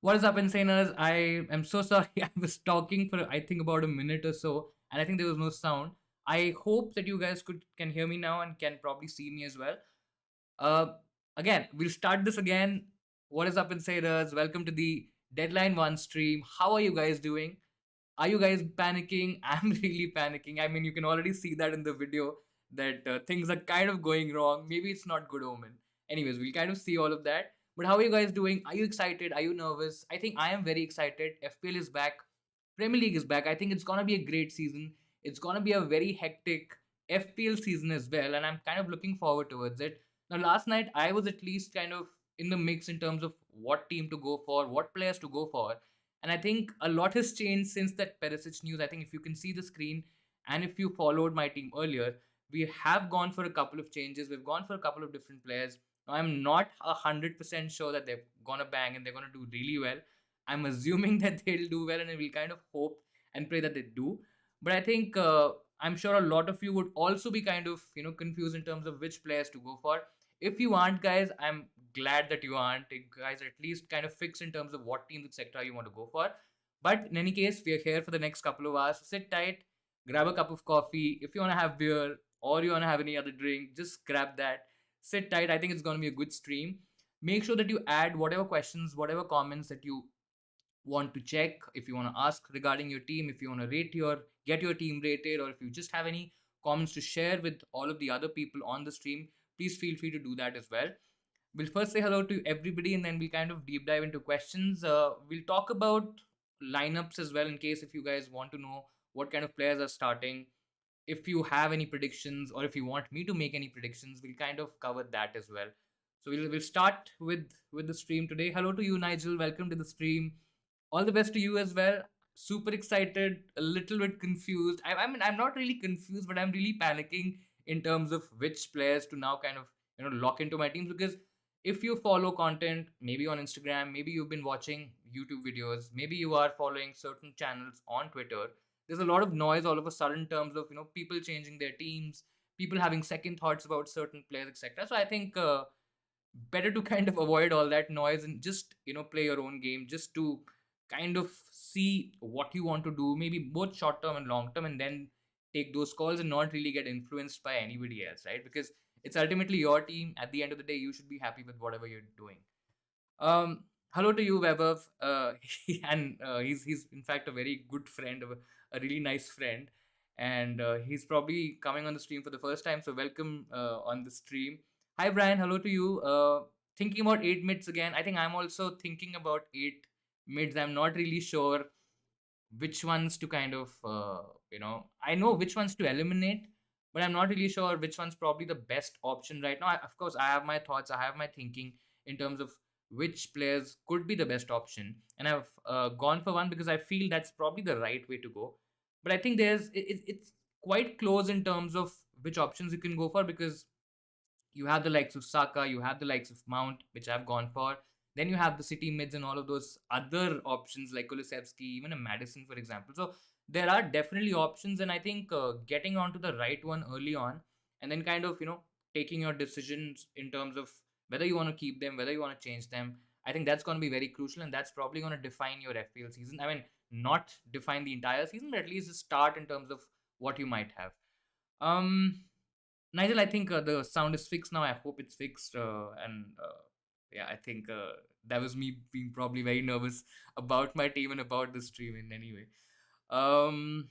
What is up, Insaners? I am so sorry. I was talking for I think about a minute or so, and I think there was no sound. I hope that you guys can hear me now and can probably see me as well. Uh, Again, we'll start this again. What is up, Insiders? Welcome to the Deadline One stream. How are you guys doing? Are you guys panicking? I'm really panicking. I mean, you can already see that in the video that things are kind of going wrong. Maybe it's not good omen. Anyways, we'll kind of see all of that. But how are you guys doing? Are you excited? Are you nervous? I think I am very excited. FPL is back. Premier League is back. I think it's gonna be a great season. It's gonna be a very hectic FPL season as well, and I'm kind of looking forward towards it. Now, last night I was at least kind of in the mix in terms of what team to go for, what players to go for, and I think a lot has changed since that Perisic news. I think if you can see the screen and if you followed my team earlier, we have gone for a couple of changes. We've gone for a couple of different players. I'm not 100% sure that they're gonna bang and they're gonna do really well. I'm assuming that they'll do well, and we'll kind of hope and pray that they do. But I think I'm sure a lot of you would also be kind of confused in terms of which players to go for. If you aren't, guys, I'm glad that you aren't. You guys are at least kind of fixed in terms of what teams, etc. you want to go for. But in any case, we are here for the next couple of hours. Sit tight, grab a cup of coffee. If you want to have beer or you want to have any other drink, just grab that. Sit tight. I think it's going to be a good stream. Make sure that you add whatever questions, whatever comments that you want to check, if you want to ask regarding your team, if you want to get your team rated, or if you just have any comments to share with all of the other people on the stream, please feel free to do that as well. We'll first say hello to everybody and then we'll kind of deep dive into questions. We'll talk about lineups as well, in case if you guys want to know what kind of players are starting. If you have any predictions or if you want me to make any predictions, we'll kind of cover that as well. So we'll start with the stream today. Hello to you, Nigel. Welcome to the stream. All the best to you as well. Super excited, a little bit confused. I mean, I'm not really confused, but I'm really panicking in terms of which players to now kind of lock into my teams, because if you follow content, maybe on Instagram, maybe you've been watching YouTube videos, maybe you are following certain channels on Twitter, there's a lot of noise all of a sudden in terms of people changing their teams, people having second thoughts about certain players, etc. So I think better to kind of avoid all that noise and just play your own game, just to kind of see what you want to do, maybe both short term and long term, and then take those calls and not really get influenced by anybody else, right? Because it's ultimately your team. At the end of the day, you should be happy with whatever you're doing. Hello to you, Vaibhav. And he's in fact a very good friend, a really nice friend, and he's probably coming on the stream for the first time. So welcome on the stream. Hi, Brian. Hello to you. Thinking about eight mids again. I think I'm also thinking about eight mids. I'm not really sure which ones to kind of I know which ones to eliminate, but I'm not really sure which one's probably the best option right now. Of course, I have my thoughts, I have my thinking in terms of which players could be the best option, and I've gone for one because I feel that's probably the right way to go. But I think it's quite close in terms of which options you can go for, because you have the likes of Saka, you have the likes of Mount, which I've gone for. Then you have the City mids and all of those other options like Kulusevski, even a Madison, for example. So there are definitely options, and I think getting onto the right one early on, and then kind of taking your decisions in terms of whether you want to keep them, whether you want to change them. I think that's going to be very crucial, and that's probably going to define your FPL season. I mean, not define the entire season, but at least start in terms of what you might have. Um, Nigel, I think the sound is fixed now. I hope it's fixed. And yeah, I think that was me being probably very nervous about my team and about the stream in any way. Um,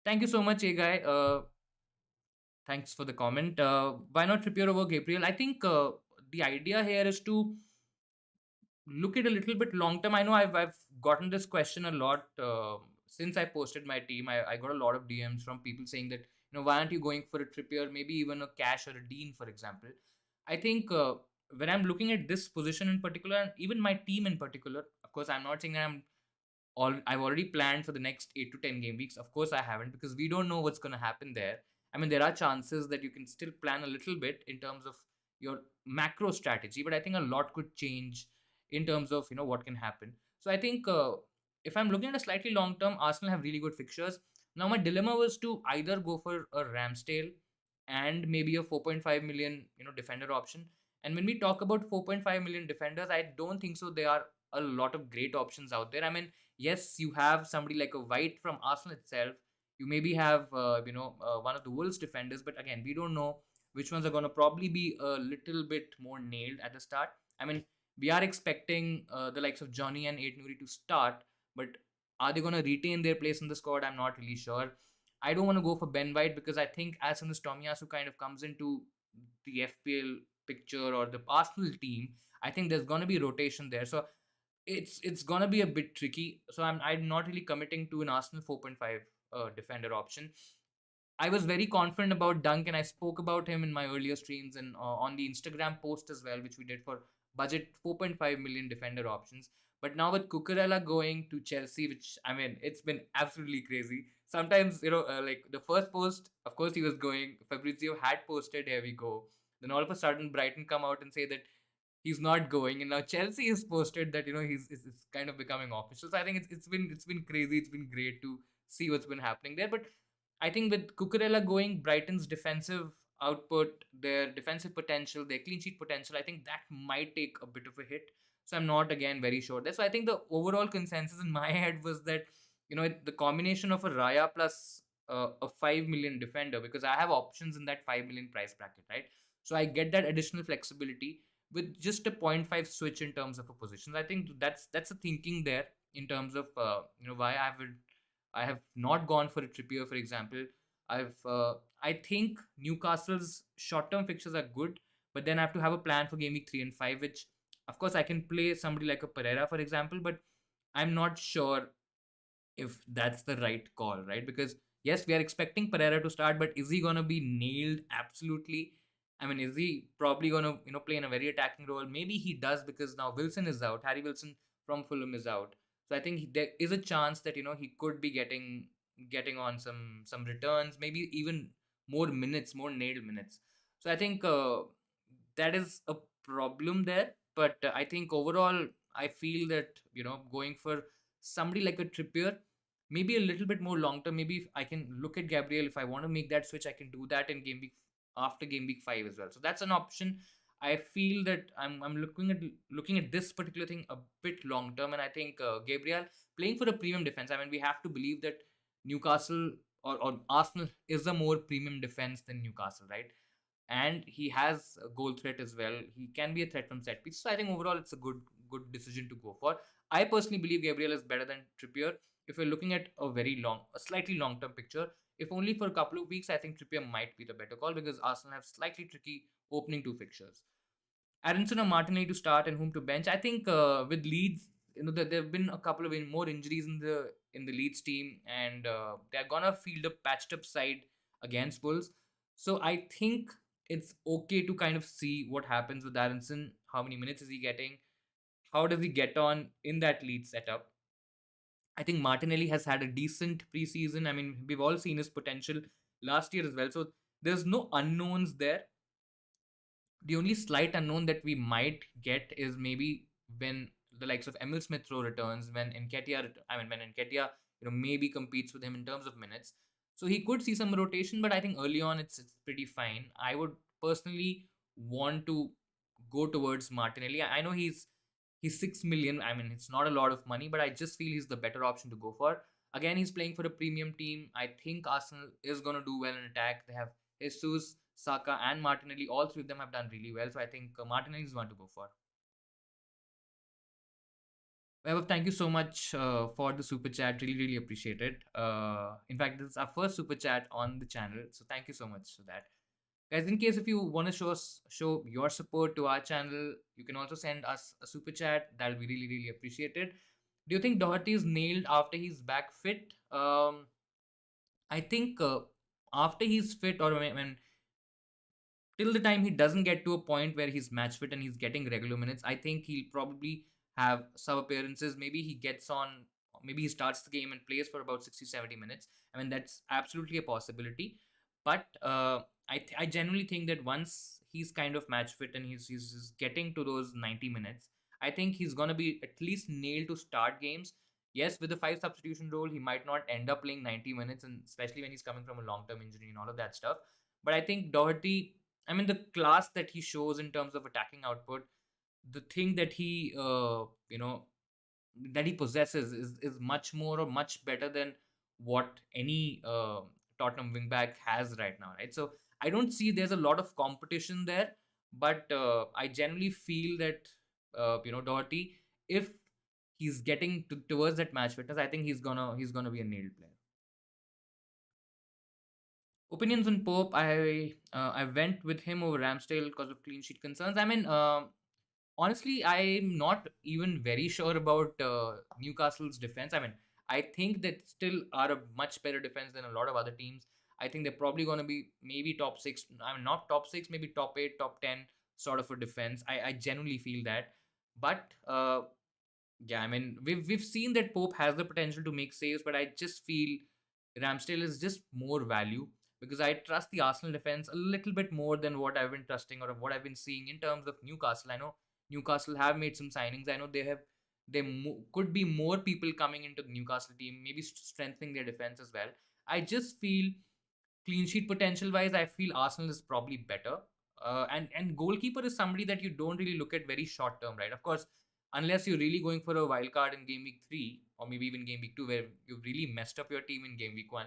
Thank you so much, guy. Thanks for the comment. Why not Trippier over Gabriel? I think the idea here is to look at a little bit long term. I know I've gotten this question a lot since I posted my team. I got a lot of DMs from people saying that why aren't you going for a Trippier, maybe even a Cash or a Dean, for example. I think when I'm looking at this position in particular, and even my team in particular, of course, I'm not saying that I've already planned for the next 8 to 10 game weeks. Of course, I haven't, because we don't know what's going to happen there. I mean, there are chances that you can still plan a little bit in terms of your macro strategy, but I think a lot could change in terms of what can happen. So I think if I'm looking at a slightly long term, Arsenal have really good fixtures. Now my dilemma was to either go for a Ramsdale and maybe a 4.5 million defender option. And when we talk about 4.5 million defenders, I don't think so they are a lot of great options out there. I mean, yes, you have somebody like a White from Arsenal itself. You maybe have, one of the Wolves defenders, but again, we don't know which ones are going to probably be a little bit more nailed at the start. I mean, we are expecting the likes of Johnny and Aid Nuri to start, but are they going to retain their place in the squad? I'm not really sure. I don't want to go for Ben White because I think as soon as Tomiyasu kind of comes into the FPL picture or the Arsenal team, I think there's going to be rotation there. So it's gonna be a bit tricky. So I'm not really committing to an Arsenal 4.5 defender option. I was very confident about Dunk, and I spoke about him in my earlier streams and on the Instagram post as well, which we did for budget 4.5 million defender options. But now with Cucurella going to Chelsea, which I mean, it's been absolutely crazy. Sometimes, like the first post, of course, he was going. Fabrizio had posted, "Here we go." Then all of a sudden, Brighton come out and say that he's not going, and now Chelsea has posted that it's kind of becoming official. So I think it's been crazy. It's been great to see what's been happening there. But I think with Cucurella going, Brighton's defensive output, their defensive potential, their clean sheet potential, I think that might take a bit of a hit. So I'm not again very sure there. So I think the overall consensus in my head was that the combination of a Raya plus a 5 million defender, because I have options in that 5 million price bracket, right? So I get that additional flexibility with just a point 0.5 switch in terms of a positions. I think that's a thinking there in terms of why I have not gone for a Trippier, for example. I think Newcastle's short term fixtures are good, but then I have to have a plan for game week 3 and 5, which of course I can play somebody like a Pereira, for example, but I'm not sure if that's the right call, right? Because yes, we are expecting Pereira to start, but is he gonna be nailed absolutely? I mean, is he probably gonna play in a very attacking role? Maybe he does because now Wilson is out. Harry Wilson from Fulham is out, so I think there is a chance that he could be getting on some returns, maybe even more minutes, more nailed minutes. So I think that is a problem there. But I think overall, I feel that going for somebody like a Trippier, maybe a little bit more long term. Maybe if I can look at Gabriel, if I want to make that switch, I can do that in game week after game week 5 as well. So that's an option. I feel that I'm looking at this particular thing a bit long term, and I think Gabriel playing for a premium defense. I mean, we have to believe that Newcastle or Arsenal is a more premium defense than Newcastle, right? And he has a goal threat as well. He can be a threat from set piece. So I think overall it's a good decision to go for. I personally believe Gabriel is better than Trippier. If you're looking at a slightly long term picture, if only for a couple of weeks, I think Trippier might be the better call because Arsenal have slightly tricky opening two fixtures. Aronson or Martinelli to start and whom to bench. I think with Leeds, there have been a couple of more injuries in the Leeds team, and they're gonna field a patched up side against Wolves. So I think it's okay to kind of see what happens with Aronson. How many minutes is he getting? How does he get on in that Leeds setup? I think Martinelli has had a decent preseason. I mean, we've all seen his potential last year as well. So there's no unknowns there. The only slight unknown that we might get is maybe when the likes of Emil Smith Rowe returns, when Nketiah, maybe competes with him in terms of minutes. So he could see some rotation, but I think early on it's pretty fine. I would personally want to go towards Martinelli. I know he's 6 million. I mean, it's not a lot of money, but I just feel he's the better option to go for. Again, he's playing for a premium team. I think Arsenal is going to do well in attack. They have Jesus, Saka, and Martinelli. All three of them have done really well. So I think Martinelli is one to go for. Well, thank you so much for the super chat. Really, really appreciate it. In fact, this is our first super chat on the channel. So thank you so much for that. Guys, in case if you want to show your support to our channel, you can also send us a super chat. That'll be really, really appreciated. Do you think Doherty is nailed after he's back fit? I think after he's fit, or when till the time he doesn't get to a point where he's match fit and he's getting regular minutes, I think he'll probably have sub appearances. Maybe he gets on, maybe he starts the game and plays for about 60, 70 minutes. I mean, that's absolutely a possibility. But I genuinely think that once he's kind of match fit and he's getting to those 90 minutes, I think he's going to be at least nailed to start games. Yes, with the 5 substitution role, he might not end up playing 90 minutes, and especially when he's coming from a long term injury and all of that stuff. But I think Doherty, I mean, the class that he shows in terms of attacking output, the thing that he, that he possesses is much more or much better than what any Tottenham wingback has right now, right? So I don't see there's a lot of competition there, but I generally feel that Doherty, if he's getting towards that match fitness, I think he's gonna be a nailed player. Opinions on Pope, I went with him over Ramsdale because of clean sheet concerns. I mean, honestly, I'm not even very sure about Newcastle's defense. I mean, I think they still are a much better defense than a lot of other teams. I think they're probably going to be maybe top six. I mean, not top six, maybe top eight, top 10 sort of a defense. I genuinely feel that. But yeah, I mean, we've seen that Pope has the potential to make saves, but I just feel Ramsdale is just more value because I trust the Arsenal defense a little bit more than what I've been trusting or what I've been seeing in terms of Newcastle. I know Newcastle have made some signings. I know could be more people coming into the Newcastle team, maybe strengthening their defense as well. I just feel clean sheet potential wise, I feel Arsenal is probably better. And goalkeeper is somebody that you don't really look at very short term, right? Of course, unless you're really going for a wild card in game week 3 or maybe even game week 2 where you've really messed up your team in game week 1,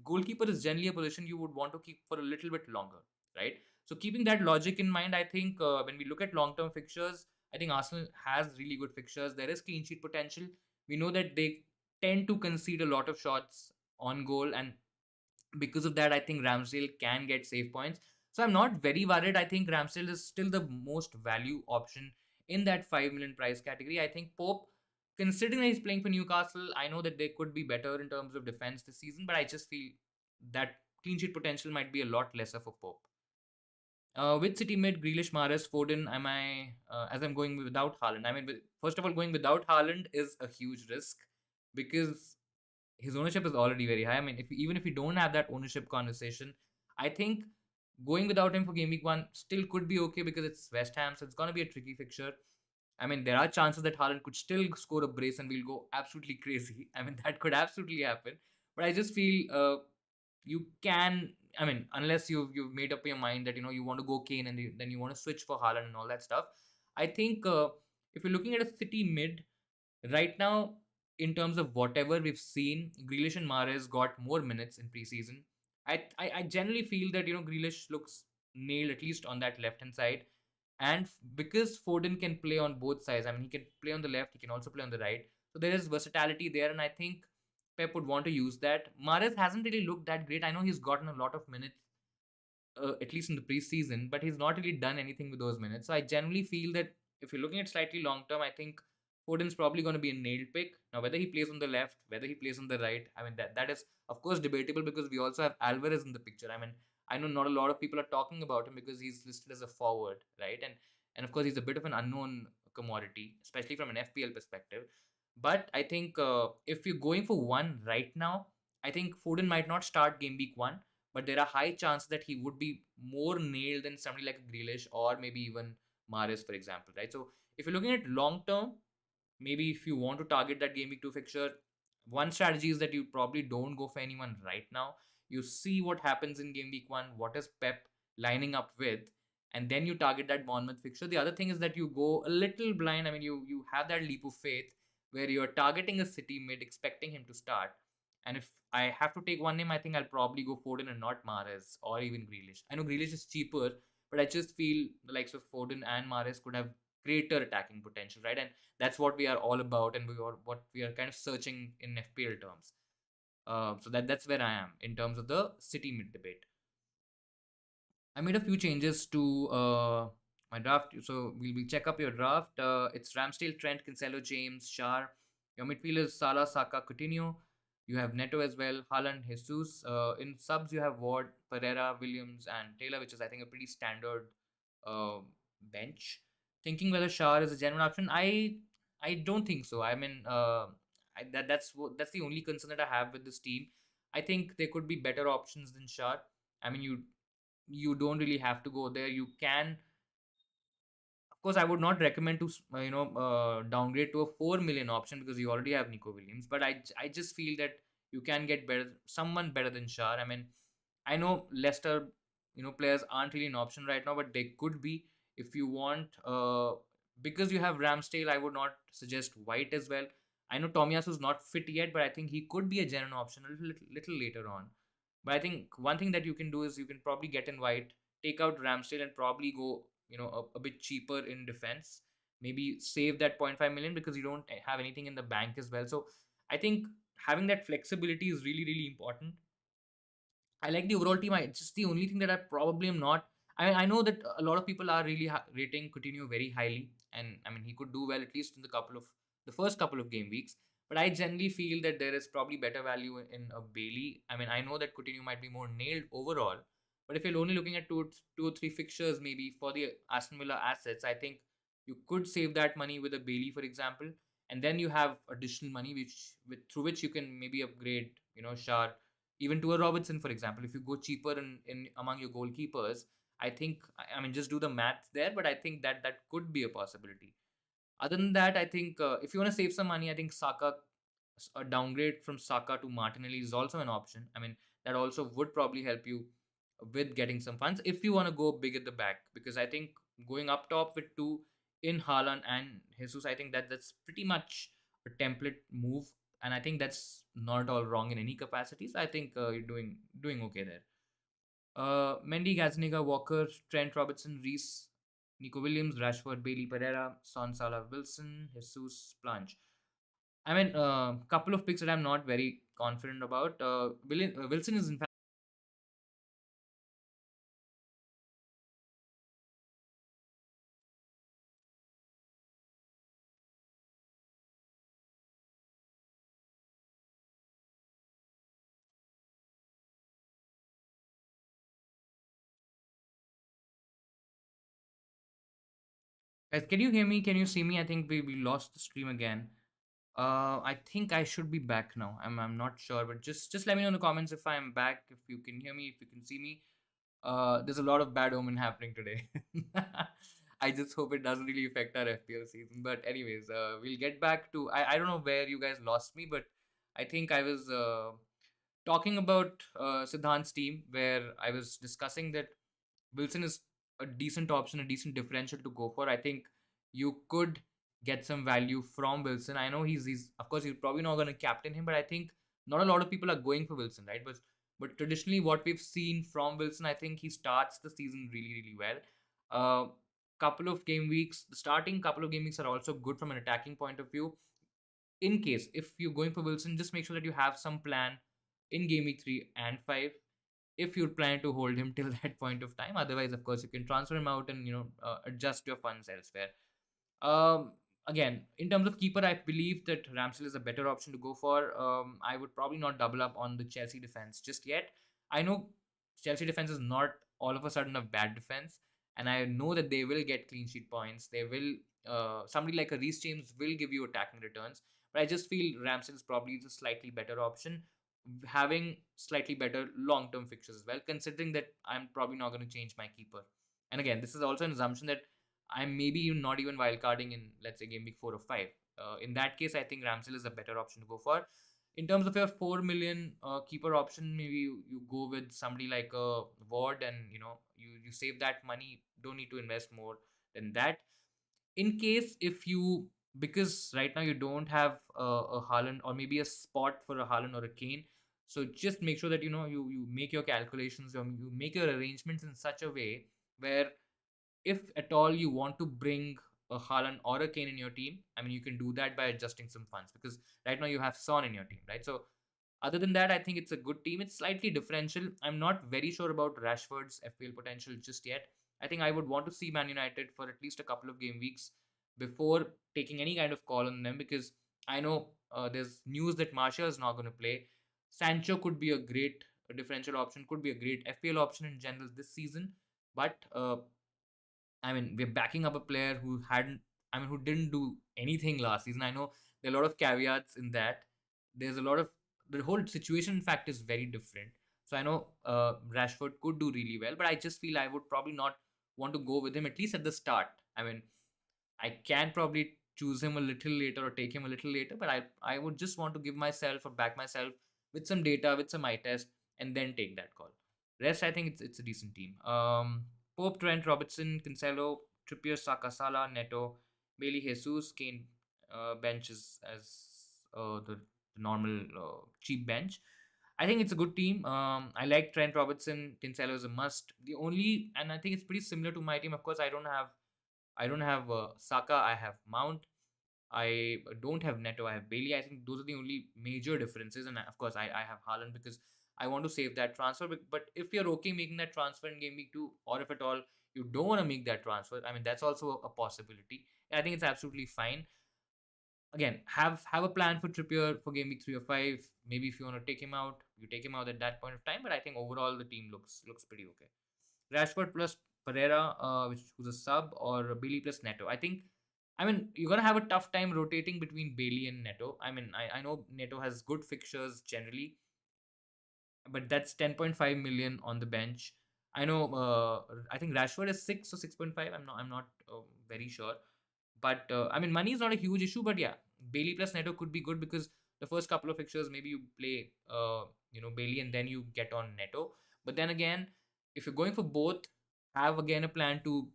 goalkeeper is generally a position you would want to keep for a little bit longer, right? So keeping that logic in mind, I think when we look at long term fixtures, I think Arsenal has really good fixtures. There is clean sheet potential. We know that they tend to concede a lot of shots on goal, and because of that, I think Ramsdale can get save points. So I'm not very worried. I think Ramsdale is still the most value option in that 5 million price category. I think Pope, considering that he's playing for Newcastle, I know that they could be better in terms of defense this season, but I just feel that clean sheet potential might be a lot lesser for Pope. With City mid, Grealish, Mahrez, Foden, am I, as I'm going without Haaland? I mean, first of all, going without Haaland is a huge risk because his ownership is already very high. I mean, even if we don't have that ownership conversation, I think going without him for game week 1 still could be okay because it's West Ham, so it's gonna be a tricky fixture. I mean, there are chances that Haaland could still score a brace and we'll go absolutely crazy. I mean, that could absolutely happen. But I just feel you can. I mean, unless you've made up your mind that you want to go Kane and then you want to switch for Haaland and all that stuff. I think if you're looking at a City mid right now, in terms of whatever we've seen, Grealish and Mahrez got more minutes in preseason. I generally feel that Grealish looks nailed at least on that left hand side, and because Foden can play on both sides. I mean, he can play on the left, he can also play on the right. So there is versatility there, and I think Pep would want to use that. Mahrez hasn't really looked that great. I know he's gotten a lot of minutes, at least in the preseason, but he's not really done anything with those minutes. So I generally feel that if you're looking at slightly long term, I think Foden's probably going to be a nailed pick. Now, whether he plays on the left, whether he plays on the right, I mean, that is, of course, debatable because we also have Alvarez in the picture. I mean, I know not a lot of people are talking about him because he's listed as a forward, right? And of course, he's a bit of an unknown commodity, especially from an FPL perspective. But I think if you're going for one right now, I think Foden might not start game week 1, but there are high chances that he would be more nailed than somebody like Grealish or maybe even Mahrez, for example, right? So if you're looking at long term, maybe if you want to target that game week 2 fixture, one strategy is that you probably don't go for anyone right now. You see what happens in game week 1, what is Pep lining up with, and then you target that Bournemouth fixture. The other thing is that you go a little blind. I mean, you have that leap of faith where you're targeting a City mid, expecting him to start. And if I have to take one name, I think I'll probably go Foden and not Mahrez or even Grealish. I know Grealish is cheaper, but I just feel the likes of Foden and Mahrez could have greater attacking potential, right? And that's what we are all about, and what we are kind of searching in FPL terms. So that's where I am in terms of the City mid debate. I made a few changes to my draft. So we'll check up your draft. It's Ramsdale, Trent, Cancelo, James, Shar. Your midfield is Salah, Saka, Coutinho. You have Neto as well, Haaland, Jesus. In subs, you have Ward, Pereira, Williams, and Taylor, which is, I think, a pretty standard uh, bench. Thinking whether Shar is a genuine option, I don't think so. I mean, that's the only concern that I have with this team. I think there could be better options than Shar. I mean, you don't really have to go there. You can, of course, I would not recommend to downgrade to a 4 million option because you already have Nico Williams. But I just feel that you can get someone better than Shar. I mean, I know Leicester players aren't really an option right now, but they could be if you want. because you have Ramsdale, I would not suggest White as well. I know Tomiyasu is not fit yet, but I think he could be a genuine option a little later on. But I think one thing that you can do is you can probably get in White, take out Ramsdale, and probably go a bit cheaper in defense. Maybe save that 0.5 million because you don't have anything in the bank as well. So I think having that flexibility is really important. I like the overall team. It's just the only thing that I probably am not. I know that a lot of people are really rating Coutinho very highly, and I mean he could do well at least in the first couple of game weeks. But I generally feel that there is probably better value in a Bailey. I mean I know that Coutinho might be more nailed overall, but if you're only looking at two or three fixtures maybe for the Aston Villa assets, I think you could save that money with a Bailey, for example, and then you have additional money through which you can maybe upgrade Shar, even to a Robertson, for example. If you go cheaper in among your goalkeepers, I think I mean just do the math there, but I think that could be a possibility. Other than that, I think if you want to save some money, I think a downgrade from Saka to Martinelli is also an option. I mean that also would probably help you with getting some funds if you want to go big at the back, because I think going up top with two in Haaland and Jesus, I think that's pretty much a template move, and I think that's not at all wrong in any capacities. I think you're doing okay there. Mendy, Gazaniga, Walker, Trent Robertson, Reese, Nico Williams, Rashford, Bailey, Pereira, Son, Salah, Wilson, Jesus, Planch. I mean, a couple of picks that I'm not very confident about. Wilson is in fact. Guys, can you hear me? Can you see me? I think we lost the stream again. I think I should be back now. I'm not sure, but just let me know in the comments if I'm back, if you can hear me, if you can see me. There's a lot of bad omen happening today. I just hope it doesn't really affect our FPL season. But anyways, we'll get back to I don't know where you guys lost me, but I think I was talking about Siddhant's team where I was discussing that Wilson is a decent option, a decent differential to go for. I think you could get some value from Wilson. I know he's of course you're probably not going to captain him, but I think not a lot of people are going for Wilson, right? But traditionally, what we've seen from Wilson, I think he starts the season really well. Couple of game weeks, the starting couple of game weeks are also good from an attacking point of view. In case if you're going for Wilson, just make sure that you have some plan in game week 3 and 5 if you're planning to hold him till that point of time. Otherwise, of course, you can transfer him out and adjust your funds elsewhere. Um, Again, in terms of keeper, I believe that Ramsdale is a better option to go for. I would probably not double up on the Chelsea defense just yet. I know Chelsea defense is not all of a sudden a bad defense, and I know that they will get clean sheet points. They will. Somebody like a Reece James will give you attacking returns, but I just feel Ramsdale is probably the slightly better option, having slightly better long term fixtures as well. Considering that I'm probably not going to change my keeper, and again, this is also an assumption that I'm maybe not even wildcarding in, let's say, game week 4 or 5. In that case, I think Ramsdale is a better option to go for. In terms of your 4 million keeper option, maybe you go with somebody like a Ward, and you save that money. Don't need to invest more than that. In case if you, because right now you don't have a Haaland or maybe a spot for a Haaland or a Kane, so just make sure that you make your calculations, or you make your arrangements in such a way where if at all you want to bring a Haaland or a Kane in your team, I mean, you can do that by adjusting some funds, because right now you have Son in your team, right? So other than that, I think it's a good team. It's slightly differential. I'm not very sure about Rashford's FPL potential just yet. I think I would want to see Man United for at least a couple of game weeks before taking any kind of call on them, because I know there's news that Martial is not going to play. Sancho could be a great differential option, could be a great FPL option in general this season, but I mean, we're backing up a player who didn't do anything last season. I know there are a lot of caveats in that. There's a lot of the whole situation, in fact, is very different. So I know Rashford could do really well, but I just feel I would probably not want to go with him at least at the start. I mean, I can probably choose him a little later or take him a little later, but I would just want to give myself or back myself with some data, with some eye test, and then take that call. Rest, I think it's a decent team. Pope, Trent, Robertson, Cancelo, Trippier, Saka, Salah, Neto. Bailey, Jesus, Kane bench as the normal cheap bench. I think it's a good team. I like Trent Robertson. Tinselo is a must. The only, and I think it's pretty similar to my team. Of course, I don't have Saka. I have Mount. I don't have Neto. I have Bailey. I think those are the only major differences. And of course, I have Haaland because I want to save that transfer. But if you're okay making that transfer in game week 2, or if at all you don't want to make that transfer, I mean, that's also a possibility. I think it's absolutely fine. Again, have a plan for Trippier for game week 3 or 5. Maybe if you want to take him out, you take him out at that point of time. But I think overall the team looks pretty okay. Rashford plus Pereira, which who's a sub, or Bailey plus Neto. I mean, you're gonna have a tough time rotating between Bailey and Neto. I mean, I know Neto has good fixtures generally, but that's 10.5 million on the bench. I know. I think Rashford is 6 or 6.5. I'm not very sure. But I mean, money is not a huge issue. But yeah, Bailey plus Neto could be good because the first couple of fixtures maybe you play Bailey and then you get on Neto. But then again, if you're going for both, have again a plan to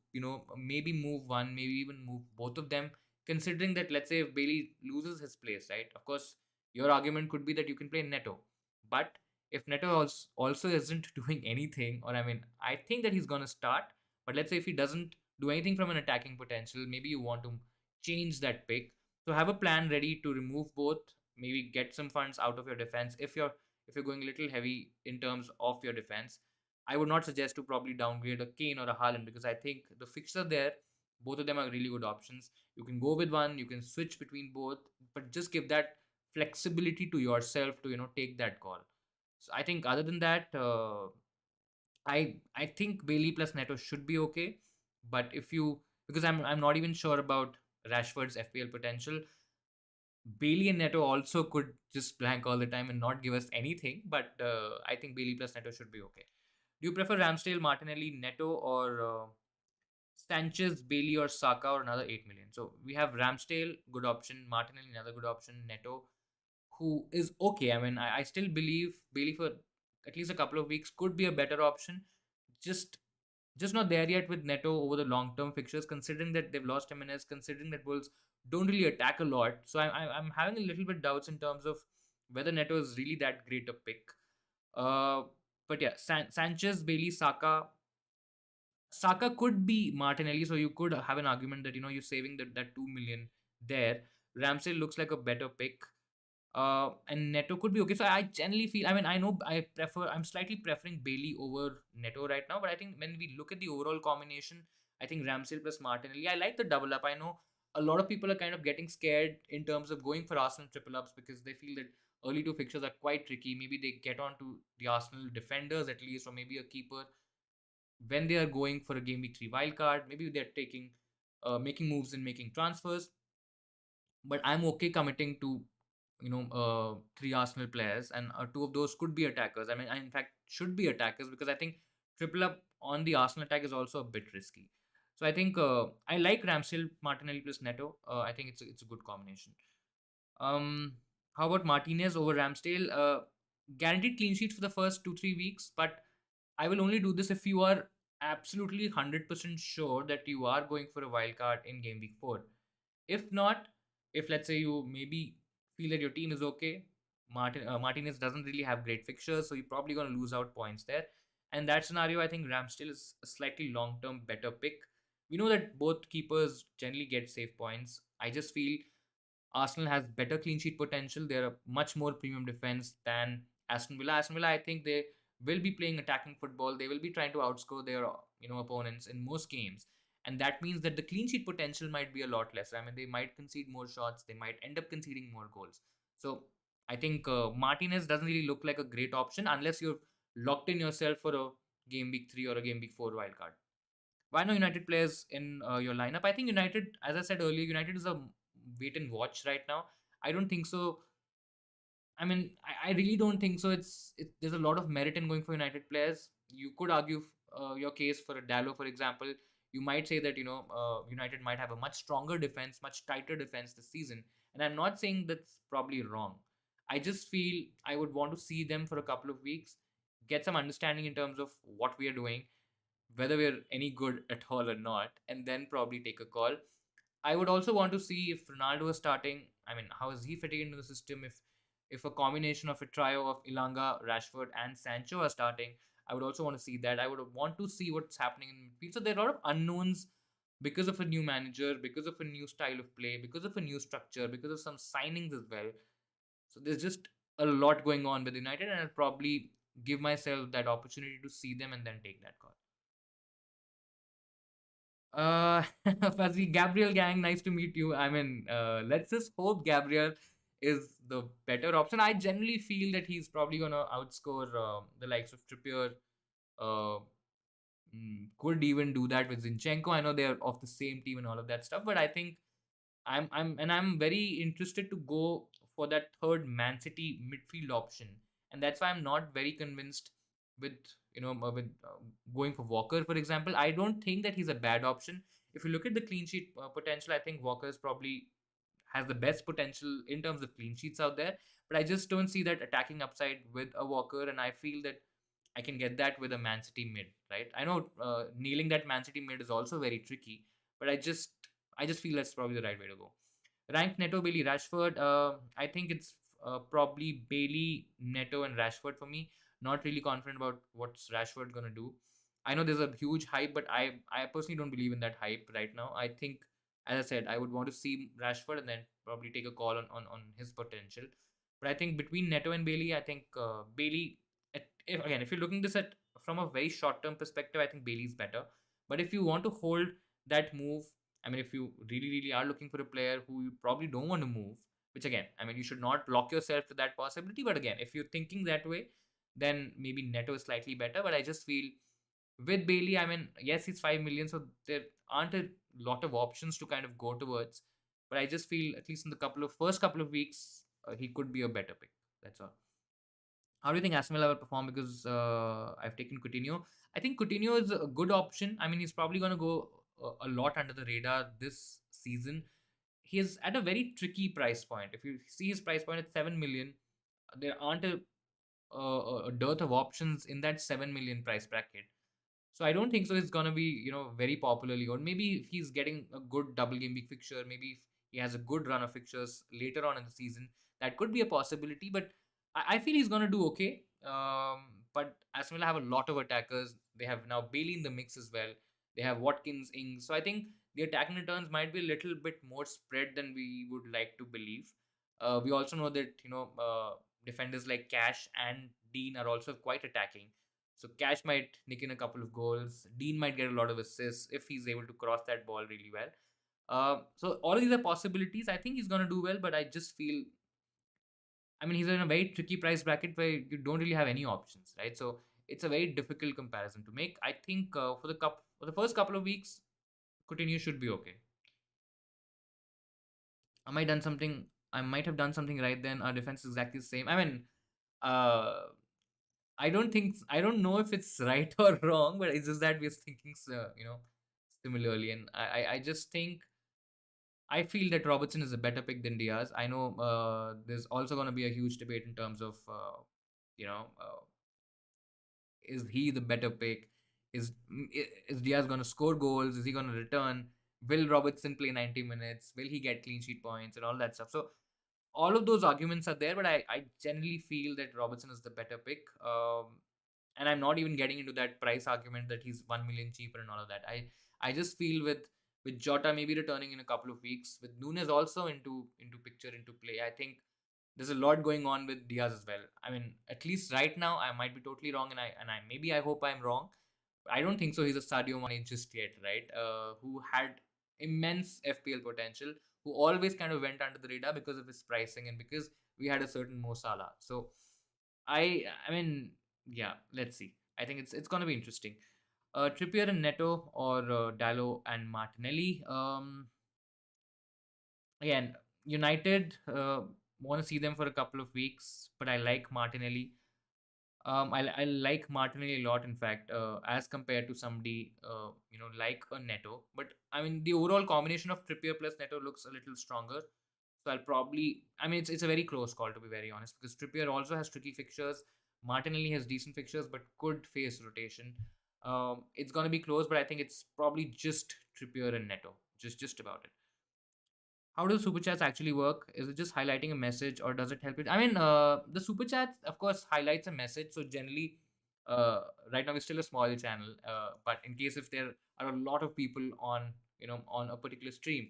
maybe move one, maybe even move both of them. Considering that, let's say if Bailey loses his place, right? Of course, your argument could be that you can play Neto, but if Neto also isn't doing anything, or I mean, I think that he's gonna start. But let's say if he doesn't do anything from an attacking potential, maybe you want to change that pick. So have a plan ready to remove both. Maybe get some funds out of your defense if you're going a little heavy in terms of your defense. I would not suggest to probably downgrade a Kane or a Haaland because I think the fixture there, both of them are really good options. You can go with one, you can switch between both, but just give that flexibility to yourself to take that call. So I think other than that, I think Bailey plus Neto should be okay. But if you because I'm not even sure about Rashford's FPL potential. Bailey and Neto also could just blank all the time and not give us anything. But I think Bailey plus Neto should be okay. Do you prefer Ramsdale, Martinelli, Neto, or Sanchez, Bailey, or Saka, or another 8 million? So we have Ramsdale, good option. Martinelli, another good option. Neto, who is okay. I mean, I still believe Bailey for at least a couple of weeks could be a better option. Just just not there yet with Neto over the long term fixtures, considering that they've lost Jimenez, considering that Wolves don't really attack a lot. So I'm having a little bit doubts in terms of whether Neto is really that great a pick. Uh, but yeah, Sanchez, Bailey, Saka could be Martinelli, so you could have an argument that you're saving that 2 million there. Ramsey looks like a better pick. And Neto could be okay. So I generally feel, I mean, I know I'm slightly preferring Bailey over Neto right now, but I think when we look at the overall combination, I think Ramsey plus Martinelli, I like the double up. I know a lot of people are kind of getting scared in terms of going for Arsenal triple ups because they feel that early two fixtures are quite tricky. Maybe they get on to the Arsenal defenders at least, or maybe a keeper when they are going for a game week 3 wild card. Maybe they're making moves and making transfers, but I'm okay committing to three Arsenal players, and two of those could be attackers. I mean, in fact, should be attackers because I think triple up on the Arsenal attack is also a bit risky. So I think I like Ramsdale, Martinelli plus Neto. I think it's a good combination. Um, how about Martinez over Ramsdale? Guaranteed clean sheets for the first 2-3 weeks, but I will only do this if you are absolutely 100% sure that you are going for a wild card in game week 4. If not, if let's say you maybe feel that your team is okay, Martinez doesn't really have great fixtures, so you're probably going to lose out points there. And that scenario, I think Ramsdale is a slightly long-term better pick. We know that both keepers generally get save points. I just feel Arsenal has better clean sheet potential. They're a much more premium defense than Aston Villa. Aston Villa, I think they will be playing attacking football. They will be trying to outscore their opponents in most games, and that means that the clean sheet potential might be a lot less. I mean, they might concede more shots. They might end up conceding more goals. So I think Martinez doesn't really look like a great option unless you've locked in yourself for a game week 3 or a game week 4 wildcard. Why no United players in your lineup? I think United, as I said earlier, United is a wait and watch right now. I don't think so. I mean, I really don't think so. There's a lot of merit in going for United players. You could argue your case for a Dallo, for example. You might say that United might have a much stronger defense, much tighter defense this season, and I'm not saying that's probably wrong. I just feel I would want to see them for a couple of weeks, get some understanding in terms of what we are doing, whether we're any good at all or not, and then probably take a call. I would also want to see if Ronaldo is starting. I mean, how is he fitting into the system? If a combination of a trio of Ilanga, Rashford, and Sancho are starting, I would also want to see that. I would want to see what's happening in midfield. So there are a lot of unknowns because of a new manager, because of a new style of play, because of a new structure, because of some signings as well. So there's just a lot going on with United, and I'll probably give myself that opportunity to see them and then take that call. Uh, Fuzzy, Gabriel gang, nice to meet you. I mean, let's just hope Gabriel is the better option. I generally feel that he's probably gonna outscore the likes of Trippier. Uh, could even do that with Zinchenko. I know they're of the same team and all of that stuff, but I think I'm very interested to go for that third Man City midfield option, and that's why I'm not very convinced with going for Walker, for example. I don't think that he's a bad option. If you look at the clean sheet potential, I think Walker is probably has the best potential in terms of clean sheets out there. But I just don't see that attacking upside with a Walker, and I feel that I can get that with a Man City mid, right? I know nailing that Man City mid is also very tricky, but I just feel that's probably the right way to go. Rank Neto, Bailey, Rashford. I think it's probably Bailey, Neto, and Rashford for me. Not really confident about what's Rashford gonna do. I know there's a huge hype, but I personally don't believe in that hype right now. I think, as I said, I would want to see Rashford and then probably take a call on his potential. But I think between Neto and Bailey, I think Bailey. If you're looking this at from a very short term perspective, I think Bailey's better. But if you want to hold that move, I mean, if you really, really are looking for a player who you probably don't want to move, which again, I mean, you should not lock yourself to that possibility. But again, if you're thinking that way, then maybe Neto is slightly better. But I just feel with Bailey, I mean, yes, he's 5 million, so there aren't a lot of options to kind of go towards. But I just feel, at least in the first couple of weeks, he could be a better pick. That's all. How do you think Aston Villa will perform? Because I've taken Coutinho. I think Coutinho is a good option. I mean, he's probably going to go a lot under the radar this season. He is at a very tricky price point. If you see his price point at 7 million, there aren't a dearth of options in that 7 million price bracket. So I don't think so. It's gonna be very popularly owned. Maybe if he's getting a good double game week fixture, maybe if he has a good run of fixtures later on in the season, that could be a possibility. But I feel he's gonna do okay. But Aston Villa have a lot of attackers. They have now Bailey in the mix as well. They have Watkins, Ings. So I think the attacking returns might be a little bit more spread than we would like to believe. We also know that defenders like Cash and Dean are also quite attacking. So Cash might nick in a couple of goals. Dean might get a lot of assists if he's able to cross that ball really well. So all of these are possibilities. I think he's gonna do well, but I just feel, I mean, he's in a very tricky price bracket where you don't really have any options, right? So it's a very difficult comparison to make. I think for the first couple of weeks, Coutinho should be okay. Am I done something? I might have done something right then. Our defense is exactly the same. I mean, uh, I don't know if it's right or wrong, but it's just that we're thinking, similarly. And I just think I feel that Robertson is a better pick than Diaz. I know there's also going to be a huge debate in terms of, you know, uh, is he the better pick? Is Diaz going to score goals? Is he going to return? Will Robertson play 90 minutes? Will he get clean sheet points and all that stuff? So all of those arguments are there, but I generally feel that Robertson is the better pick. And I'm not even getting into that price argument that he's 1 million cheaper and all of that. I just feel with Jota maybe returning in a couple of weeks, with Nunes also into play. I think there's a lot going on with Diaz as well. I mean, at least right now, I might be totally wrong, and I hope I'm wrong. I don't think so. He's a Sadio Mane just yet, right? Who had immense FPL potential, who always kind of went under the radar because of his pricing and because we had a certain Mo Salah. So I mean, yeah, let's see. I think it's gonna be interesting. Trippier and Neto or Dallo and Martinelli. Again, United want to see them for a couple of weeks, but I like Martinelli. I like Martinelli a lot, in fact, as compared to somebody, like a Neto. But I mean, the overall combination of Trippier plus Neto looks a little stronger. So I mean, it's a very close call to be very honest, because Trippier also has tricky fixtures. Martinelli has decent fixtures, but could face rotation. It's gonna be close, but I think it's probably just Trippier and Neto, just about it. How do super chats actually work? Is it just highlighting a message, or does it help it? I mean, the super chat, of course, highlights a message. So generally, uh, right now we're still a small channel, but in case if there are a lot of people on, on a particular stream,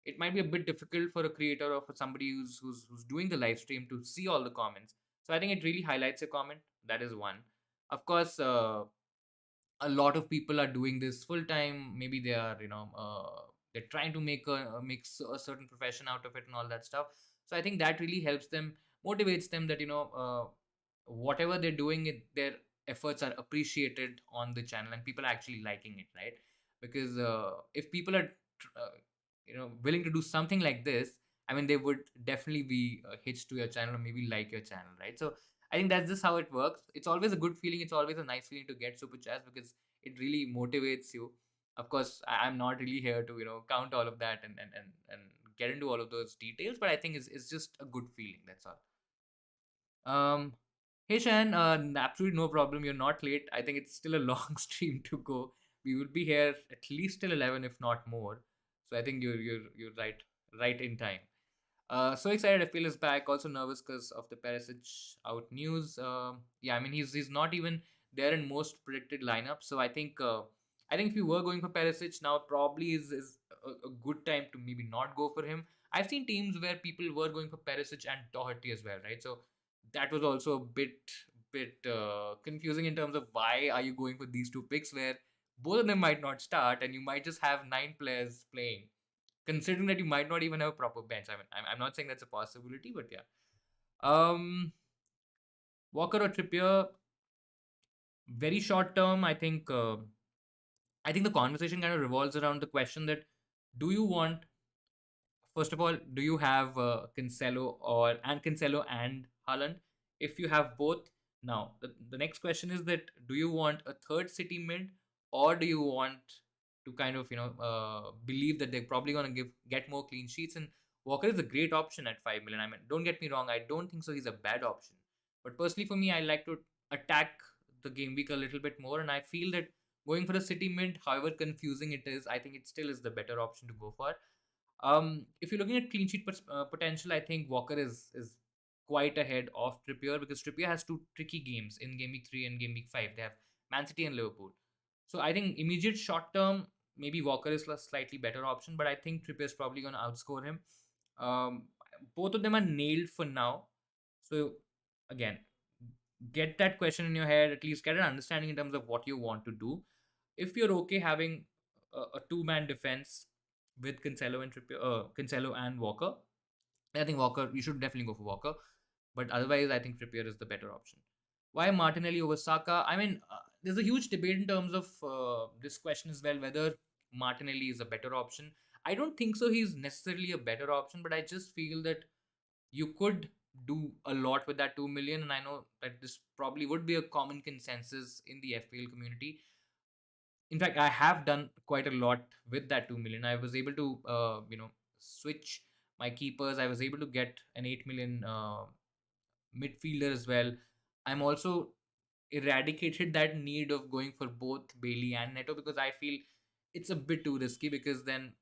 it might be a bit difficult for a creator or for somebody who's doing the live stream to see all the comments. So I think it really highlights a comment. That is one. Of course, a lot of people are doing this full time. Maybe they are, they're trying to a certain profession out of it and all that stuff. So I think that really helps them, motivates them, that whatever they're doing, their efforts are appreciated on the channel and people are actually liking it, right? Because if people are willing to do something like this, I mean, they would definitely be hitched to your channel or maybe like your channel, right? So I think that's just how it works. It's always a good feeling. It's always a nice feeling to get super chats because it really motivates you. Of course, I'm not really here to count all of that and get into all of those details, but I think it's just a good feeling. That's all. Um, hey Shan, absolutely no problem. You're not late. I think it's still a long stream to go. We will be here at least till 11, if not more. So I think you're right in time. So excited. FPL is back. Also nervous because of the Perisic out news. Yeah, I mean he's not even there in most predicted lineups. So I think if you were going for Perisic now, probably is a good time to maybe not go for him. I've seen teams where people were going for Perisic and Doherty as well, right? So that was also a bit confusing in terms of why are you going for these two picks where both of them might not start and you might just have nine players playing, considering that you might not even have a proper bench. I mean, I'm not saying that's a possibility, but yeah. Um, Walker or Trippier, very short term. I think the conversation kind of revolves around the question that do you want, first of all, do you have Cancelo and Haaland? If you have both, now the next question is that do you want a third City mid, or do you want to kind of believe that they're probably going to get more clean sheets? And Walker is a great option at 5 million. I mean, don't get me wrong, I don't think so. He's a bad option, but personally for me, I like to attack the game week a little bit more, and I feel that going for a City mid, however confusing it is, I think it still is the better option to go for. If you're looking at clean sheet potential, I think Walker is quite ahead of Trippier because Trippier has two tricky games in Game Week 3 and Game Week 5. They have Man City and Liverpool. So I think immediate short term, maybe Walker is a slightly better option, but I think Trippier is probably going to outscore him. Um, Both of them are nailed for now. So again, get that question in your head, at least get an understanding in terms of what you want to do. If you're okay having a two-man defense with Cancelo and Walker, I think Walker, you should definitely go for Walker. But otherwise, I think Trippier is the better option. Why Martinelli over Saka? I mean, there's a huge debate in terms of this question as well, whether Martinelli is a better option. I don't think so. He's necessarily a better option, but I just feel that you could do a lot with that 2 million. And I know that this probably would be a common consensus in the FPL community. In fact, I have done quite a lot with that 2 million. I was able to switch my keepers. I was able to get an 8 million midfielder as well. I'm also eradicated that need of going for both Bailey and Neto because I feel it's a bit too risky, because then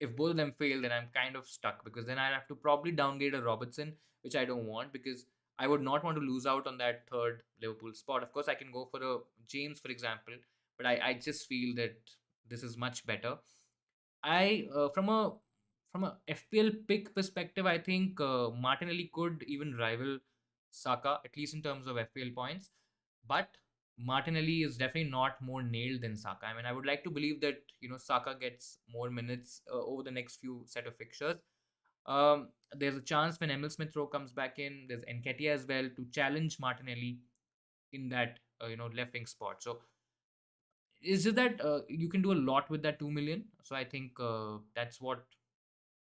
if both of them fail, then I'm kind of stuck, because then I'd have to probably downgrade a Robertson, which I don't want, because I would not want to lose out on that third Liverpool spot. Of course, I can go for a James, for example, but I just feel that this is much better. I from a FPL pick perspective, I think Martinelli could even rival Saka, at least in terms of FPL points. But Martinelli is definitely not more nailed than Saka. I mean, I would like to believe that Saka gets more minutes over the next few set of fixtures. There's a chance when Emil Smith Rowe comes back in. There's Nketiah as well to challenge Martinelli in that left wing spot. So it's just that you can do a lot with that 2 million. So I think that's what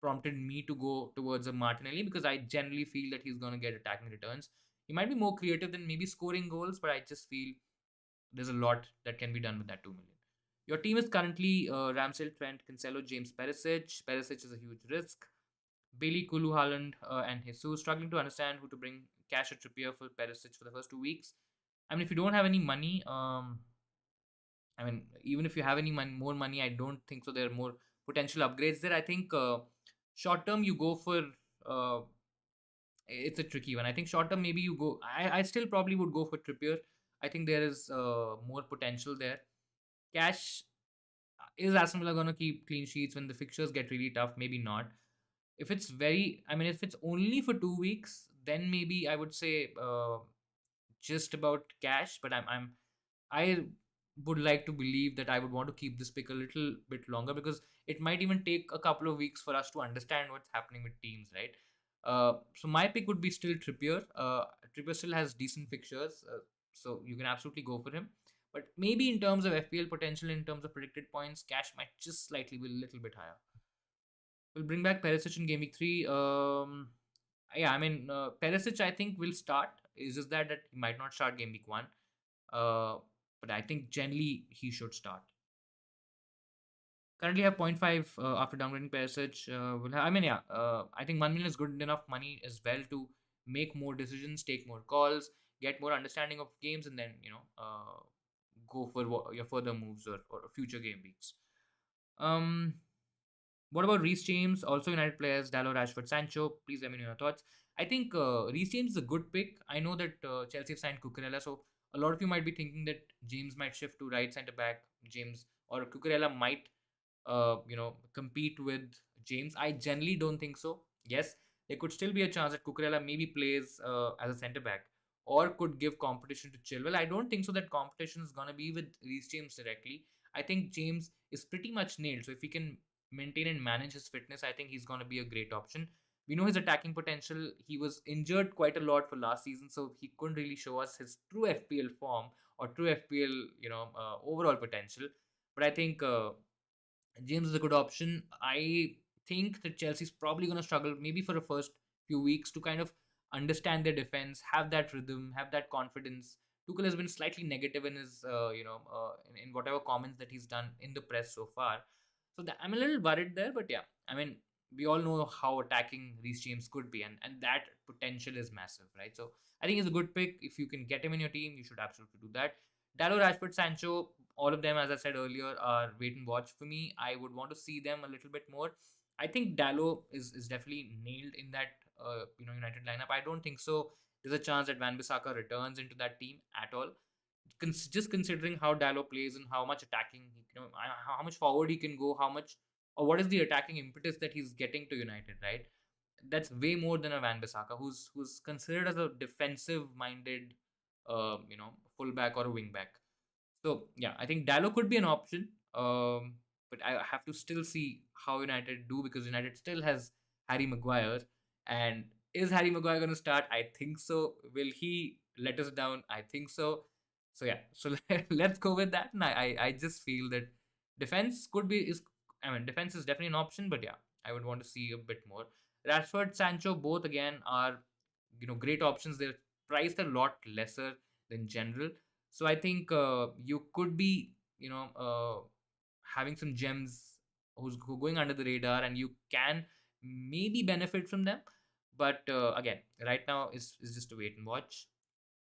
prompted me to go towards a Martinelli, because I generally feel that he's going to get attacking returns. He might be more creative than maybe scoring goals, but I just feel there's a lot that can be done with that 2 million. Your team is currently Ramsdale, Trent, Cancelo, James, Perisic. Perisic is a huge risk. Bailey, Kulu, Haaland, and Jesus. Struggling to understand who to bring cash or Trippier for Perisic for the first 2 weeks. I mean, if you don't have any money, I mean, even if you have any more money, I don't think so. There are more potential upgrades there. I think Short term, you go for uh, it's a tricky one. I think short term, maybe you go. I still probably would go for Trippier. I think there is more potential there. Cash, is Aston Villa going to keep clean sheets when the fixtures get really tough? Maybe not. If it's very, I mean, if it's only for 2 weeks, then maybe I would say just about cash. But I would like to believe that I would want to keep this pick a little bit longer, because it might even take a couple of weeks for us to understand what's happening with teams, right? So my pick would be still Trippier. Trippier still has decent fixtures, so you can absolutely go for him. But maybe in terms of FPL potential, in terms of predicted points, cash might just slightly be a little bit higher. We'll bring back Perisic in Game Week 3. Yeah, I mean, Perisic, I think, will start. It's just that he might not start Game Week 1. Uh, but I think generally he should start. Currently have point 0.5 after downgrading Perisic. I mean, yeah, I think 1 million is good enough money as well to make more decisions, take more calls, get more understanding of games, and then, go for your further moves, or future game weeks. Um, What about Reece James? Also United players, Dallo, Rashford, Sancho. Please let me know your thoughts. I think Reece James is a good pick. I know that Chelsea have signed Cucurella, so a lot of you might be thinking that James might shift to right centre back. James or Cucurella might, compete with James. I generally don't think so. Yes, there could still be a chance that Cucurella maybe plays as a centre back or could give competition to Chilwell. I don't think so that competition is gonna be with Reece James directly. I think James is pretty much nailed. So if he can maintain and manage his fitness, I think he's going to be a great option. We know his attacking potential. He was injured quite a lot for last season, so he couldn't really show us his true FPL form or true FPL, overall potential. But I think James is a good option. I think that Chelsea's probably going to struggle maybe for the first few weeks to kind of understand their defense, have that rhythm, have that confidence. Tuchel has been slightly negative in his, in whatever comments that he's done in the press so far. So I'm a little worried there, but yeah, I mean, we all know how attacking Reece James could be, and that potential is massive, right? So I think he's a good pick. If you can get him in your team, you should absolutely do that. Dallo, Rashford, Sancho, all of them, as I said earlier, are wait and watch for me. I would want to see them a little bit more. I think Dallo is definitely nailed in that United lineup. I don't think so. There's a chance that Van Bissaka returns into that team at all. Just considering how Dallo plays and how much attacking, how much forward he can go, how much or what is the attacking impetus that he's getting to United, right? That's way more than a Van Bissaka, who's considered as a defensive minded, fullback or a wingback. So yeah, I think Dallo could be an option. But I have to still see how United do, because United still has Harry Maguire. And is Harry Maguire going to start? I think so. Will he let us down? I think so. So yeah, so let's go with that. And I just feel that defense could be is I mean defense is definitely an option, but yeah, I would want to see a bit more. Rashford, Sancho, both again are great options. They're priced a lot lesser than general, so I think you could be having some gems who are going under the radar, and you can maybe benefit from them. But again, right now is just a wait and watch.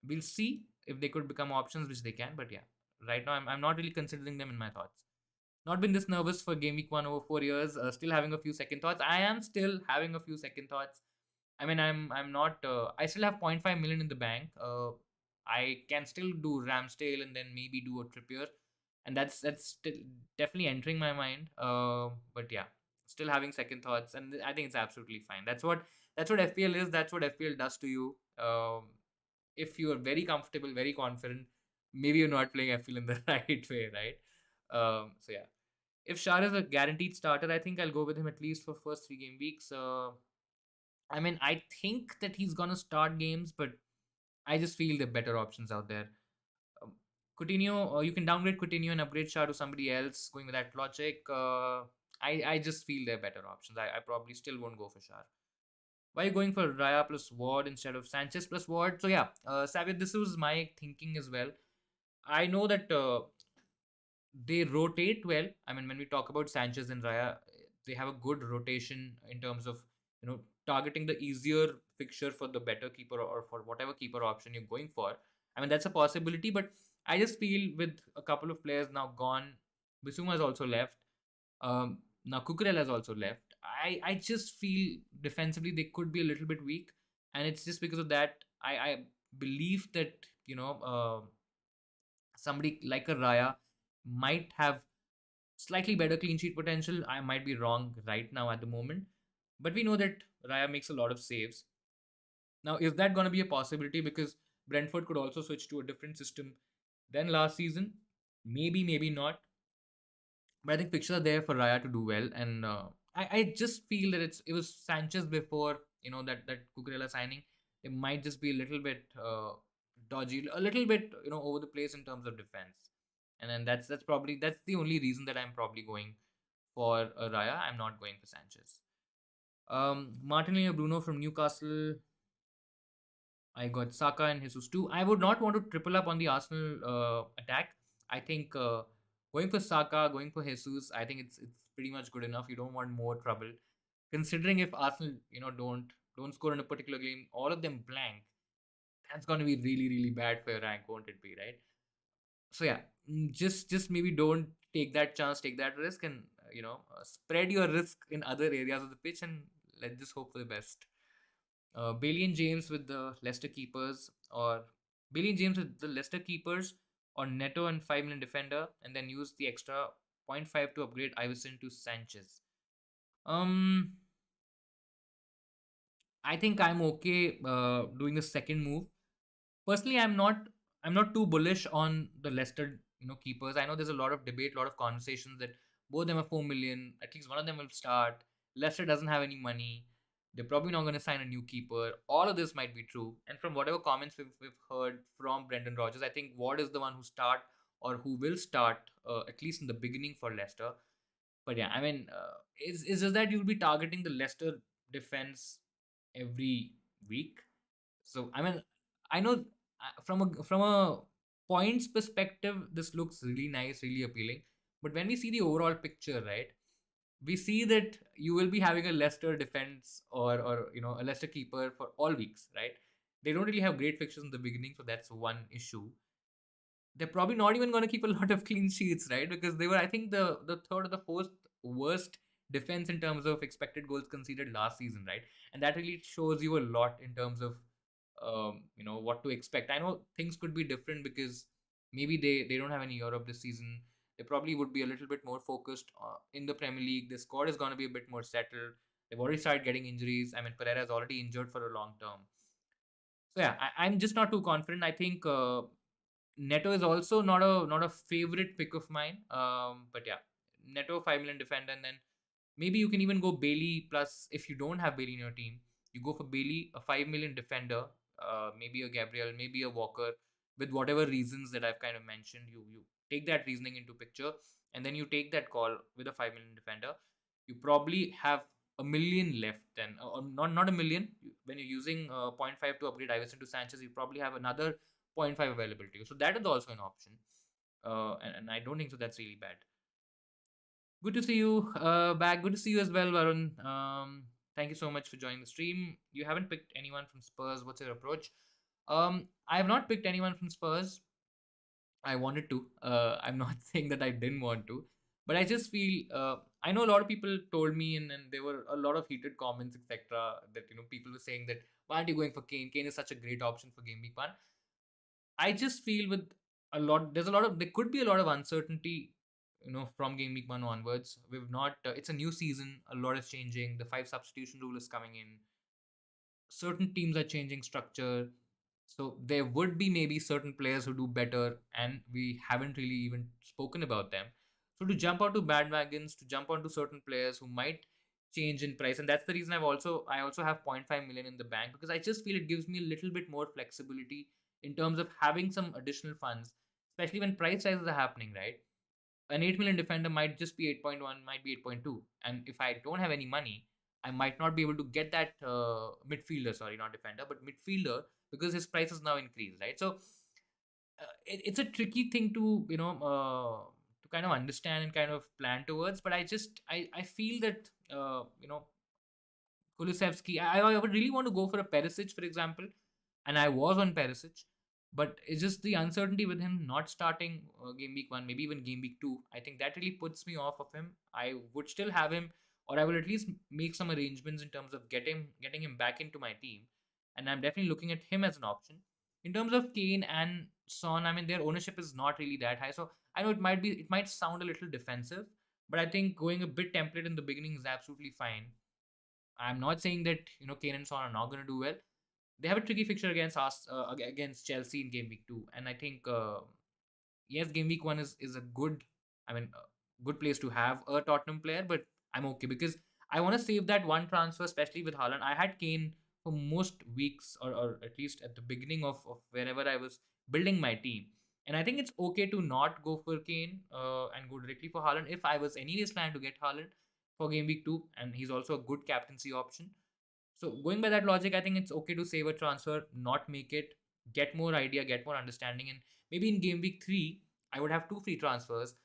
We'll see if they could become options, which they can. But yeah, right now I'm not really considering them in my thoughts. Not been this nervous for Game Week 1 over 4 years. Still having a few second thoughts. I am still having a few second thoughts. I mean, I'm not. I still have 0.5 million in the bank. I can still do Ramsdale and then maybe do a Trippier, and that's still definitely entering my mind. But yeah, still having second thoughts, and I think it's absolutely fine. That's what FPL is. That's what FPL does to you. If you are very comfortable, very confident, maybe you're not playing FPL in the right way, right? So yeah, if Shah is a guaranteed starter, I think I'll go with him at least for first 3 game weeks. I mean, I think that he's gonna start games, but I just feel there are better options out there. Um, Coutinho, you can downgrade Coutinho and upgrade Shah to somebody else. Going with that logic, I just feel there are better options. I probably still won't go for Shah. Why are you going for Raya plus Ward instead of Sanchez plus Ward? So yeah, Savio, this was my thinking as well. I know that they rotate well. I mean, when we talk about Sanchez and Raya, they have a good rotation in terms of targeting the easier fixture for the better keeper, or for whatever keeper option you're going for. I mean, that's a possibility, but I just feel with a couple of players now gone, Bissouma has also left. Now Cucurella has also left. I just feel defensively they could be a little bit weak, and it's just because of that. I believe that somebody like a Raya might have slightly better clean sheet potential. I might be wrong right now at the moment, but we know that Raya makes a lot of saves. Now, is that going to be a possibility? Because Brentford could also switch to a different system than last season. Maybe, maybe not. But I think fixtures are there for Raya to do well, and I just feel that it was Sanchez before that Cucurella signing. It might just be a little bit dodgy, a little bit over the place in terms of defense, and then that's the only reason that I'm probably going for Raya. I'm not going for Sanchez. Martinelli or Bruno from Newcastle. I got Saka and Jesus too. I would not want to triple up on the Arsenal attack. I think going for Saka, going for Jesus, I think it's pretty much good enough. You don't want more trouble. Considering if Arsenal, don't score in a particular game, all of them blank, that's going to be really really bad for your rank, won't it be? Right. So yeah, just maybe don't take that chance, take that risk, and spread your risk in other areas of the pitch, and let's just hope for the best. Bailey and James with the Leicester keepers, or Bailey and James with the Leicester keepers, or Neto and 5 million defender, and then use the extra zero point 0.5 to upgrade Iverson to Sanchez. Um, I think I'm okay doing the second move. Personally, I'm not too bullish on the Leicester keepers. I know there's a lot of debate, a lot of conversations that both of them are 4 million. At least one of them will start. Leicester doesn't have any money. They're probably not going to sign a new keeper. All of this might be true. And from whatever comments we've heard from Brendan Rodgers, I think Ward is the one who start or who will start at least in the beginning for Leicester. But yeah, I mean, is just that you'll be targeting the Leicester defense every week. So I mean, I know from a points perspective, this looks really nice, really appealing. But when we see the overall picture, right, we see that you will be having a Leicester defense or a Leicester keeper for all weeks, right? They don't really have great fixtures in the beginning, so that's one issue. They're probably not even going to keep a lot of clean sheets, right? Because they were, I think, the third or the fourth worst defense in terms of expected goals conceded last season, right? And that really shows you a lot in terms of what to expect. I know things could be different because maybe they don't have any Europe this season. They probably would be a little bit more focused in the Premier League. The squad is going to be a bit more settled. They've already started getting injuries. I mean, Pereira is already injured for a long term. So yeah, I'm just not too confident. I think Neto is also not a favorite pick of mine. But yeah, Neto 5 million defender, and then maybe you can even go Bailey plus if you don't have Bailey in your team, you go for Bailey, a 5 million defender, maybe a Gabriel, maybe a Walker, with whatever reasons that I've kind of mentioned. You take that reasoning into picture, and then you take that call with a 5 million defender. You probably have a million left, then or not a million. When you're using zero point 0.5 to upgrade Iverson to Sanchez, you probably have another zero point 0.5 available to you. So that is also an option, and I don't think so. That's really bad. Good to see you back. Good to see you as well, Varun. Thank you so much for joining the stream. You haven't picked anyone from Spurs. What's your approach? I have not picked anyone from Spurs. I wanted to. I'm not saying that I didn't want to, but I just feel I know a lot of people told me, and there were a lot of heated comments, etc. That people were saying that why aren't you going for Kane? Kane is such a great option for Game Week 1. I just feel with there could be a lot of uncertainty, from Game Week 1 onwards. We've not, it's a new season, a lot is changing. The five substitution rule is coming in. Certain teams are changing structure. So there would be maybe certain players who do better, and we haven't really even spoken about them. So to jump onto bandwagons, to jump onto certain players who might change in price, and that's the reason I also have zero point 0.5 million in the bank, because I just feel it gives me a little bit more flexibility in terms of having some additional funds, especially when price rises are happening, right? An 8 million defender might just be 8.1, might be 8.2, and if I don't have any money, I might not be able to get that midfielder, sorry, not defender, but midfielder, because his price has now increased, right? So it's a tricky thing to kind of understand and kind of plan towards. But I feel that Kulusevski, I would really want to go for a Perisic, for example, and I was on Perisic, but it's just the uncertainty with him not starting Game Week 1, maybe even Game Week 2. I think that really puts me off of him. I would still have him or I will at least make some arrangements in terms of getting him back into my team. And I'm definitely looking at him as an option. In terms of Kane and Son, I mean their ownership is not really that high. So I know it might sound a little defensive, but I think going a bit template in the beginning is absolutely fine. I'm not saying that Kane and Son are not going to do well. They have a tricky fixture against us against Chelsea in game week 2, and I think yes, game week 1 is a good, I mean, good place to have a Tottenham player, but I'm okay because I want to save that one transfer, especially with Haaland. I had Kane for most weeks, or at least at the beginning of wherever I was building my team. And I think it's okay to not go for Kane and go directly for Haaland if I was anyways planning to get Haaland for game week 2, and he's also a good captaincy option. So going by that logic, I think it's okay to save a transfer, not make it, get more idea, get more understanding, and maybe in game week 3, I would have two free transfers.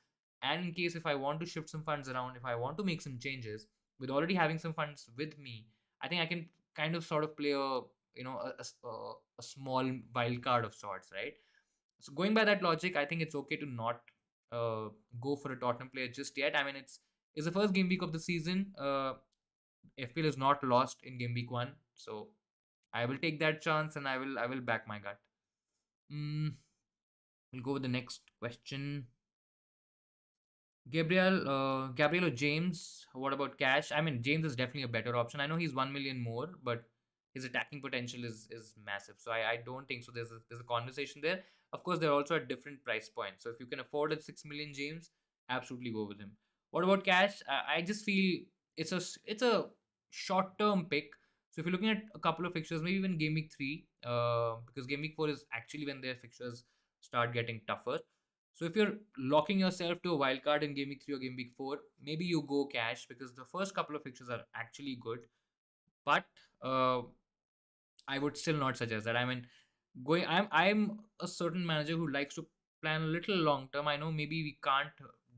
And in case if I want to shift some funds around, if I want to make some changes, with already having some funds with me, I think I can kind of sort of play a small wild card of sorts, right? So going by that logic, I think it's okay to not go for a Tottenham player just yet. I mean, it's the first game week of the season. FPL is not lost in game week 1, so I will take that chance and I will back my gut. Mm, we'll go with the next question. Gabriel or James? What about Cash? I mean, James is definitely a better option. I know he's 1 million more, but his attacking potential is massive. So I don't think so. There's a conversation there. Of course, they're also at different price points. So if you can afford a 6 million James, absolutely go with him. What about Cash? I just feel it's a short term pick. So if you're looking at a couple of fixtures, maybe even game week 3, because game week 4 is actually when their fixtures start getting tougher. So if you're locking yourself to a wild card in game week 3 or game week 4, maybe you go Cash because the first couple of fixtures are actually good. But uh, I would still not suggest that. I mean, I'm a certain manager who likes to plan a little long term. I know maybe we can't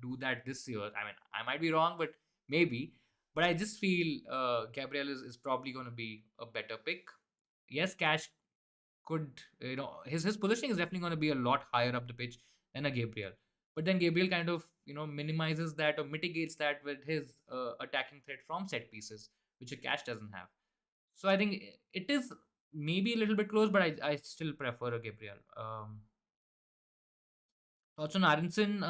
do that this year. I mean, I might be wrong, but maybe. But I just feel Gabriel is probably going to be a better pick. Yes, Cash could, his positioning is definitely going to be a lot higher up the pitch than a Gabriel. But then Gabriel kind of minimizes that or mitigates that with his attacking threat from set pieces, which a Cash doesn't have. So I think it is maybe a little bit close, but I still prefer a Gabriel. Thoughts on Aronson?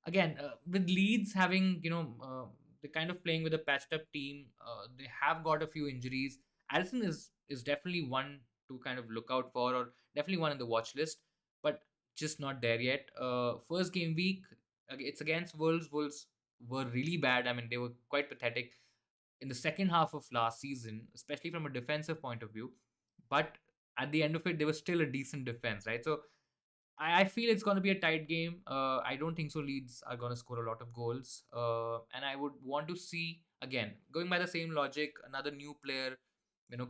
Again, with Leeds having, they're kind of playing with a patched up team. They have got a few injuries. Aronson is definitely one to kind of look out for, or definitely one in the watch list, but just not there yet. First game week, it's against Wolves. Wolves were really bad. I mean, they were quite pathetic in the second half of last season, especially from a defensive point of view. But at the end of it, they were still a decent defense, right? So I feel it's going to be a tight game. I don't think so. Leeds are going to score a lot of goals. And I would want to see, again, going by the same logic, another new player,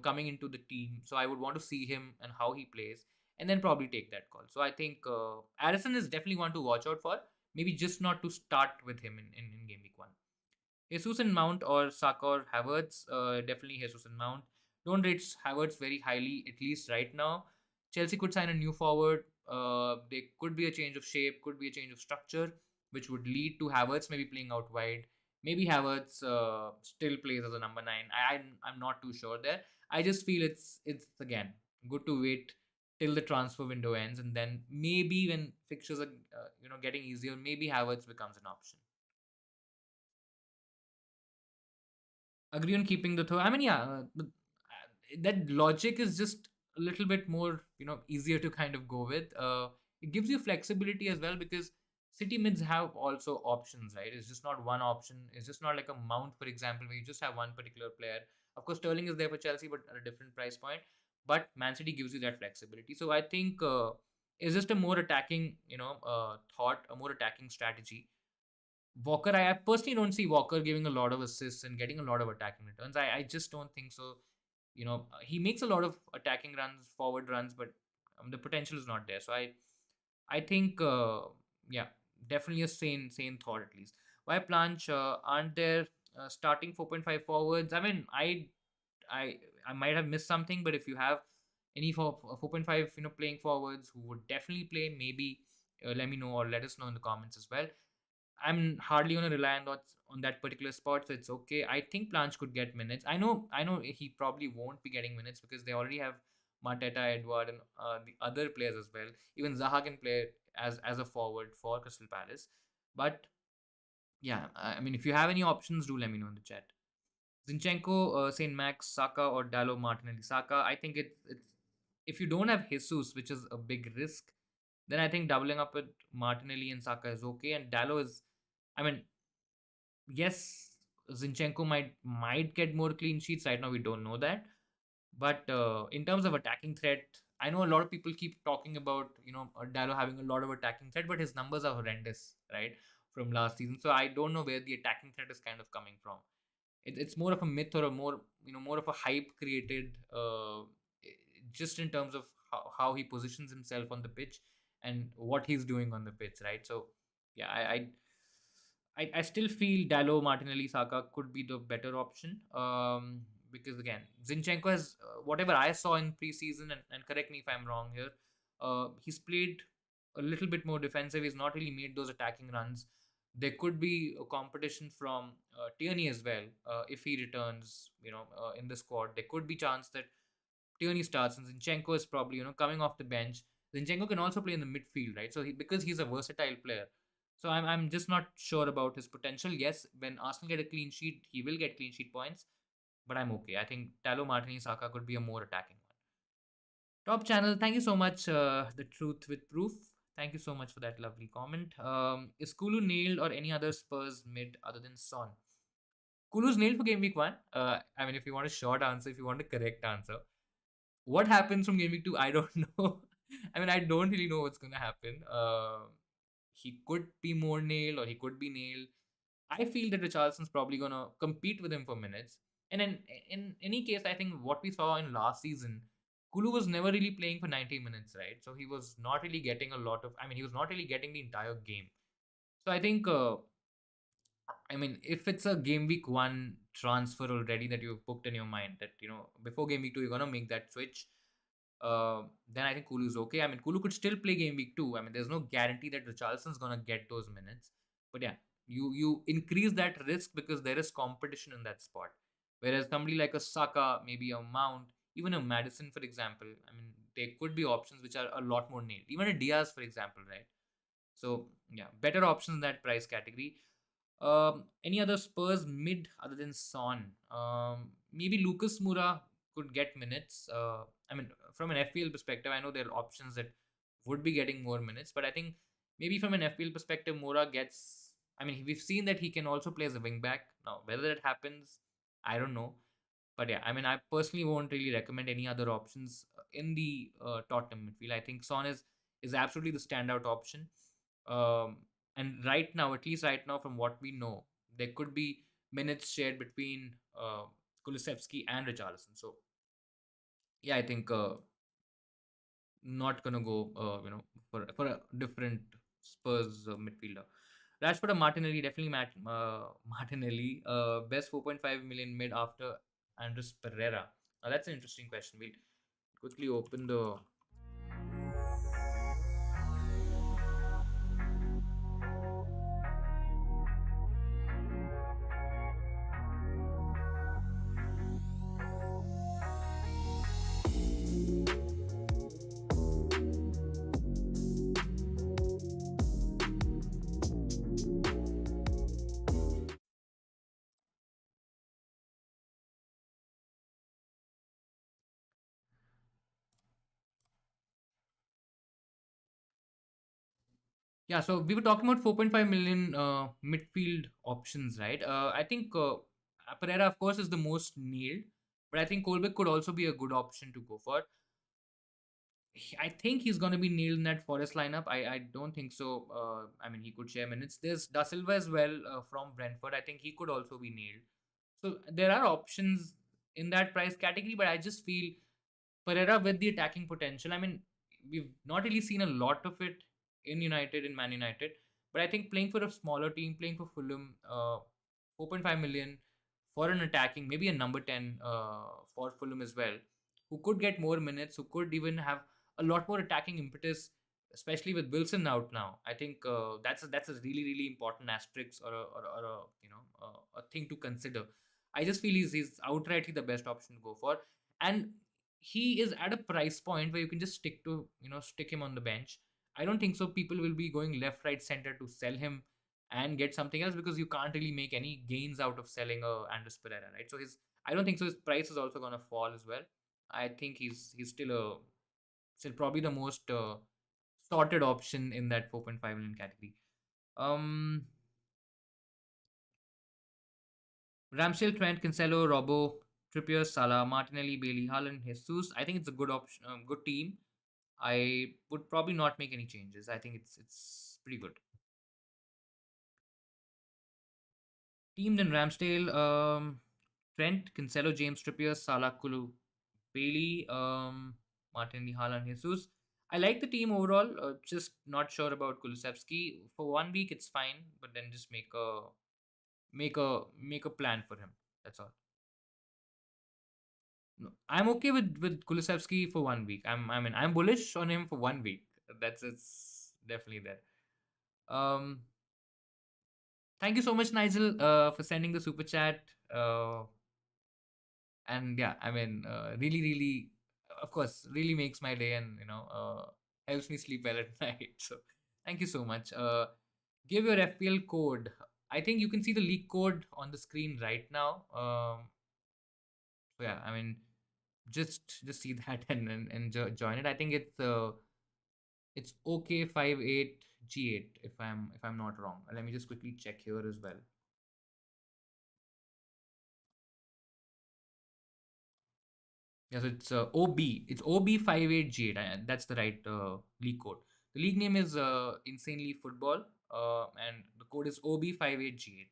coming into the team. So I would want to see him and how he plays and then probably take that call. So I think Addison is definitely one to watch out for. Maybe just not to start with him in game week 1. Jesus and Mount or Saka or Havertz, definitely Jesus and Mount. Don't rate Havertz very highly, at least right now. Chelsea could sign a new forward. There could be a change of shape, could be a change of structure, which would lead to Havertz maybe playing out wide. Maybe Havertz still plays as a number 9. I'm not too sure there. I just feel it's again good to wait till the transfer window ends, and then maybe when fixtures are getting easier, maybe Havertz becomes an option. Agree on keeping the third. I mean, yeah, that logic is just a little bit more, easier to kind of go with. It gives you flexibility as well because city mids have also options, right? It's just not one option. It's just not like a Mount, for example, where you just have one particular player. Of course, Sterling is there for Chelsea, but at a different price point. But Man City gives you that flexibility. So I think it's just a more attacking, thought, a more attacking strategy. Walker, I personally don't see Walker giving a lot of assists and getting a lot of attacking returns. I just don't think so. He makes a lot of attacking runs, forward runs, but the potential is not there. So I think, yeah, definitely a sane thought at least. Why Planch aren't there starting 4.5 forwards? I mean, I I might have missed something, but if you have any 4.5 playing forwards who would definitely play, maybe let me know or let us know in the comments as well. I'm hardly going to rely on that particular spot, so it's okay. I think Planch could get minutes. I know he probably won't be getting minutes because they already have Mateta, Edward, and the other players as well. Even Zaha can play as a forward for Crystal Palace. But yeah, I mean, if you have any options, do let me know in the chat. Zinchenko, Saint Max, Saka, or Dallo, Martinelli. Saka, I think it's if you don't have Jesus, which is a big risk, then I think doubling up with Martinelli and Saka is okay. And Dallo is, I mean, yes, Zinchenko might get more clean sheets. Right now, we don't know that. But in terms of attacking threat, I know a lot of people keep talking about Dallo having a lot of attacking threat, but his numbers are horrendous, right, from last season. So I don't know where the attacking threat is kind of coming from. It's more of a myth or a more of a hype created just in terms of how he positions himself on the pitch and what he's doing on the pitch, right? So yeah, I still feel Dallo, Martinelli, Saka could be the better option. Because again, Zinchenko has whatever I saw in preseason, and correct me if I'm wrong here. He's played a little bit more defensive. He's not really made those attacking runs. There could be a competition from Tierney as well if he returns. In the squad, there could be chance that Tierney starts and Zinchenko is probably coming off the bench. Zinchenko can also play in the midfield, right? So because he's a versatile player, so I'm just not sure about his potential. Yes, when Arsenal get a clean sheet, he will get clean sheet points, but I'm okay. I think Talo Martini Saka could be a more attacking one. Top channel, thank you so much. The Truth with Proof. Thank you so much for that lovely comment. Is Kulu nailed or any other Spurs mid other than Son? Kulu's nailed for game week 1. I mean, if you want a short answer, if you want a correct answer, what happens from game week 2, I don't know. I mean, I don't really know what's going to happen. He could be more nailed or he could be nailed. I feel that Richardson's probably going to compete with him for minutes. And in any case, I think what we saw in last season, Kulu was never really playing for 90 minutes, right? So he was not really getting a lot of, I mean, he was not really getting the entire game. So I think, I mean, if it's a game week 1 transfer already that you've booked in your mind that, before game week 2, you're going to make that switch, then I think Kulu is okay. I mean, Kulu could still play game week 2. I mean, there's no guarantee that Richarlison's going to get those minutes. But yeah, you increase that risk because there is competition in that spot. Whereas somebody like a Saka, maybe a Mount, even a Madison, for example, I mean, there could be options which are a lot more nailed. Even a Diaz, for example, right? So yeah, better options in that price category. Any other Spurs mid other than Son? Maybe Lucas Moura could get minutes. I mean, from an FPL perspective, I know there are options that would be getting more minutes, but I think maybe from an FPL perspective, Moura gets. I mean, we've seen that he can also play as a wing back. Now, whether that happens, I don't know. But yeah, I mean, I personally won't really recommend any other options in the Tottenham midfield. I think Son is absolutely the standout option. Um, and right now, at least right now, from what we know, there could be minutes shared between Kulusevski and Richarlison. So yeah, I think not gonna go for a different Spurs midfielder. Rashford or Martinelli, definitely Martinelli. Best 4.5 million mid after Andres Pereira. Now that's an interesting question. We'll quickly open the. Yeah, so we were talking about 4.5 million midfield options, right? I think Pereira, of course, is the most nailed, but I think Colbeck could also be a good option to go for. I think he's going to be nailed in that Forest lineup. I don't think so. I mean, he could share minutes. There's Da Silva as well from Brentford. I think he could also be nailed. So there are options in that price category, but I just feel Pereira with the attacking potential. I mean, we've not really seen a lot of it in Man United, but I think playing for a smaller team, playing for Fulham, 4.5 million for an attacking, maybe a number 10 for Fulham as well, who could get more minutes, who could even have a lot more attacking impetus. especially with Wilson out now. I think that's a really really important asterisk or a a thing to consider. I just feel he's outrightly the best option to go for, and he is at a price point where you can just stick him on the bench. I don't think so. People will be going left, right, center to sell him and get something else because you can't really make any gains out of selling Andres Pereira, right? So his I don't think so. His price is also gonna fall as well. I think he's still probably the most sorted option in that 4.5 million category. Um, Ramsdale, Trent, Cancelo, Robbo, Trippier, Salah, Martinelli, Bailey, Haaland, Jesus. I think it's a good option, good team. I would probably not make any changes. I think it's pretty good. Teamed in Ramsdale, Trent, Cancelo, James, Trippier, Salah, Kulu, Bailey, Martinelli, Haaland, Jesus. I like the team overall. Just not sure about Kulusevski. For 1 week, it's fine, but then just make a plan for him. That's all. No, I'm okay with Kulusevski for 1 week. I'm bullish on him for 1 week. That's it's definitely there. Um, Thank you so much, Nigel, for sending the super chat. And yeah, really, really, of course, really makes my day and helps me sleep well at night. So thank you so much. Give your FPL code. I think you can see the leak code on the screen right now. So yeah, just see that and join it. I think it's OK58G8 if I'm not wrong. Let me just quickly check here as well. Yes, it's OB. It's OB58G8. That's the right league code. The league name is Insanely Football, and the code is OB58G8.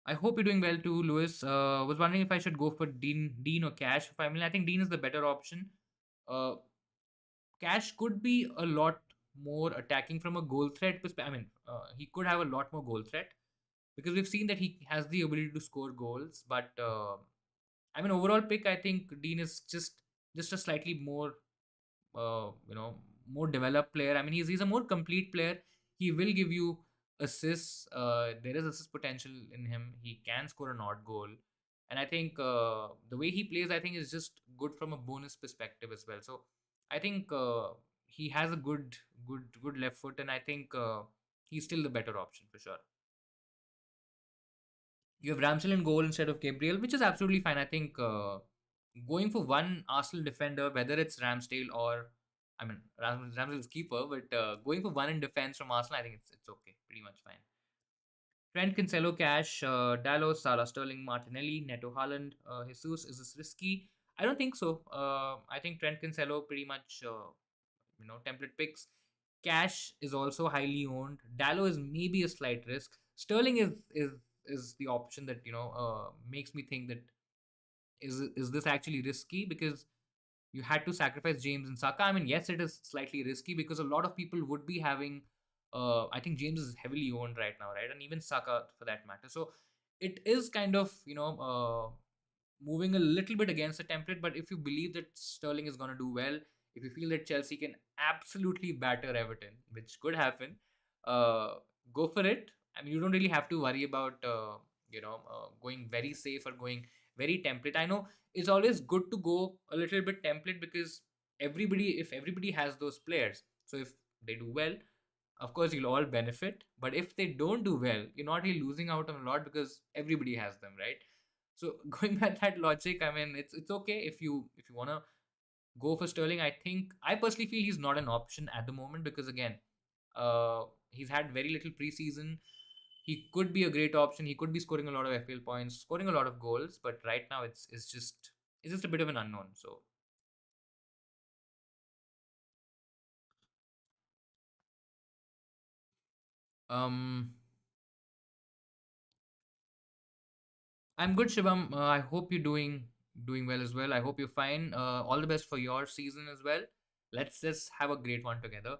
I hope you're doing well too, Lewis. Was wondering if I should go for Dean or Cash for 5 million. I think Dean is the better option. Uh, Cash could be a lot more attacking from a goal threat perspective. He could have a lot more goal threat because we've seen that he has the ability to score goals. But overall pick, I think Dean is just a slightly more uh, you know more developed player. He's a more complete player. He will give you assists. There is assist potential in him. He can score an odd goal, and I think the way he plays, I think, is just good from a bonus perspective as well. So I think he has a good left foot, and I think he's still the better option for sure. You have Ramsey in goal instead of Gabriel, which is absolutely fine. I think going for one Arsenal defender, whether it's Ramsdale or Ramsdale's keeper, but going for one in defense from Arsenal, I think it's okay, pretty much fine. Trent, Cancelo, Cash, Dallos, Salah, Sterling, Martinelli, Neto, Haaland, Jesus. Is this risky? I don't think so. I think Trent, Cancelo pretty much template picks. Cash is also highly owned. Dallo is maybe a slight risk. Sterling is the option that makes me think that is this actually risky because you had to sacrifice James and Saka. Yes, it is slightly risky because a lot of people would be having. I think James is heavily owned right now, right, and even Saka for that matter. So it is kind of moving a little bit against the template. But if you believe that Sterling is going to do well, if you feel that Chelsea can absolutely batter Everton, which could happen, uh, go for it. You don't really have to worry about going very safe or going very template. I know it's always good to go a little bit template because if everybody has those players, so if they do well, of course you'll all benefit. But if they don't do well, you're not really losing out on a lot because everybody has them, right? So going by that logic, it's okay if you wanna go for Sterling. I think I personally feel he's not an option at the moment because again, he's had very little preseason. He could be a great option. He could be scoring a lot of FPL points, scoring a lot of goals, but right now it's just a bit of an unknown. So um I'm good, Shivam. I hope you're doing well as well. I hope you're fine. All the best for your season as well. Let's just have a great one together.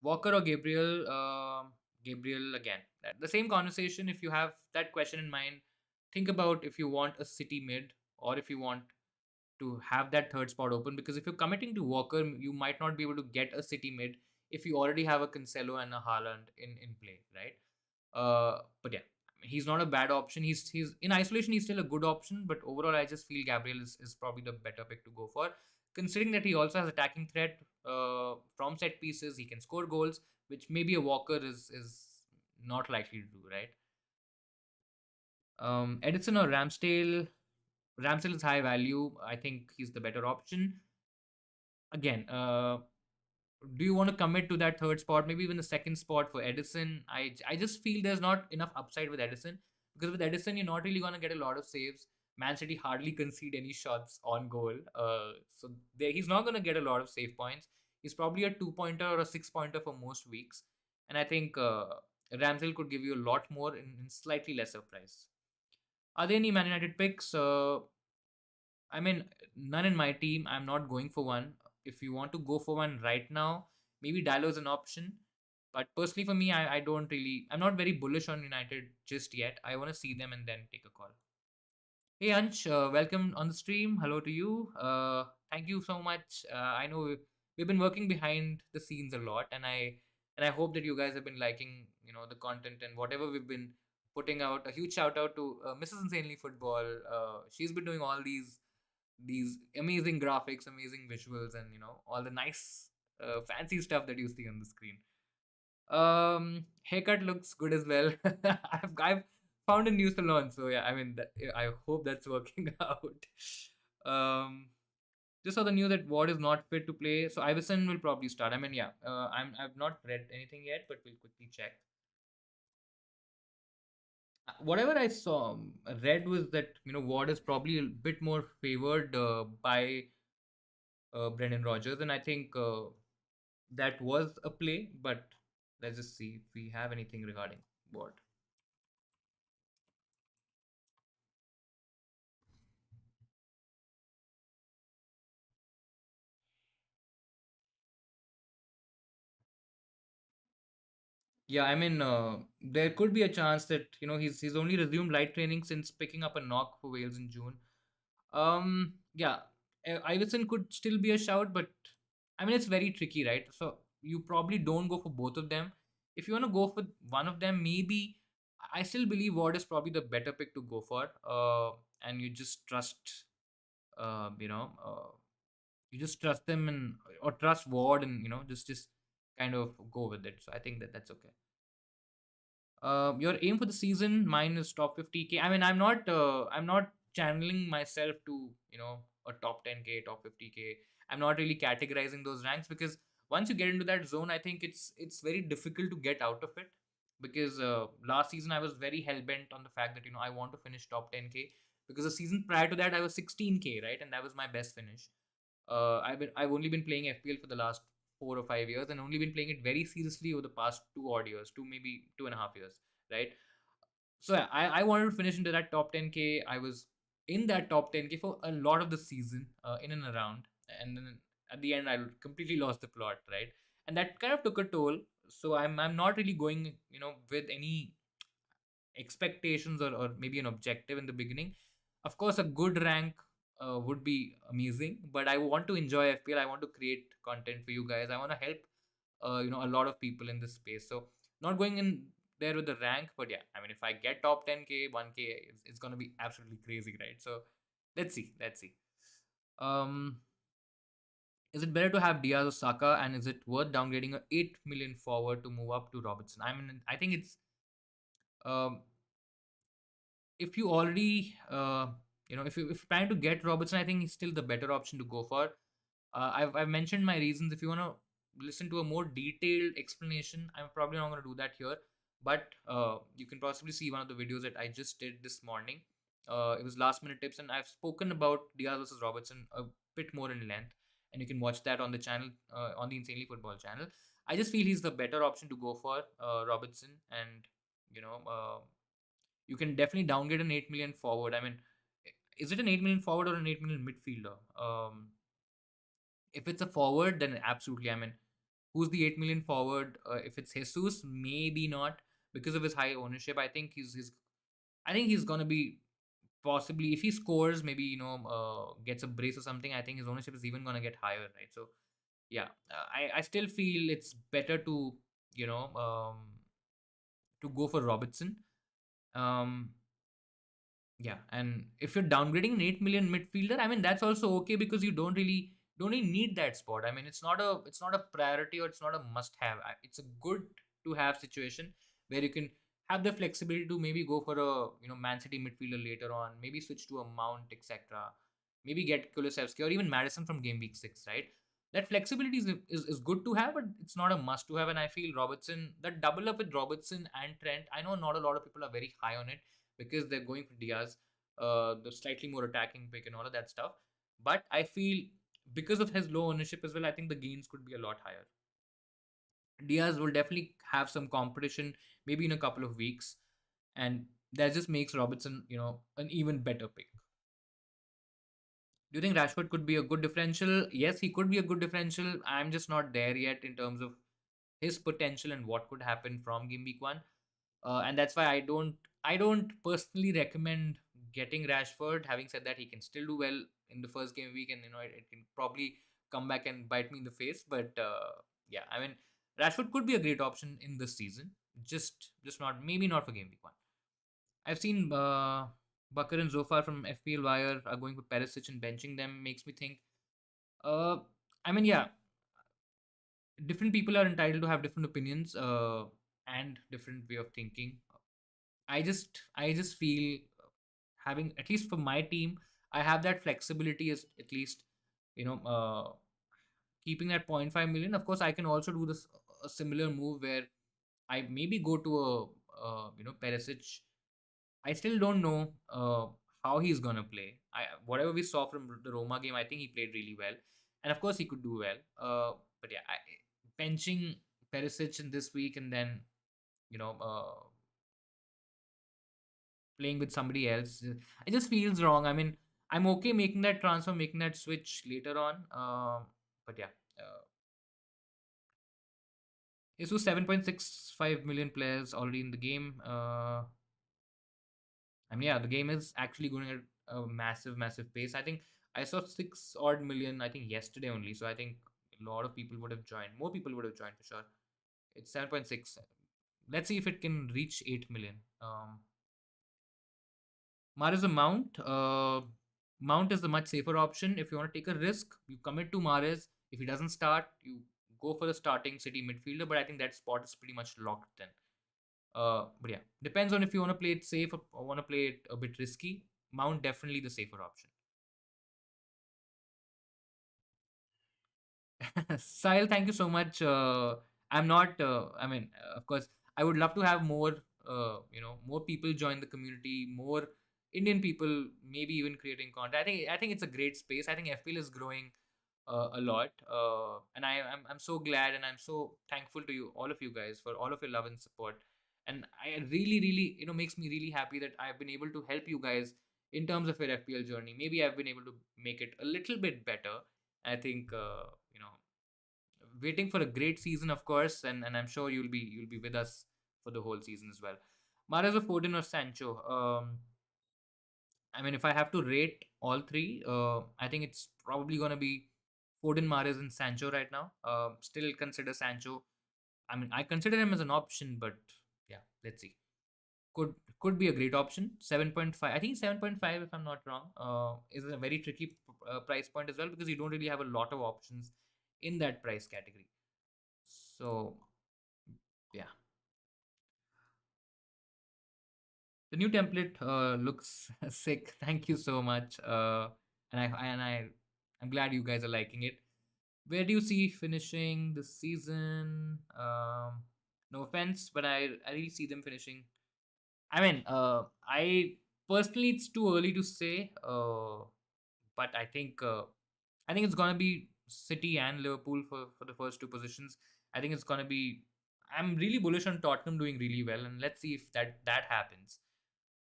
Walker or Gabriel? Gabriel again. The same conversation. If you have that question in mind, think about if you want a city mid or if you want to have that third spot open, because if you're committing to Walker, you might not be able to get a City mid if you already have a Cancelo and a Haaland in play, right? But yeah, he's not a bad option. He's in isolation, he's still a good option, but overall, I just feel Gabriel is probably the better pick to go for, considering that he also has attacking threat from set pieces. He can score goals, which maybe a Walker is not likely to do, right? Edison or Ramsdale. Ramsdale is high value. I think he's the better option. Again, do you want to commit to that third spot, maybe even the second spot for Edison? I just feel there's not enough upside with Edison, because with Edison you're not really going to get a lot of saves. Man City hardly concede any shots on goal, so he's not going to get a lot of save points. He's probably a 2 pointer or a 6 pointer for most weeks, and I think Ramsdale could give you a lot more in slightly lesser price. Are there any Man United picks? I mean, none in my team. I'm not going for one. If you want to go for one right now, maybe Dallo is an option. But personally, for me, I don't really. I'm not very bullish on United just yet. I want to see them and then take a call. Hey Ansh, welcome on the stream. Hello to you. Thank you so much. I know we've been working behind the scenes a lot, and I hope that you guys have been liking the content and whatever we've been putting out. A huge shout out to Mrs. Insanely Football. She's been doing all these amazing graphics, amazing visuals, and all the nice fancy stuff that you see on the screen. Haircut looks good as well. I've found a new salon, so yeah. I mean, I hope that's working out. Um, just saw the news that Ward is not fit to play, so Iverson will probably start. I mean, yeah. I've not read anything yet, but we'll quickly check. Whatever I saw, read was that Ward is probably a bit more favored by Brendan Rodgers, and I think that was a play. But let's just see if we have anything regarding Ward. Yeah, I mean, there could be a chance that he's only resumed light training since picking up a knock for Wales in June. Yeah, Iverson could still be a shout, but I mean it's very tricky, right? So you probably don't go for both of them. If you want to go for one of them, maybe I still believe Ward is probably the better pick to go for. And you just trust, uh, you know, uh, you just trust them and or trust Ward and just kind of go with it. So I think that's okay. Your aim for the season, mine is top 50K. I mean, I'm not channeling myself to a top 10K, top 50K. I'm not really categorizing those ranks, because once you get into that zone, I think it's very difficult to get out of it. Because last season I was very hell bent on the fact that I want to finish top 10K, because the season prior to that I was 16K, right, and that was my best finish. I've only been playing FPL for the last 4 or 5 years, and only been playing it very seriously over the past 2 odd years, maybe 2.5 years, right? So yeah, I wanted to finish into that top 10K. I was in that top 10K for a lot of the season, in and around, and then at the end I completely lost the plot, right? And that kind of took a toll. So I'm not really going with any expectations, or maybe an objective in the beginning. Of course, a good rank would be amazing, but I want to enjoy FPL. I want to create content for you guys. I want to help a lot of people in this space. So not going in there with the rank, but yeah, I mean, if I get top 10K, 1K, it's gonna be absolutely crazy, right? So let's see. Um, is it better to have Diaz or Saka, and is it worth downgrading a 8 million forward to move up to Robertson? I mean, I think it's um if you already if you're trying to get Robertson, I think he's still the better option to go for. I've mentioned my reasons. If you want to listen to a more detailed explanation, I'm probably not going to do that here, but you can possibly see one of the videos that I just did this morning. It was last minute tips, and I've spoken about Diaz versus Robertson a bit more in length, and you can watch that on the channel, on the Insanely Football channel. I just feel he's the better option to go for, Robertson, and you know uh, you can definitely downgrade an 8 million forward. I mean, is it an 8 million forward or an 8 million midfielder? If it's a forward, then absolutely. I mean, who's the 8 million forward? If it's Jesus, maybe not, because of his high ownership. I think he's gonna be possibly if he scores, maybe gets a brace or something, I think his ownership is even gonna get higher, right? So yeah, I still feel it's better to you know go for Robertson. Um, yeah, and if you're downgrading an 8 million midfielder, I mean that's also okay because you don't really need that spot. I mean it's not a priority or it's not a must have. It's a good to have situation where you can have the flexibility to maybe go for a Man City midfielder later on, maybe switch to a Mount, etc. Maybe get Kulusevski or even Madison from game week 6, right? That flexibility is good to have, but it's not a must to have. And I feel Robertson, that double up with Robertson and Trent, I know not a lot of people are very high on it because they're going for Diaz, the slightly more attacking pick and all of that stuff. But I feel because of his low ownership as well, I think the gains could be a lot higher. Diaz will definitely have some competition, maybe in a couple of weeks, and that just makes Robertson, an even better pick. Do you think Rashford could be a good differential? Yes, he could be a good differential. I'm just not there yet in terms of his potential and what could happen from game week 1. And that's why I don't personally recommend getting Rashford. Having said that, he can still do well in the first game week, and it can probably come back and bite me in the face. But yeah, I mean, Rashford could be a great option in this season. Just not, maybe not for game week 1. I've seen Bakar and Zofar from FPL Wire are going for Perisic and benching them. Makes me think. Uh, I mean, yeah, different people are entitled to have different opinions and different way of thinking. I just feel having, at least for my team, I have that flexibility as at least you know uh, keeping that point 0.5 million. Of course, I can also do this a similar move where I maybe go to a Perisic. I still don't know how he's gonna play. Whatever we saw from the Roma game, I think he played really well, and of course he could do well. But yeah, benching Perisic in this week and then you know uh, playing with somebody else, it just feels wrong. I mean, I'm okay making that transfer, making that switch later on. But yeah, it's 7.65 million players already in the game. I mean, yeah, the game is actually going at a massive, massive pace. I think I saw 6 odd million, I think yesterday only. So I think a lot of people would have joined. More people would have joined for sure. It's 7.6. Let's see if it can reach 8 million. Mahrez a Mount. Mount is the much safer option. If you want to take a risk, you commit to Mahrez. If he doesn't start, you go for the starting City midfielder. But I think that spot is pretty much locked then. But yeah, depends on if you want to play it safe or want to play it a bit risky. Mount definitely the safer option. Sahil, thank you so much. I'm not. I mean, of course, I would love to have more. More people join the community. More Indian people, maybe even creating content. I think it's a great space. I think FPL is growing a lot, and I'm so glad and I'm so thankful to you, all of you guys, for all of your love and support. And I really, really, makes me really happy that I've been able to help you guys in terms of your FPL journey. Maybe I've been able to make it a little bit better. I think waiting for a great season, of course, and I'm sure you'll be with us for the whole season as well. Mahrez or Foden or Sancho? I mean, if I have to rate all three, I think it's probably gonna be Foden, Mahrez, and Sancho right now. Still consider Sancho. I mean, I consider him as an option, but yeah, let's see. Could be a great option. 7.5. I think 7.5, if I'm not wrong, is a very tricky price point as well because you don't really have a lot of options in that price category. So yeah, the new template looks sick. Thank you so much. I'm glad you guys are liking it. Where do you see finishing the season? No offense, but I really see them finishing. I mean, I personally it's too early to say. But I think it's gonna be City and Liverpool for the first two positions. I think it's gonna be. I'm really bullish on Tottenham doing really well, and let's see if that happens.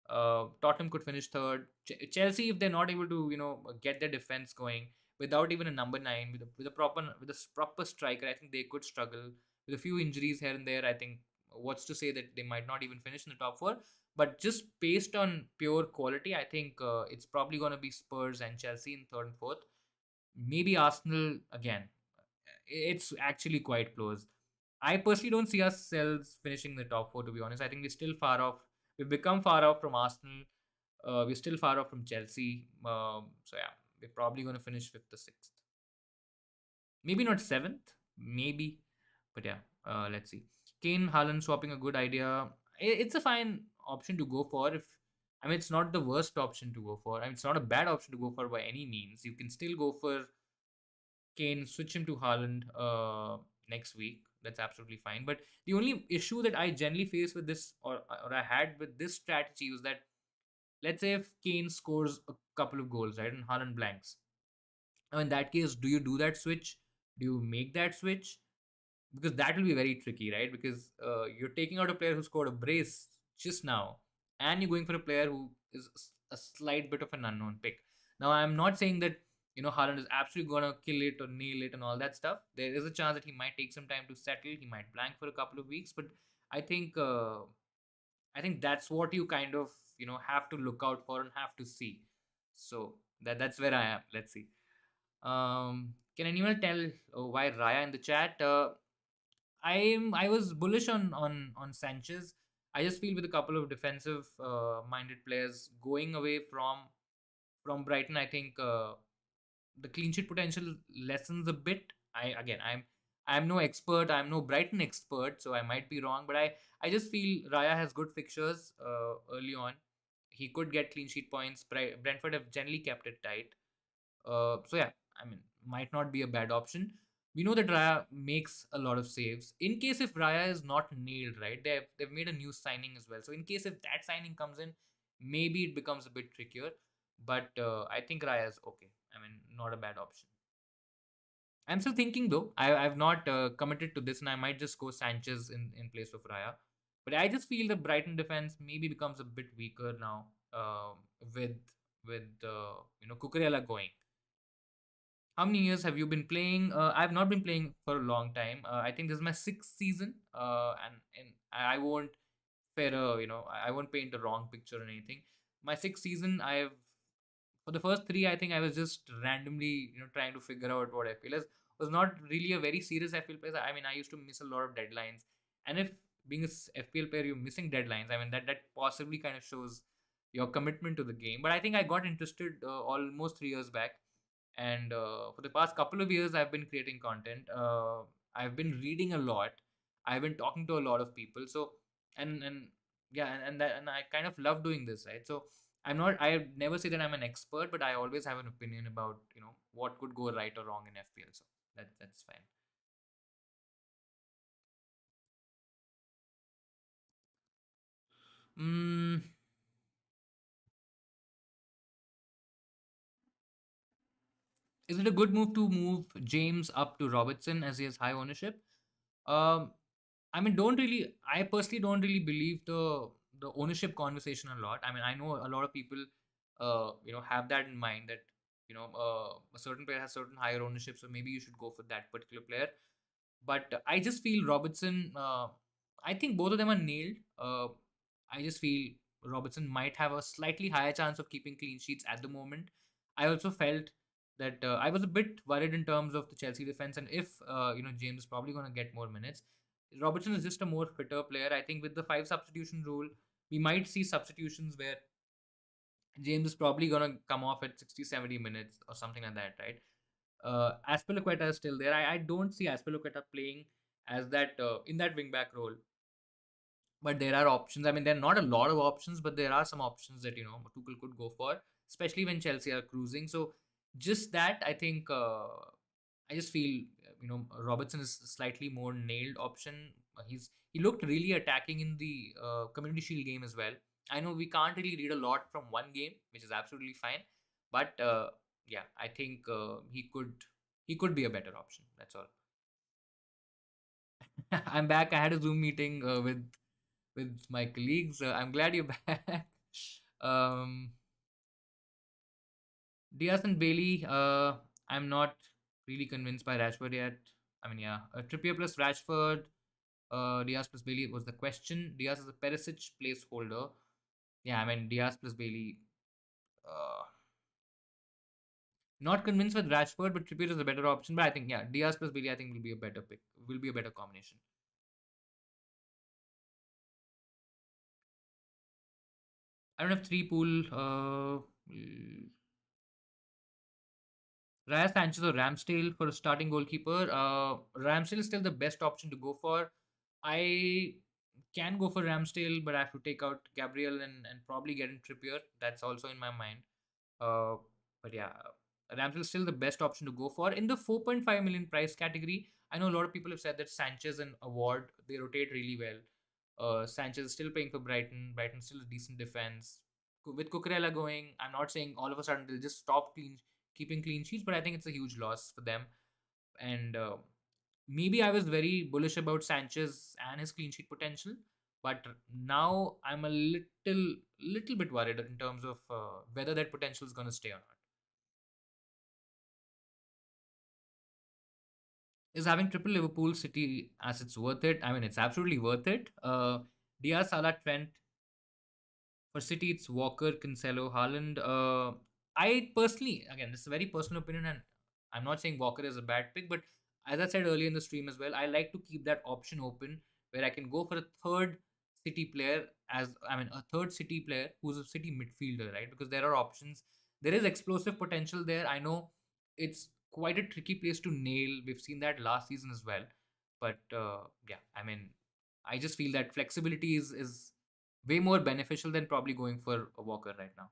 Tottenham could finish third. Chelsea, if they're not able to, get their defense going without even a number nine, with a proper striker, I think they could struggle with a few injuries here and there. I think what's to say that they might not even finish in the top four. But just based on pure quality, I think it's probably going to be Spurs and Chelsea in third and fourth. Maybe Arsenal again. It's actually quite close. I personally don't see ourselves finishing the top four, to be honest. I think we're still far off. We've become far off from Arsenal. We're still far off from Chelsea. So yeah, we're probably going to finish fifth or sixth. Maybe not seventh, maybe, but yeah. Let's see. Kane Haaland swapping a good idea. It's a fine option to go for. If I mean, it's not the worst option to go for. I mean, it's not a bad option to go for by any means. You can still go for Kane, switch him to Haaland next week. That's absolutely fine. But the only issue that I generally face with this, or I had with this strategy, was that let's say if Kane scores a couple of goals, right, and Haaland blanks. Now, in that case, do you do that switch? Do you make that switch? Because that will be very tricky, right? Because you're taking out a player who scored a brace just now, and you're going for a player who is a slight bit of an unknown pick. Now, I'm not saying that Haaland is absolutely gonna kill it or nail it and all that stuff. There is a chance that he might take some time to settle. He might blank for a couple of weeks, but I think uh, I think that's what you kind of have to look out for and have to see. So that's where I am. Let's see. Can anyone tell why Raya in the chat? I was bullish on Sanchez. I just feel with a couple of defensive minded players going away from Brighton, I think the clean sheet potential lessens a bit. I'm no expert. I'm no Brighton expert, so I might be wrong. But I just feel Raya has good fixtures early on. He could get clean sheet points. Brentford have generally kept it tight. So yeah, I mean, might not be a bad option. We know that Raya makes a lot of saves. In case if Raya is not nailed, right? They've made a new signing as well. So in case if that signing comes in, maybe it becomes a bit trickier. But I think Raya is okay. I mean, not a bad option. I'm still thinking though. I've not committed to this, and I might just go Sanchez in place of Raya. But I just feel the Brighton defense maybe becomes a bit weaker now with Cucurella going. How many years have you been playing? I've not been playing for a long time. I think this is my sixth season, and I won't I won't paint a wrong picture or anything. My sixth season, I've for the first three, I think I was just randomly trying to figure out what FPL is. Was not really a very serious FPL player. I mean, I used to miss a lot of deadlines, and if being a FPL player you're missing deadlines, I mean that possibly kind of shows your commitment to the game. But I think I got interested almost 3 years back, and for the past couple of years I've been creating content. I've been reading a lot. I've been talking to a lot of people. So and yeah, and I kind of love doing this, right? So I never say that I'm an expert, but I always have an opinion about what could go right or wrong in FPL. So that's fine. mm, is it a good move to move James up to Robertson as he has high ownership? um I mean, don't really. I personally don't really believe the ownership conversation a lot. I mean, I know a lot of people, have that in mind that a certain player has certain higher ownership, so maybe you should go for that particular player. But I just feel Robertson. I think both of them are nailed. I just feel Robertson might have a slightly higher chance of keeping clean sheets at the moment. I also felt that I was a bit worried in terms of the Chelsea defense, and if James is probably going to get more minutes. Robertson is just a more fitter player. I think with the five substitution rule, we might see substitutions where James is probably going to come off at 60, 70 minutes or something like that, right? Aspilicueta is still there. I don't see Aspilicueta playing as that in that wing back role. But there are options. I mean, there are not a lot of options, but there are some options that Tuchel could go for, especially when Chelsea are cruising. So just that, I think I just feel Robertson is a slightly more nailed option. He looked really attacking in the Community Shield game as well. I know we can't really read a lot from one game, which is absolutely fine, but yeah, I think he could be a better option. That's all. I'm back. I had a Zoom meeting with my colleagues. I'm glad you're back. um, Diaz and Bailey. I'm not really convinced by Rashford yet. I mean, yeah, Trippier plus Rashford. Diaz plus Bailey was the question. Diaz is a Perisic placeholder. Yeah, I mean Diaz plus Bailey. Uh, Not convinced with Rashford, but Trippier is a better option. But I think yeah, Diaz plus Bailey I think will be a better pick. Will be a better combination. I don't have three pool. Raya Sanchez or Ramsdale for a starting goalkeeper. Ramsdale is still the best option to go for. I can go for Ramsdale, but I have to take out Gabriel and probably get in Trippier. That's also in my mind. Uh, but yeah, Ramsdale is still the best option to go for. In the 4.5 million price category, I know a lot of people have said that Sanchez and Award, they rotate really well. Sanchez is still playing for Brighton. Brighton still a decent defense. With Cucurella going, I'm not saying all of a sudden they'll just stop keeping clean sheets, but I think it's a huge loss for them. And maybe I was very bullish about Sanchez and his clean sheet potential, but now I'm a little bit worried in terms of whether that potential is going to stay or not. Is having triple Liverpool City assets worth it? I mean, it's absolutely worth it. Diaz, Salah, Trent. For City, it's Walker, Cancelo, Haaland. I personally, again, this is a very personal opinion, and I'm not saying Walker is a bad pick, but as I said earlier in the stream as well, I like to keep that option open where I can go for a third City player a third City player who's a City midfielder, right? Because there are options. There is explosive potential there. I know it's quite a tricky place to nail. We've seen that last season as well. But yeah, I mean, I just feel that flexibility is way more beneficial than probably going for a Walker right now.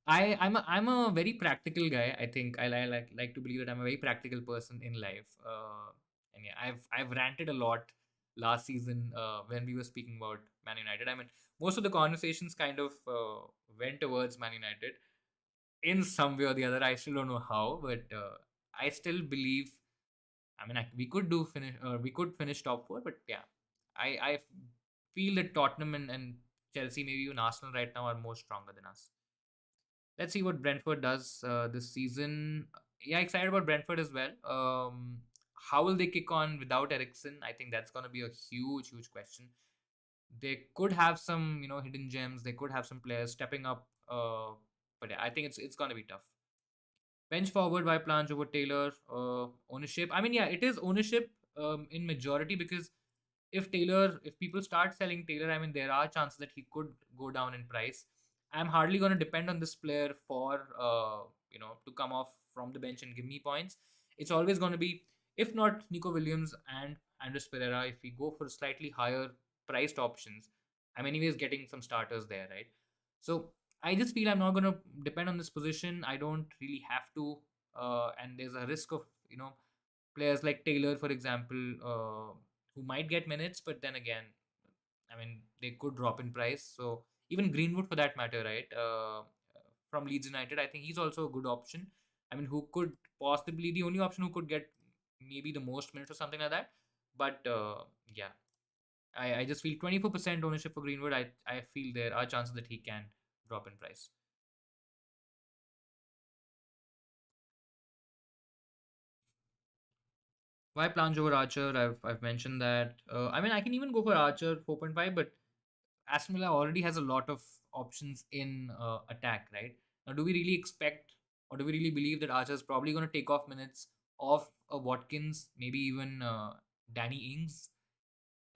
I'm a very practical guy. I think I like to believe that I'm a very practical person in life. And yeah, I've ranted a lot last season when we were speaking about Man United. I mean, most of the conversations kind of went towards Man United in some way or the other. I still don't know how, but I still believe. I mean, we could finish top four, but yeah, I feel that Tottenham and Chelsea, maybe even Arsenal right now are more stronger than us. Let's see what Brentford does this season. Yeah, excited about Brentford as well. How will they kick on without Ericsson? I think that's going to be a huge question. They could have some, hidden gems. They could have some players stepping up. But yeah, I think it's going to be tough. Bench forward by Plange over Taylor. Ownership. I mean, yeah, it is ownership in majority because if people start selling Taylor, I mean, there are chances that he could go down in price. I'm hardly going to depend on this player for to come off from the bench and give me points. It's always going to be, if not Nico Williams and Andres Pereira, if we go for slightly higher priced options, I'm anyways getting some starters there, right? So I just feel I'm not going to depend on this position. I don't really have to, and there's a risk of players like Taylor, for example, who might get minutes, but then again, I mean, they could drop in price. So even Greenwood, for that matter, right? From Leeds United, I think he's also a good option. I mean, who could possibly the only option who could get maybe the most minutes or something like that. But yeah, I just feel 24% ownership for Greenwood. I feel there are chances that he can drop in price. Why plunge over Archer? I've mentioned that. I mean, I can even go for Archer 4.5, but Aston Villa already has a lot of options in attack, right? Now, do we really expect or do we really believe that Archer is probably going to take off minutes of Watkins, maybe even Danny Ings?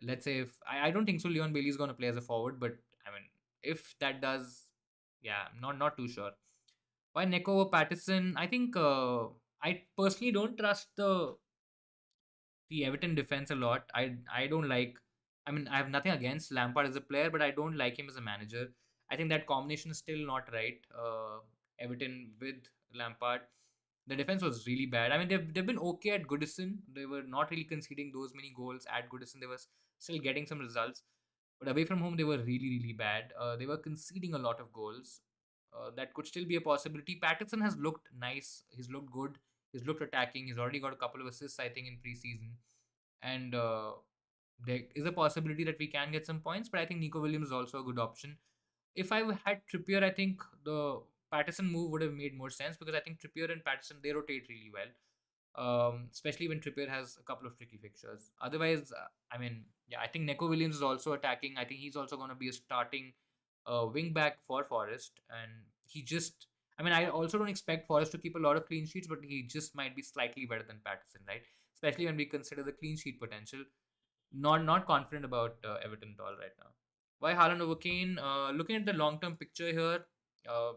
Let's say if I don't think so, Leon Bailey is going to play as a forward, but I mean, if that does, yeah, not too sure. Why Neko over Patterson? I think I personally don't trust the Everton defense a lot. I don't like. I mean, I have nothing against Lampard as a player, but I don't like him as a manager. I think that combination is still not right. Everton with Lampard, the defense was really bad. I mean, they've been okay at Goodison. They were not really conceding those many goals at Goodison. They were still getting some results, but away from home they were really bad. They were conceding a lot of goals. That could still be a possibility. Patterson has looked nice. He's looked good. He's looked attacking. He's already got a couple of assists, I think, in preseason. And there is a possibility that we can get some points, but I think Nico Williams is also a good option. If I had Trippier, I think the Patterson move would have made more sense because I think Trippier and Patterson they rotate really well. especially when Trippier has a couple of tricky fixtures. Otherwise, I mean, yeah, I think Neko Williams is also attacking. I think he's also going to be a starting wing back for Forest, and he just. I mean, I also don't expect Forest to keep a lot of clean sheets, but he just might be slightly better than Patterson, right? Especially when we consider the clean sheet potential. Not confident about Everton at all right now. Why Haaland over Kane? Looking at the long term picture here, uh,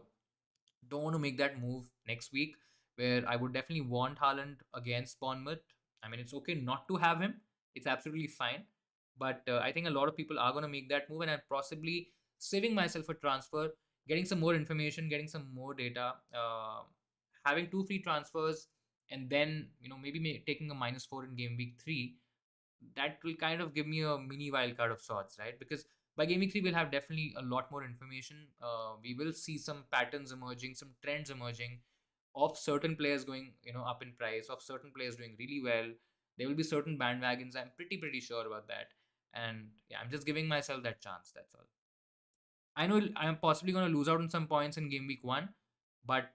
don't want to make that move next week, where I would definitely want Haaland against Bournemouth. I mean, it's okay not to have him; it's absolutely fine. But I think a lot of people are going to make that move, and I'm possibly saving myself a transfer, getting some more information, getting some more data, having two free transfers, and then maybe taking a -4 in game week 3. That will kind of give me a mini wildcard of sorts, right? Because by game week 3, we'll have definitely a lot more information. We will see some patterns emerging, some trends emerging of certain players going, up in price, of certain players doing really well. There will be certain bandwagons. I'm pretty sure about that. And yeah, I'm just giving myself that chance. That's all. I know I'm possibly going to lose out on some points in game week 1, but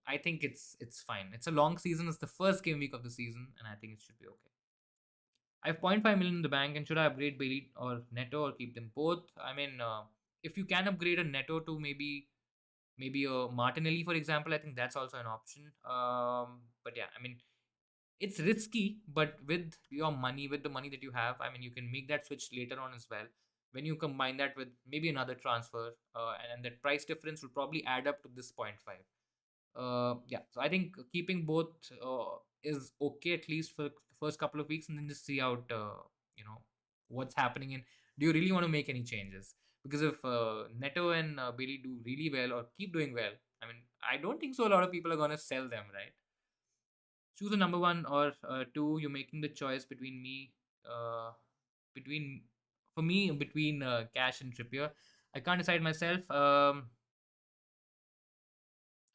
I think it's fine. It's a long season. It's the first game week of the season, and I think it should be okay. I have zero point 0.5 million in the bank, and should I upgrade Bailey or Neto or keep them both? I mean, if you can upgrade a Neto to maybe a Martinelli, for example, I think that's also an option. But yeah, I mean, it's risky, but with your money, with the money that you have, I mean, you can make that switch later on as well. When you combine that with maybe another transfer, and that price difference will probably add up to this 0.5. Yeah, so I think keeping both is okay, at least for the first couple of weeks, and then just see out you know what's happening. And do you really want to make any changes? Because if Neto and Bailey do really well or keep doing well, I mean, I don't think so a lot of people are going to sell them, right? Choose a number one or two. You're making the choice between me, between for me between Cash and Trippier. I can't decide myself. I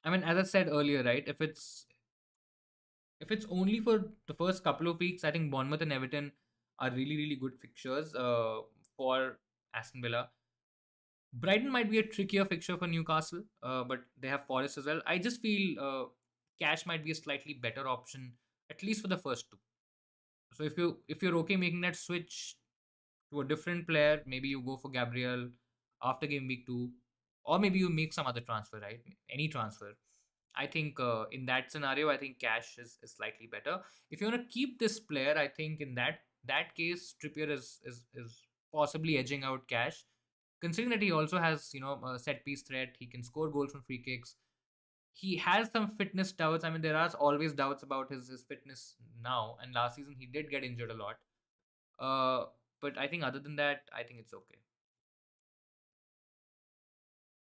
mean, as I said earlier, right? If it's only for the first couple of weeks, I think Bournemouth and Everton are really good fixtures for Aston Villa. Brighton might be a trickier fixture for Newcastle, but they have Forest as well. I just feel Cash might be a slightly better option, at least for the first two. So if you're okay making that switch to a different player, maybe you go for Gabriel after game week 2, or maybe you make some other transfer, right? Any transfer. I think in that scenario, I think Cash is slightly better. If you want to keep this player, I think in that case, Trippier is possibly edging out Cash, considering that he also has a set piece threat. He can score goals from free kicks. He has some fitness doubts. I mean, there are always doubts about his fitness now, and last season he did get injured a lot. Uh, but I think other than that, I think it's okay.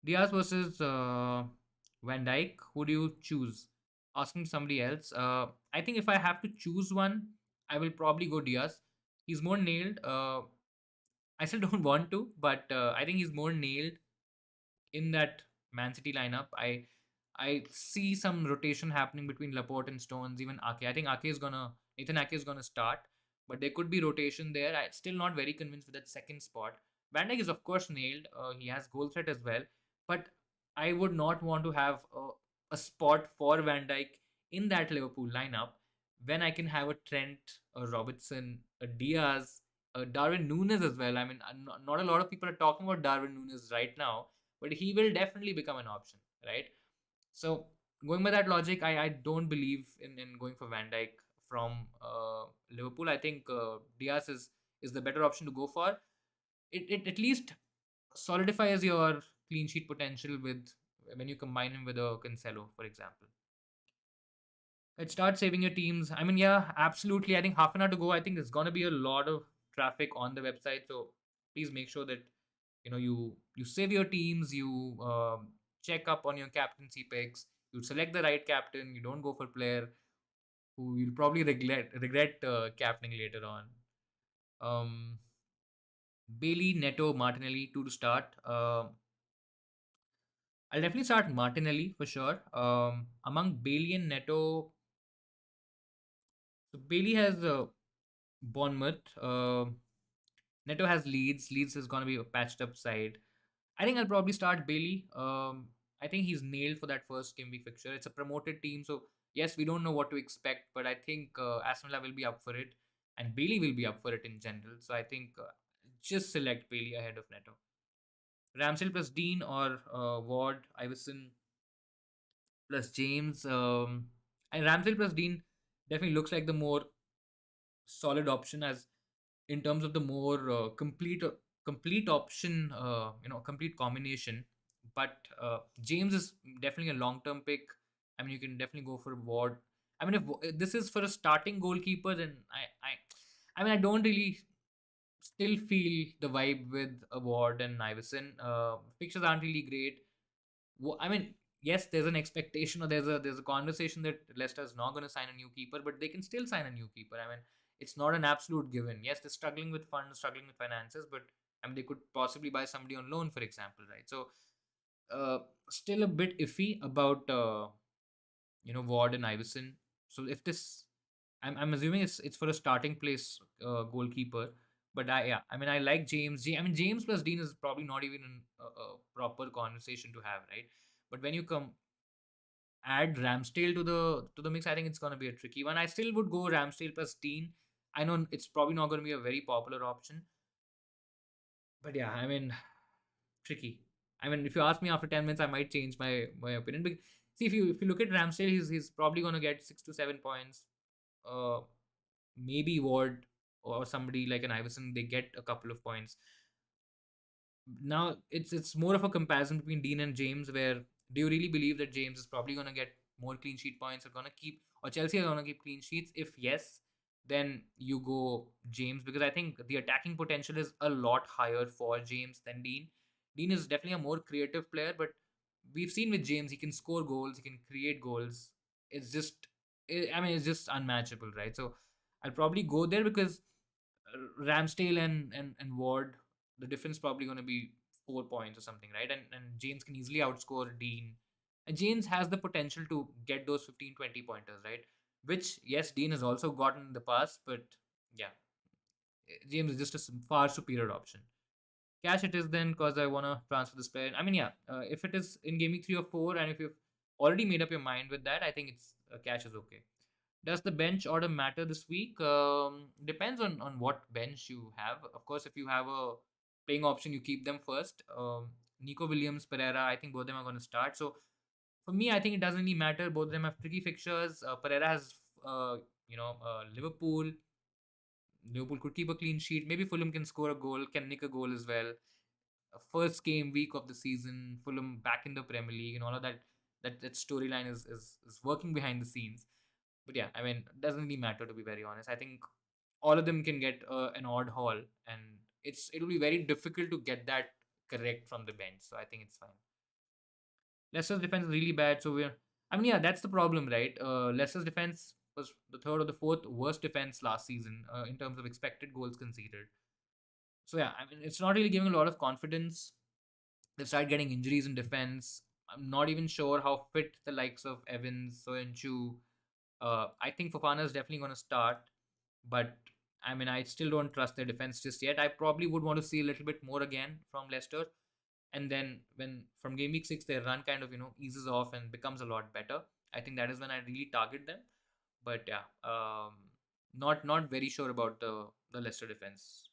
Diaz versus Van Dyke. Who do you choose? Asking somebody else. I think if I have to choose one, I will probably go Diaz. He's more nailed. I still don't want to, but I think he's more nailed in that Man City lineup. I see some rotation happening between Laporte and Stones, even Ake. I think Nathan Ake is gonna start, but there could be rotation there. I'm still not very convinced with that second spot. Van Dijk is of course nailed. He has goal threat as well, but I would not want to have a spot for Van Dijk in that Liverpool lineup when I can have a Trent, a Robertson, a Diaz, a Darwin Nunes as well. I mean, not a lot of people are talking about Darwin Nunes right now, but he will definitely become an option, right? So going by that logic, I don't believe in going for Van Dijk from Liverpool. I think Diaz is the better option to go for. It at least solidifies your clean sheet potential with when you combine him with a Cancelo, for example. It starts saving your teams. I mean, yeah, absolutely. I think half an hour to go. I think there's gonna be a lot of traffic on the website, so please make sure that you save your teams. You check up on your captaincy picks. You select the right captain. You don't go for player who you'll probably regret captaining later on. Um, Bailey, Neto, Martinelli, two to start. I'll definitely start Martinelli for sure. Among Bailey and Neto, so Bailey has Bournemouth. Neto has Leeds. Leeds is going to be a patched up side. I think I'll probably start Bailey. I think he's nailed for that first game week fixture. It's a promoted team, so yes, we don't know what to expect, but I think Aston Villa will be up for it, and Bailey will be up for it in general. So I think just select Bailey ahead of Neto. Ramsdale plus Dean or Ward, Iverson plus James. And Ramsdale plus Dean definitely looks like the more solid option, as in terms of the more complete option, complete combination. But James is definitely a long term pick. I mean, you can definitely go for Ward. I mean, if this is for a starting goalkeeper, then I mean, I don't really still feel the vibe with Ward and Iverson. Pictures aren't really great. I mean, yes, there's an expectation, or there's a conversation that Leicester is not going to sign a new keeper, but they can still sign a new keeper. I mean, it's not an absolute given. Yes, they're struggling with funds, struggling with finances, but I mean, they could possibly buy somebody on loan, for example, right? So, still a bit iffy about Ward and Iverson. So if this, I'm assuming it's for a starting place goalkeeper. But I mean, I like James. I mean, James plus Dean is probably not even a proper conversation to have, right? But when you come add Ramsdale to the mix, I think it's gonna be a tricky one. I still would go Ramsdale plus Dean. I know it's probably not gonna be a very popular option, but yeah, I mean, tricky. I mean, if you ask me after 10 minutes, I might change my opinion. But see, if you look at Ramsdale, he's probably gonna get 6 to 7 points. Uh, Maybe Ward or somebody like an Iverson, they get a couple of points. Now it's more of a comparison between Dean and James, where do you really believe that James is probably gonna get more clean sheet points, or gonna keep, or Chelsea are gonna keep clean sheets? If yes, then you go James, because I think the attacking potential is a lot higher for James than Dean. Dean is definitely a more creative player, but we've seen with James, he can score goals, he can create goals. It's just, I mean, it's just unmatchable, right? So I'll probably go there because Ramsdale and Ward, the difference probably going to be 4 points or something, right? And James can easily outscore Dean. And James has the potential to get those 15-20 pointers, right? Which, yes, Dean has also gotten in the past, but yeah, James is just a far superior option. Cash it is then, because I want to transfer this player. I mean, yeah, if it is in gaming 3 or 4, and if you've already made up your mind with that, I think it's cash is okay. Does the bench order matter this week? Depends on what bench you have. Of course, if you have a playing option, you keep them first. Nico Williams, Pereira, I think both of them are going to start. So for me, I think it doesn't really matter. Both of them have tricky fixtures. Pereira has, Liverpool. Liverpool could keep a clean sheet. Maybe Fulham can score a goal, can nick a goal as well. First game week of the season, Fulham back in the Premier League, and all of that. That storyline is working behind the scenes. But yeah, I mean, it doesn't really matter, to be very honest. I think all of them can get an odd haul, and it'll be very difficult to get that correct from the bench. So I think it's fine. Leicester's defense is really bad, so I mean, yeah, that's the problem, right? Leicester's defense was the third or the fourth worst defense last season in terms of expected goals conceded. So yeah, I mean, it's not really giving a lot of confidence. They've started getting injuries in defense. I'm not even sure how fit the likes of Evans, Soyuncu. I think Fofana is definitely going to start, but I mean, I still don't trust their defense just yet. I probably would want to see a little bit more again from Leicester, and then when from game week 6 their run kind of eases off and becomes a lot better. I think that is when I really target them. But yeah, not very sure about the Leicester defense.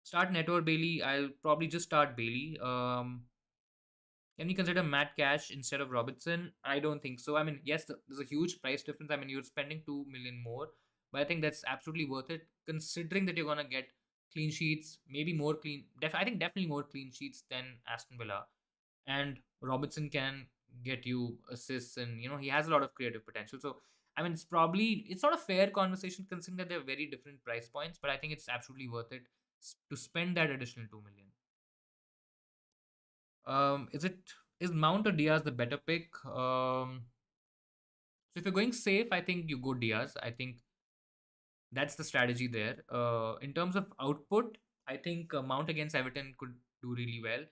Start Neto or Bailey. I'll probably just start Bailey. Can we consider Matt Cash instead of Robertson? I don't think so. I mean, yes, there's a huge price difference. I mean, you're spending 2 million more, but I think that's absolutely worth it, considering that you're gonna get clean sheets, maybe more clean. I think definitely more clean sheets than Aston Villa, and Robertson can get you assists, and he has a lot of creative potential. So I mean, it's not a fair conversation considering that they're very different price points, but I think it's absolutely worth it to spend that additional 2 million. Is Mount or Diaz the better pick? So if you're going safe, I think you go Diaz. I think that's the strategy there. In terms of output, I think Mount against Everton could do really well.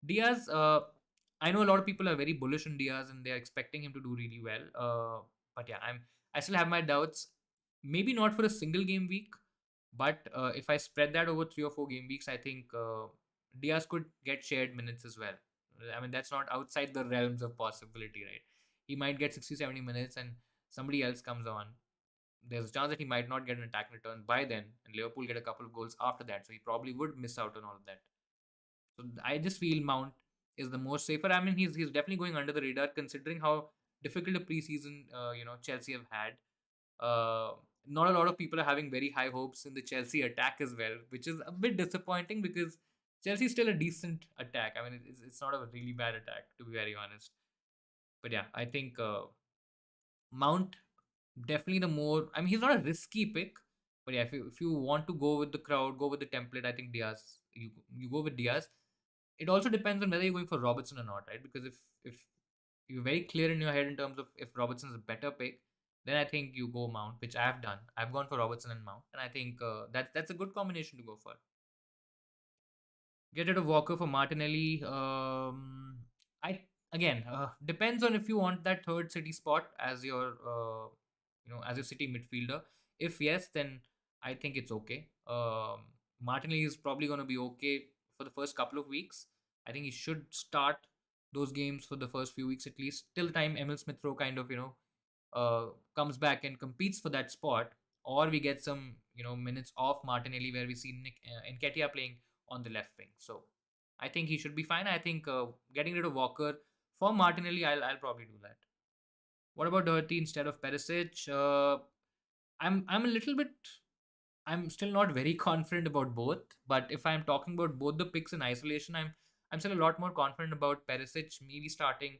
Diaz, I know a lot of people are very bullish on Diaz and they're expecting him to do really well. But yeah, I still have my doubts. Maybe not for a single game week, but if I spread that over 3 or 4 game weeks, I think Diaz could get shared minutes as well. I mean, that's not outside the realms of possibility, right? He might get 60, 70 minutes and somebody else comes on. There's a chance that he might not get an attack return by then, and Liverpool get a couple of goals after that. So he probably would miss out on all of that. So I just feel Mount is the most safer. I mean, he's definitely going under the radar considering how difficult a preseason Chelsea have had. Uh, Not a lot of people are having very high hopes in the Chelsea attack as well, which is a bit disappointing because Chelsea is still a decent attack. I mean, it's not a really bad attack to be very honest. But yeah, I think Mount definitely the more. I mean, he's not a risky pick, but yeah, if you want to go with the crowd, go with the template. I think Diaz. You go with Diaz. It also depends on whether you're going for Robertson or not, right? Because if you're very clear in your head in terms of if Robertson's a better pick, then I think you go Mount, which I have done. I've gone for Robertson and Mount, and I think that's a good combination to go for. Get rid of Walker for Martinelli. I again depends on if you want that third city spot as your as your city midfielder. If yes, then I think it's okay. Martinelli is probably going to be okay for the first couple of weeks. I think he should start those games for the first few weeks at least till the time Emil Smith Rowe kind of comes back and competes for that spot, or we get some minutes off Martinelli where we see Nick Nketiah playing on the left wing. So I think he should be fine. I think getting rid of Walker for Martinelli, I'll probably do that. What about Doherty instead of Perisic? I'm a little bit. I'm still not very confident about both. But if I'm talking about both the picks in isolation, I'm still a lot more confident about Perisic maybe starting.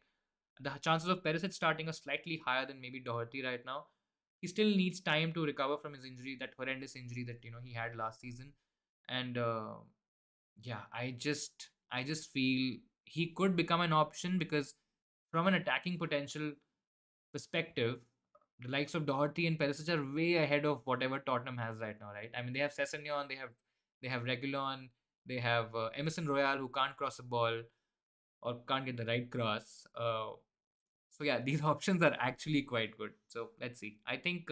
The chances of Perisic starting are slightly higher than maybe Doherty right now. He still needs time to recover from his injury, that horrendous injury that he had last season, and yeah, I just feel he could become an option because from an attacking potential perspective, the likes of Doherty and Perisic are way ahead of whatever Tottenham has right now, right? I mean, they have Sessegnon, they have Reguilon, they have Emerson Royale who can't cross a ball or can't get the right cross. So yeah, these options are actually quite good. So let's see. I think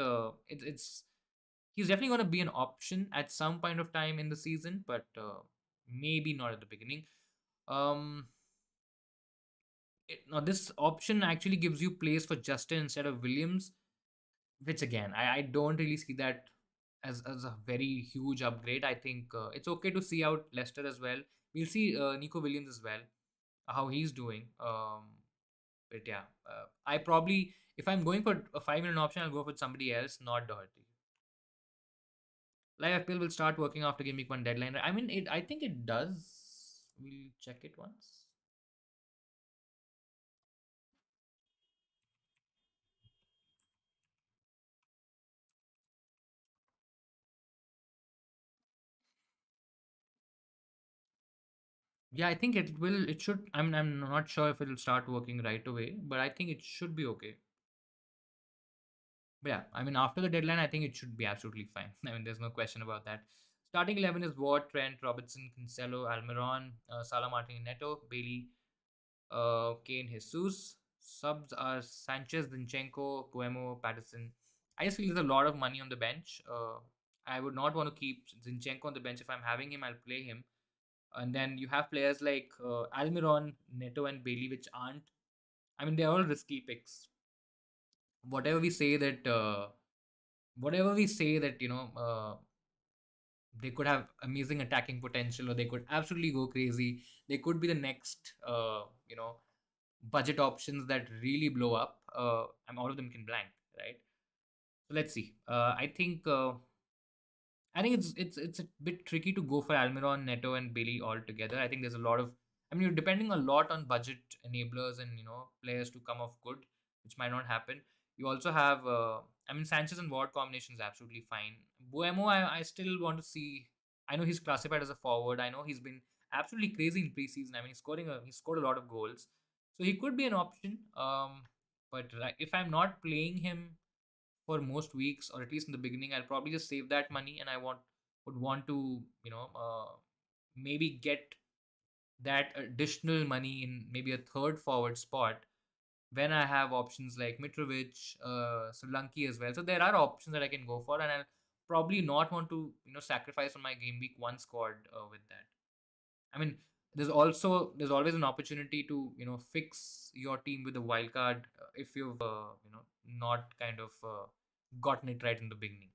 it's he's definitely going to be an option at some point of time in the season, but maybe not at the beginning. Um, Now this option actually gives you place for Justin instead of Williams, which again I don't really see that as a very huge upgrade. I think it's okay to see out Leicester as well. We'll see Nico Williams as well, how he's doing. But yeah, I probably if I'm going for a 5 minute option, I'll go with somebody else, not Doherty. Live FPL will start working after Game Week 1 deadline. I mean, I think it does. We'll check it once. Yeah, I think it will. It should. I'm not sure if it'll start working right away, but I think it should be okay. But yeah, I mean, after the deadline, I think it should be absolutely fine. I mean, there's no question about that. Starting 11 is Ward, Trent, Robertson, Cancelo, Almiron, Salah, Martin, Neto, Bailey, Kane, Jesus. Subs are Sanchez, Zinchenko, Poemo, Patterson. I just feel there's a lot of money on the bench. I would not want to keep Zinchenko on the bench. If I'm having him, I'll play him. And then you have players like Almiron, Neto, and Bailey, which aren't. I mean, they're all risky picks. Whatever we say that, whatever we say that they could have amazing attacking potential, or they could absolutely go crazy. They could be the next, budget options that really blow up. And all of them can blank, right? So let's see. I think it's a bit tricky to go for Almiron, Neto, and Bailey all together. I think there's a lot of. I mean, you're depending a lot on budget enablers and players to come off good, which might not happen. You also have. I mean, Sanchez and Ward combination is absolutely fine. Buemo, I still want to see. I know he's classified as a forward. I know he's been absolutely crazy in preseason. I mean, he scored a lot of goals, so he could be an option. But if I'm not playing him for most weeks, or at least in the beginning, I'll probably just save that money, and I would want to maybe get that additional money in maybe a third forward spot when I have options like Mitrovic, Solanke as well. So there are options that I can go for, and I'll probably not want to sacrifice on my game week 1 squad with that. I mean, there's always an opportunity to fix your team with a wild card if you've not kind of gotten it right in the beginning.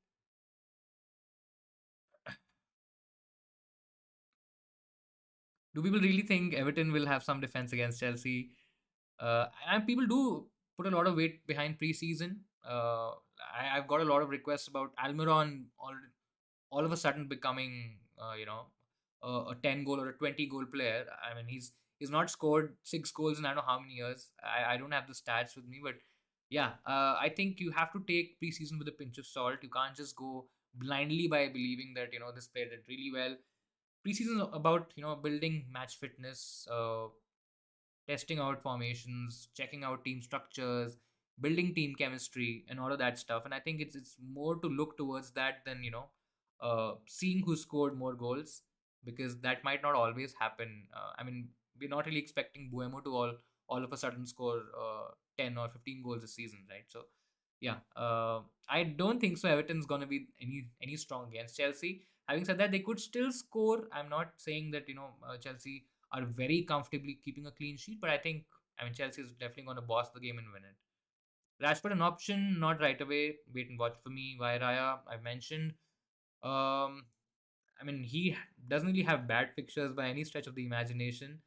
Do people really think Everton will have some defense against Chelsea? And people do put a lot of weight behind preseason. I've got a lot of requests about Almiron all of a sudden becoming, a 10 goal or a 20 goal player. I mean, he's not scored 6 goals in I don't know how many years. I don't have the stats with me, but yeah, I think you have to take preseason with a pinch of salt. You can't just go blindly by believing that this player did really well. Preseason is about building match fitness, testing out formations, checking out team structures, building team chemistry, and all of that stuff. And I think it's more to look towards that than seeing who scored more goals, because that might not always happen. I mean, we're not really expecting Buemo to all of a sudden score 10 or 15 goals a season, right? So yeah, I don't think so. Everton's gonna be any strong against Chelsea. Having said that, they could still score. I'm not saying that Chelsea are very comfortably keeping a clean sheet, but I mean Chelsea is definitely going to boss the game and win it. Rashford an option, not right away. Wait and watch for me. Via Raya, I've mentioned. Um, I mean, he doesn't really have bad fixtures by any stretch of the imagination.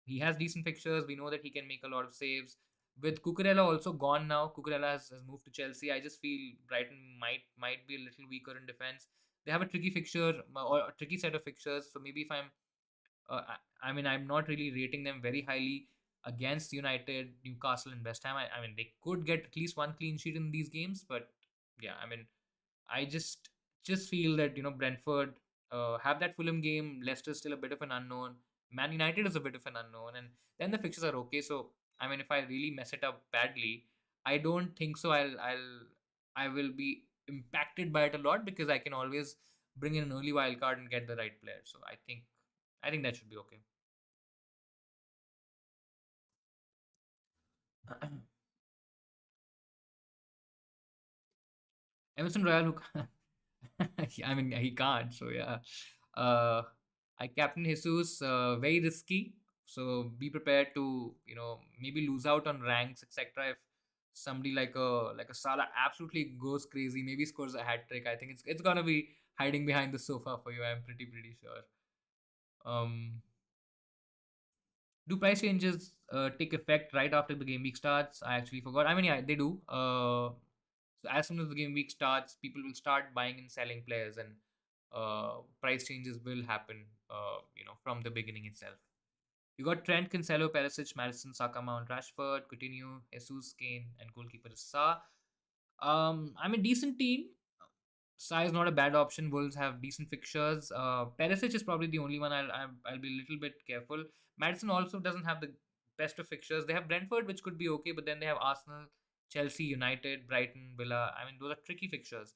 He has decent fixtures. We know that he can make a lot of saves. With Cucurella also gone now, Cucurella has moved to Chelsea. I just feel Brighton might be a little weaker in defense. They have a tricky fixture or a tricky set of fixtures. So maybe if I mean, I'm not really rating them very highly against United, Newcastle, and West Ham. I mean, they could get at least one clean sheet in these games, but yeah, I mean, I just feel that Brentford have that Fulham game. Leicester's still a bit of an unknown. Man United is a bit of an unknown, and then the fixtures are okay. So I mean, if I really mess it up badly, I don't think so. I will be impacted by it a lot because I can always bring in an early wild card and get the right player. So I think that should be okay. Emerson Royal, I mean, he can't. So yeah, uh, I captain Jesus. Very risky. So be prepared to maybe lose out on ranks, etc. If somebody like a Salah absolutely goes crazy, maybe scores a hat trick. I think it's gonna be hiding behind the sofa for you. I'm pretty sure. Um, Do price changes take effect right after the game week starts? I actually forgot. I mean, yeah, they do. So as soon as the game week starts, people will start buying and selling players, and price changes will happen. From the beginning itself. You got Trent, Cancelo, Perisic, Madison, Saka, Mount, Rashford, Coutinho, Jesus, Kane, and goalkeeper is Sa. I'm a decent team. Sai is not a bad option. Wolves have decent fixtures. Perisic is probably the only one I'll be a little bit careful. Madison also doesn't have the best of fixtures. They have Brentford, which could be okay, but then they have Arsenal, Chelsea, United, Brighton, Villa. I mean, those are tricky fixtures.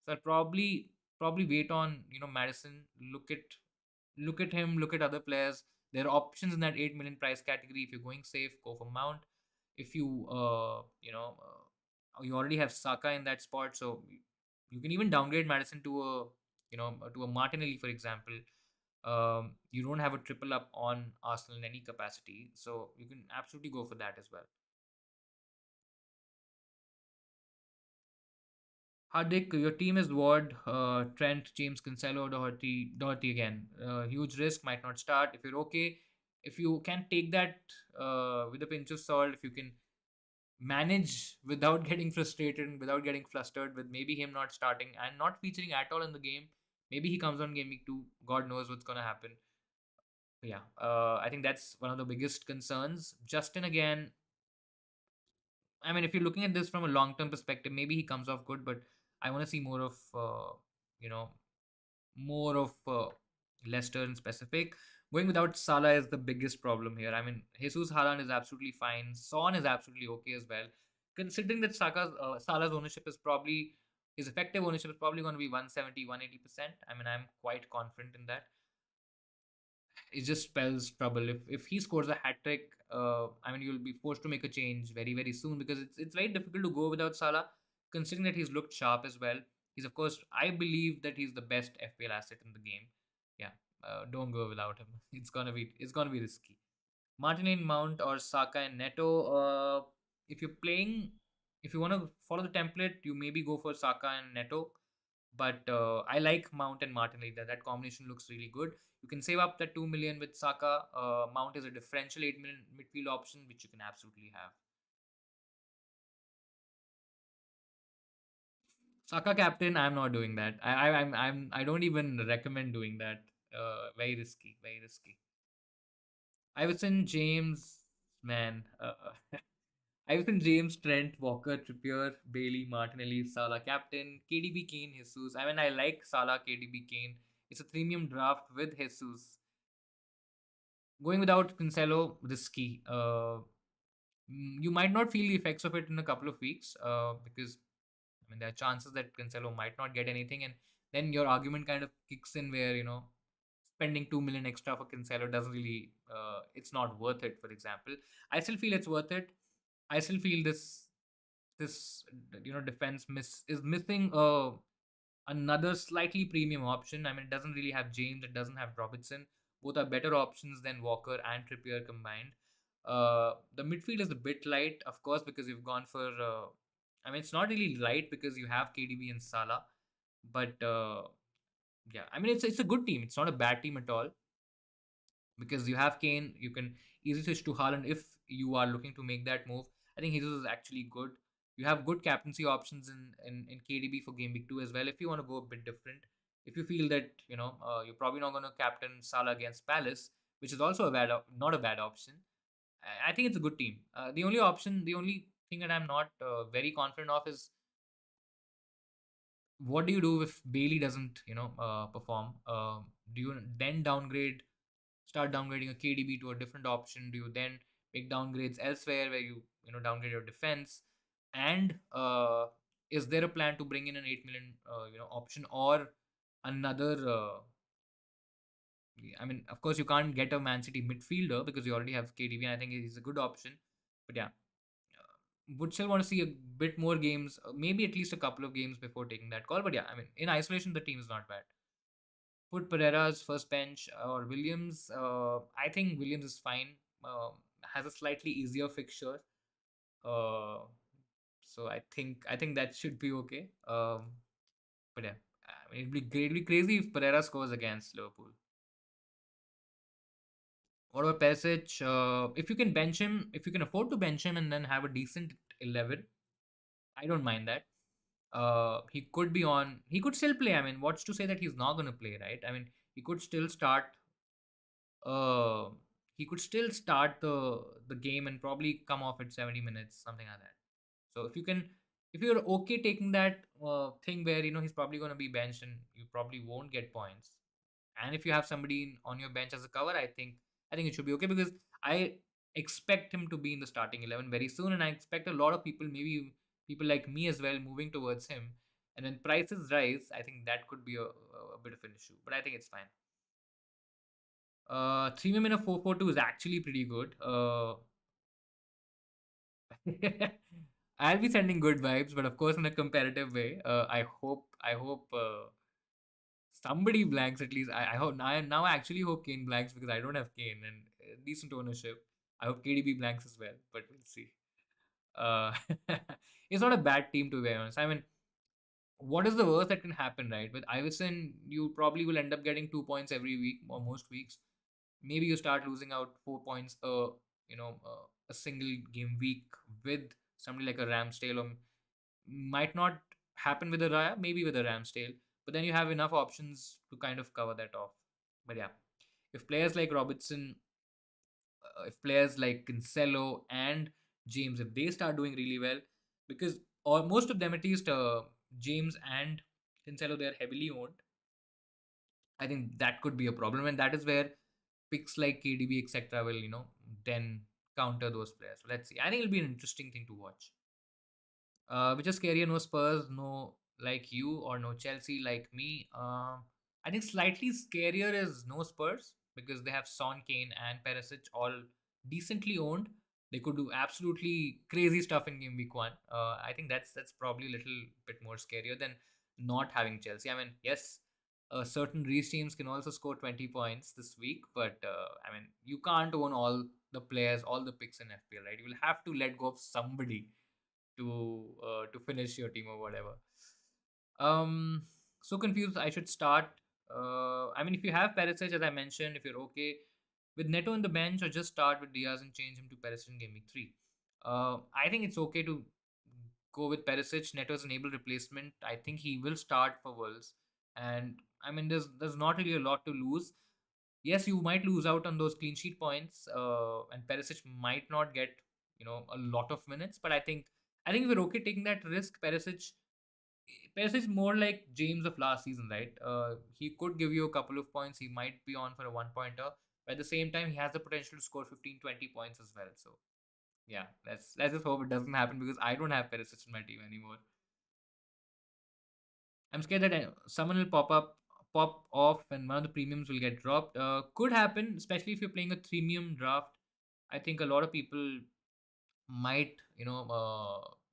So I'll probably wait on Madison. Look at him. Look at other players. There are options in that 8 million price category. If you're going safe, go for Mount. If you already have Saka in that spot, so you can even downgrade Madison to a Martinelli, for example. You don't have a triple up on Arsenal in any capacity, so you can absolutely go for that as well. Hardik, your team is Ward, Trent, James, Cancelo, Doherty again. Huge risk, might not start. If you're okay, if you can take that with a pinch of salt, if you can manage without getting frustrated and without getting flustered with maybe him not starting and not featuring at all in the game. Maybe he comes on game week 2. God knows what's going to happen. But yeah, I think that's one of the biggest concerns. Justin, again, I mean, if you're looking at this from a long term perspective, maybe he comes off good, but I want to see you know, more of Leicester in specific. Going without Salah is the biggest problem here. I mean, Jesus Haaland is absolutely fine. Son is absolutely okay as well. Considering that Salah's ownership is probably his effective ownership is probably going to be 170, 180%. I mean, I'm quite confident in that. It just spells trouble. If he scores a hat trick, I mean, you'll be forced to make a change very soon because it's very difficult to go without Salah, considering that he's looked sharp as well. He's of course, I believe that he's the best FPL asset in the game. Yeah. don't go without him. It's gonna be risky. Martinelli, Mount, or Saka and Neto. If you're playing, if you want to follow the template, you maybe go for Saka and Neto. But I like Mount and Martinelli. That combination looks really good. You can save up that 2 million with Saka. Mount is a differential 8 million midfield option, which you can absolutely have. Saka captain, I'm not doing that. I don't even recommend doing that. Very risky, very risky. Iverson, James, man. Iverson, James, Trent, Walker, Trippier, Bailey, Martinelli, Salah, captain, KDB, Kane, Jesus. I mean, I like Salah, KDB, Kane. It's a premium draft with Jesus. Going without Cancelo, risky. You might not feel the effects of it in a couple of weeks because I mean there are chances that Cancelo might not get anything, and then your argument kind of kicks in where spending 2 million extra for Cancelo doesn't really it's not worth it. For example, I still feel it's worth it. I still feel this defense is missing another slightly premium option. I mean, it doesn't really have James, it doesn't have Robertson. Both are better options than Walker and Trippier combined. The midfield is a bit light, of course, because you've gone for. I mean, it's not really light because you have KDB and Salah, but yeah, I mean, it's a good team. It's not a bad team at all because you have Kane. You can easily switch to Haaland if you are looking to make that move. I think Jesus is actually good. You have good captaincy options in KDB for game week 2 as well. If you want to go a bit different, if you feel that you're probably not going to captain Salah against Palace, which is also not a bad option. I think it's a good team. The only thing that I'm not very confident of is what do you do if Bailey doesn't, perform? Do you then start downgrading a KDB to a different option? Do you then make downgrades elsewhere where you downgrade your defense? And is there a plan to bring in an 8 million, option or another? I mean, of course, you can't get a Man City midfielder because you already have KDB, and I think he's a good option. But yeah, would still want to see a bit more games, maybe at least a couple of games before taking that call. But yeah, I mean, in isolation, the team is not bad. Put Pereira's first bench or Williams. I think Williams is fine. Has a slightly easier fixture, uh, so I think that should be okay. But yeah, I mean, it'd be crazy if Pereira scores against Liverpool. What about Perisic? If you can bench him, if you can afford to bench him and then have a decent 11, I don't mind that. He could be on. He could still play. I mean, what's to say that he's not going to play, right? I mean, he could still start. Uh, he could still start the game and probably come off at 70 minutes, something like that. So if you're okay taking that thing where he's probably going to be benched and you probably won't get points, and if you have somebody on your bench as a cover, I think it should be okay because I expect him to be in the starting 11 very soon, and I expect a lot of people, maybe people like me as well, moving towards him. And when prices rise, I think that could be a bit of an issue, but I think it's fine. 3 in a 4-4-2 is actually pretty good. I'll be sending good vibes, but of course in a comparative way. I hope somebody blanks at least. I hope now I actually hope Kane blanks because I don't have Kane and decent ownership. I hope KDB blanks as well, but we'll see. Uh, it's not a bad team to be honest. I mean, what is the worst that can happen, right? With Iverson, you probably will end up getting 2 points every week or most weeks. Maybe you start losing out 4 points a single game week with somebody like a Ramsdale, or might not happen with a Raya, maybe with a Ramsdale, but then you have enough options to kind of cover that off. But yeah, if players like Robertson, if players like Cancelo and James, if they start doing really well, because or most of them at least, James and Cancelo, they are heavily owned. I think that could be a problem, and that is where picks like KDB etc. will then counter those players. So let's see. I think it'll be an interesting thing to watch. Which is scarier? No Spurs, no like you, or no Chelsea like me. I think slightly scarier is no Spurs because they have Son, Kane, and Perisic all decently owned. They could do absolutely crazy stuff in game week 1. I think that's probably a little bit more scarier than not having Chelsea. I mean, yes, Certain Reese teams can also score 20 points this week, but I mean, you can't own all the players, all the picks in FPL, right? You will have to let go of somebody to finish your team or whatever. Um, so confused. I should start. I mean, if you have Perisic, as I mentioned, if you're okay with Neto on the bench, or just start with Diaz and change him to Perisic in Game Week 3. I think it's okay to go with Perisic. Neto is an able replacement. I think he will start for Wolves, and I mean, there's not really a lot to lose. Yes, you might lose out on those clean sheet points, and Perisic might not get a lot of minutes. But I think if we're okay taking that risk. Perisic is more like James of last season, right? He could give you a couple of points. He might be on for a one pointer. But at the same time, he has the potential to score 15, 20 points as well. So yeah, let's just hope it doesn't happen because I don't have Perisic in my team anymore. I'm scared that someone will pop off, and one of the premiums will get dropped. Could happen, especially if you're playing a premium draft. I think a lot of people might,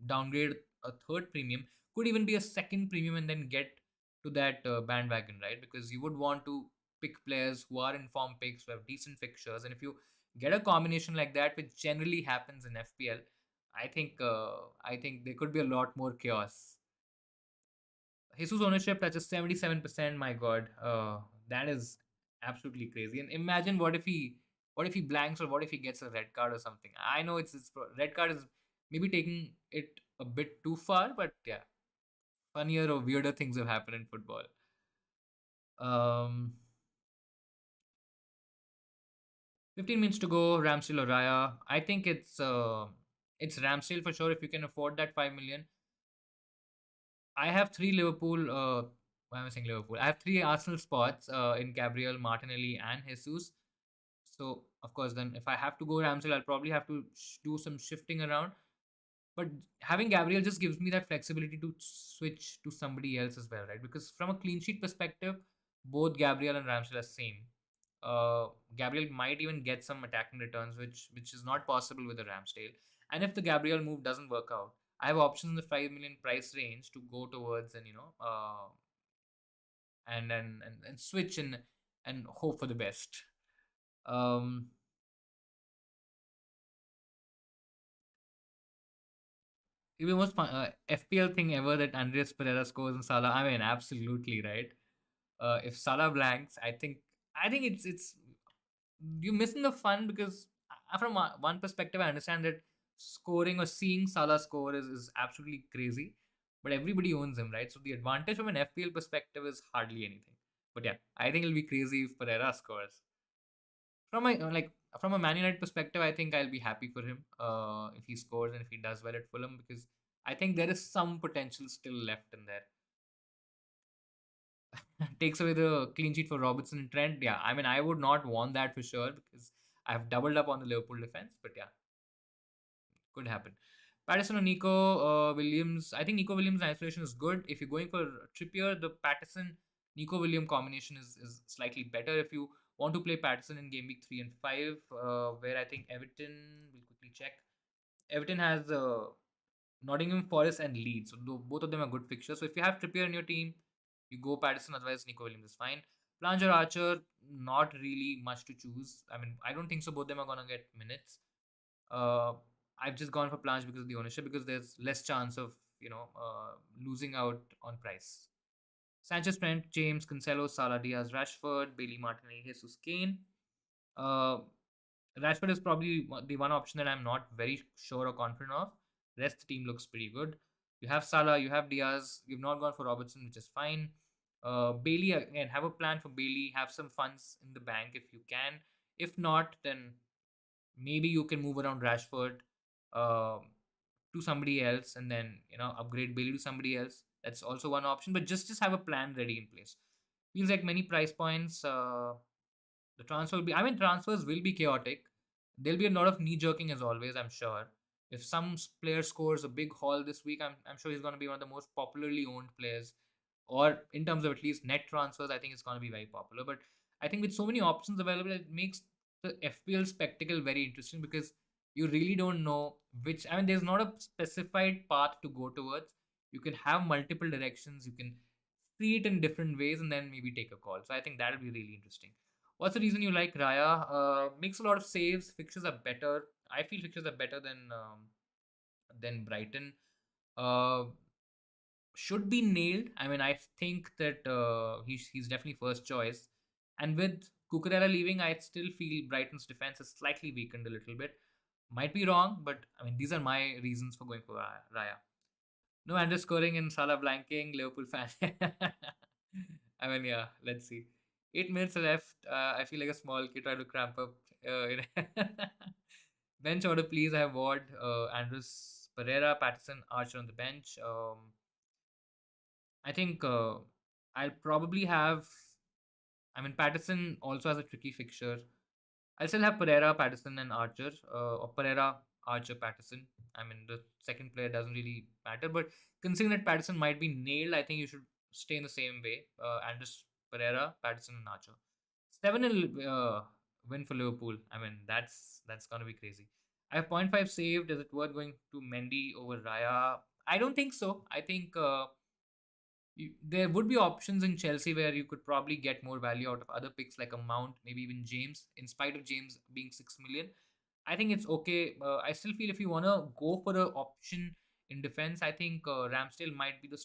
downgrade a third premium. Could even be a second premium and then get to that bandwagon, right? Because you would want to pick players who are informed picks, who have decent fixtures, and if you get a combination like that, which generally happens in FPL, I think there could be a lot more chaos. Jesus ownership touches 77%. My God, that is absolutely crazy. And imagine what if he blanks, or what if he gets a red card or something. I know red card is maybe taking it a bit too far, but yeah, funnier or weirder things have happened in football. Um, 15 minutes to go. Ramsdale or Raya. I think it's Ramsdale for sure if you can afford that 5 million. I have three Liverpool. Why am I saying Liverpool? I have three Arsenal spots in Gabriel, Martinelli, and Jesus. So of course, then if I have to go Ramsdale, I'll probably have to do some shifting around. But having Gabriel just gives me that flexibility to switch to somebody else as well, right? Because from a clean sheet perspective, both Gabriel and Ramsdale are same. Gabriel might even get some attacking returns, which is not possible with a Ramsdale. And if the Gabriel move doesn't work out, I have options in the 5 million price range to go towards, and switch and hope for the best. Um, Even most FPL thing ever that Andreas Pereira scores in Salah. I mean, absolutely right. If Salah blanks, I think it's you're missing the fun because from one perspective, I understand that scoring or seeing Salah score is absolutely crazy, but everybody owns him, right? So the advantage from an FPL perspective is hardly anything. But yeah, I think it'll be crazy if Pereira scores. From a Man United perspective, I think I'll be happy for him if he scores and if he does well at Fulham because I think there is some potential still left in there. Takes away the clean sheet for Robertson and Trent. Yeah, I mean, I would not want that for sure because I've doubled up on the Liverpool defense, but yeah, could happen. Patterson or Nico Williams. I think Nico Williams in isolation is good. If you're going for Trippier, the Patterson Nico William combination is slightly better if you want to play Patterson in game week 3 and 5, where I think Everton, we'll quickly check. Everton has Nottingham Forest and Leeds. So both of them are good fixtures. So if you have Trippier in your team, you go Patterson. Otherwise, Nico Williams is fine. Plange or Archer, not really much to choose. I mean, I don't think so. Both them are gonna get minutes. Uh, I've just gone for Planche because of the ownership because there's less chance of losing out on price. Sanchez, Trent, James, Cancelo, Salah, Diaz, Rashford, Bailey, Martinelli, Jesus, Kane. Uh, Rashford is probably the one option that I'm not very sure or confident of. Rest of the team looks pretty good. You have Salah, you have Diaz. You've not gone for Robertson, which is fine. Bailey, again, have a plan for Bailey. Have some funds in the bank if you can. If not, then maybe you can move around Rashford um to somebody else and then upgrade Bailey to somebody else. That's also one option. But just have a plan ready in place. Feels like many price points. The transfer will be. I mean, transfers will be chaotic. There'll be a lot of knee jerking as always. I'm sure. If some player scores a big haul this week, I'm sure he's going to be one of the most popularly owned players, or in terms of at least net transfers, I think it's going to be very popular. But I think with so many options available, it makes the FPL spectacle very interesting because you really don't know which. I mean, there's not a specified path to go towards. You can have multiple directions. You can see it in different ways and then maybe take a call. So I think that'll be really interesting. What's the reason you like Raya? Makes a lot of saves. Fixtures are better. I feel fixtures are better than Brighton. Uh, should be nailed. I mean, I think that he's definitely first choice. And with Cucurella leaving, I still feel Brighton's defense is slightly weakened a little bit. Might be wrong, but I mean, these are my reasons for going for Raya. No underscoring in Salah blanking, Liverpool fan. I mean, yeah, let's see. 8 minutes left. I feel like a small kid trying to cramp up. Bench order, please. I have Ward, Andres Pereira, Patterson, Archer on the bench. I think I'll probably have. I mean, Patterson also has a tricky fixture. I'll still have Pereira, Patterson, and Archer, or Pereira, Archer, Patterson. I mean, the second player doesn't really matter, but considering that Patterson might be nailed, I think you should stay in the same way. Andres Pereira, Patterson, and Archer. 7-0 win for Liverpool. I mean, that's gonna be crazy. I have point 0.5 saved. Is it worth going to Mendy over Raya? I don't think so. I think there would be options in Chelsea where you could probably get more value out of other picks like a Mount, maybe even James, in spite of James being 6 million. I think it's okay. I still feel if you want to go for an option in defense, I think Ramsdale might be the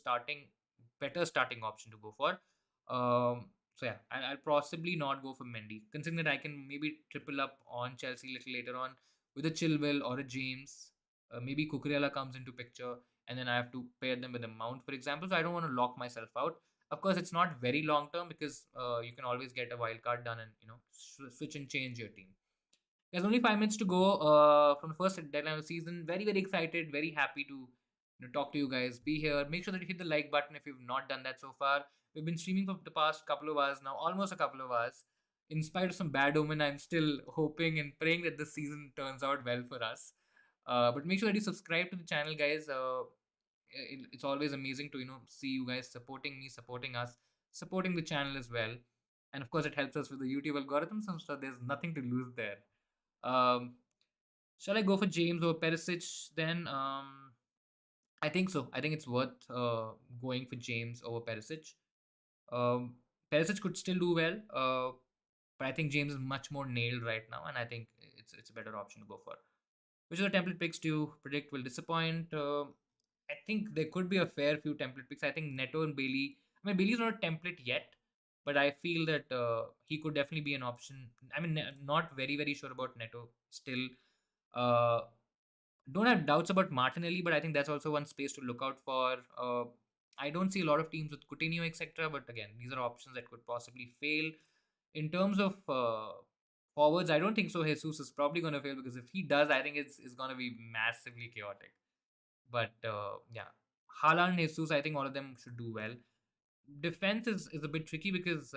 better starting option to go for. So yeah, I'll possibly not go for Mendy, considering that I can maybe triple up on Chelsea a little later on with a Chilwell or a James. Maybe Cucurella comes into picture, and then I have to pair them with a Mount, for example. So I don't want to lock myself out. Of course, it's not very long term because you can always get a wild card done and switch and change your team. There's only 5 minutes to go from the first deadline of the season. Very, very excited. Very happy to talk to you guys. Be here. Make sure that you hit the like button if you've not done that so far. We've been streaming for the past couple of hours now, almost a couple of hours. In spite of some bad omen, I'm still hoping and praying that this season turns out well for us. But make sure that you subscribe to the channel, guys. It's always amazing to see you guys supporting me, supporting us, supporting the channel as well. And of course, it helps us with the YouTube algorithms, so there's nothing to lose there. Um, shall I go for James or Perisic then? I think so. I think it's worth going for James over Perisic. Um, Perisic could still do well, but I think James is much more nailed right now, and I think it's a better option to go for. Which of the template picks do you predict will disappoint? I think there could be a fair few template picks. I think Neto and Bailey. I mean, Bailey's not a template yet, but I feel that he could definitely be an option. I mean, not very very sure about Neto still. Uh, don't have doubts about Martinelli, but I think that's also one space to look out for. I don't see a lot of teams with Coutinho, etc. But again, these are options that could possibly fail. In terms of forwards, I don't think so. Jesus is probably going to fail because if he does, I think it's going to be massively chaotic. But yeah, Haaland, Jesus, I think all of them should do well. Defense is a bit tricky because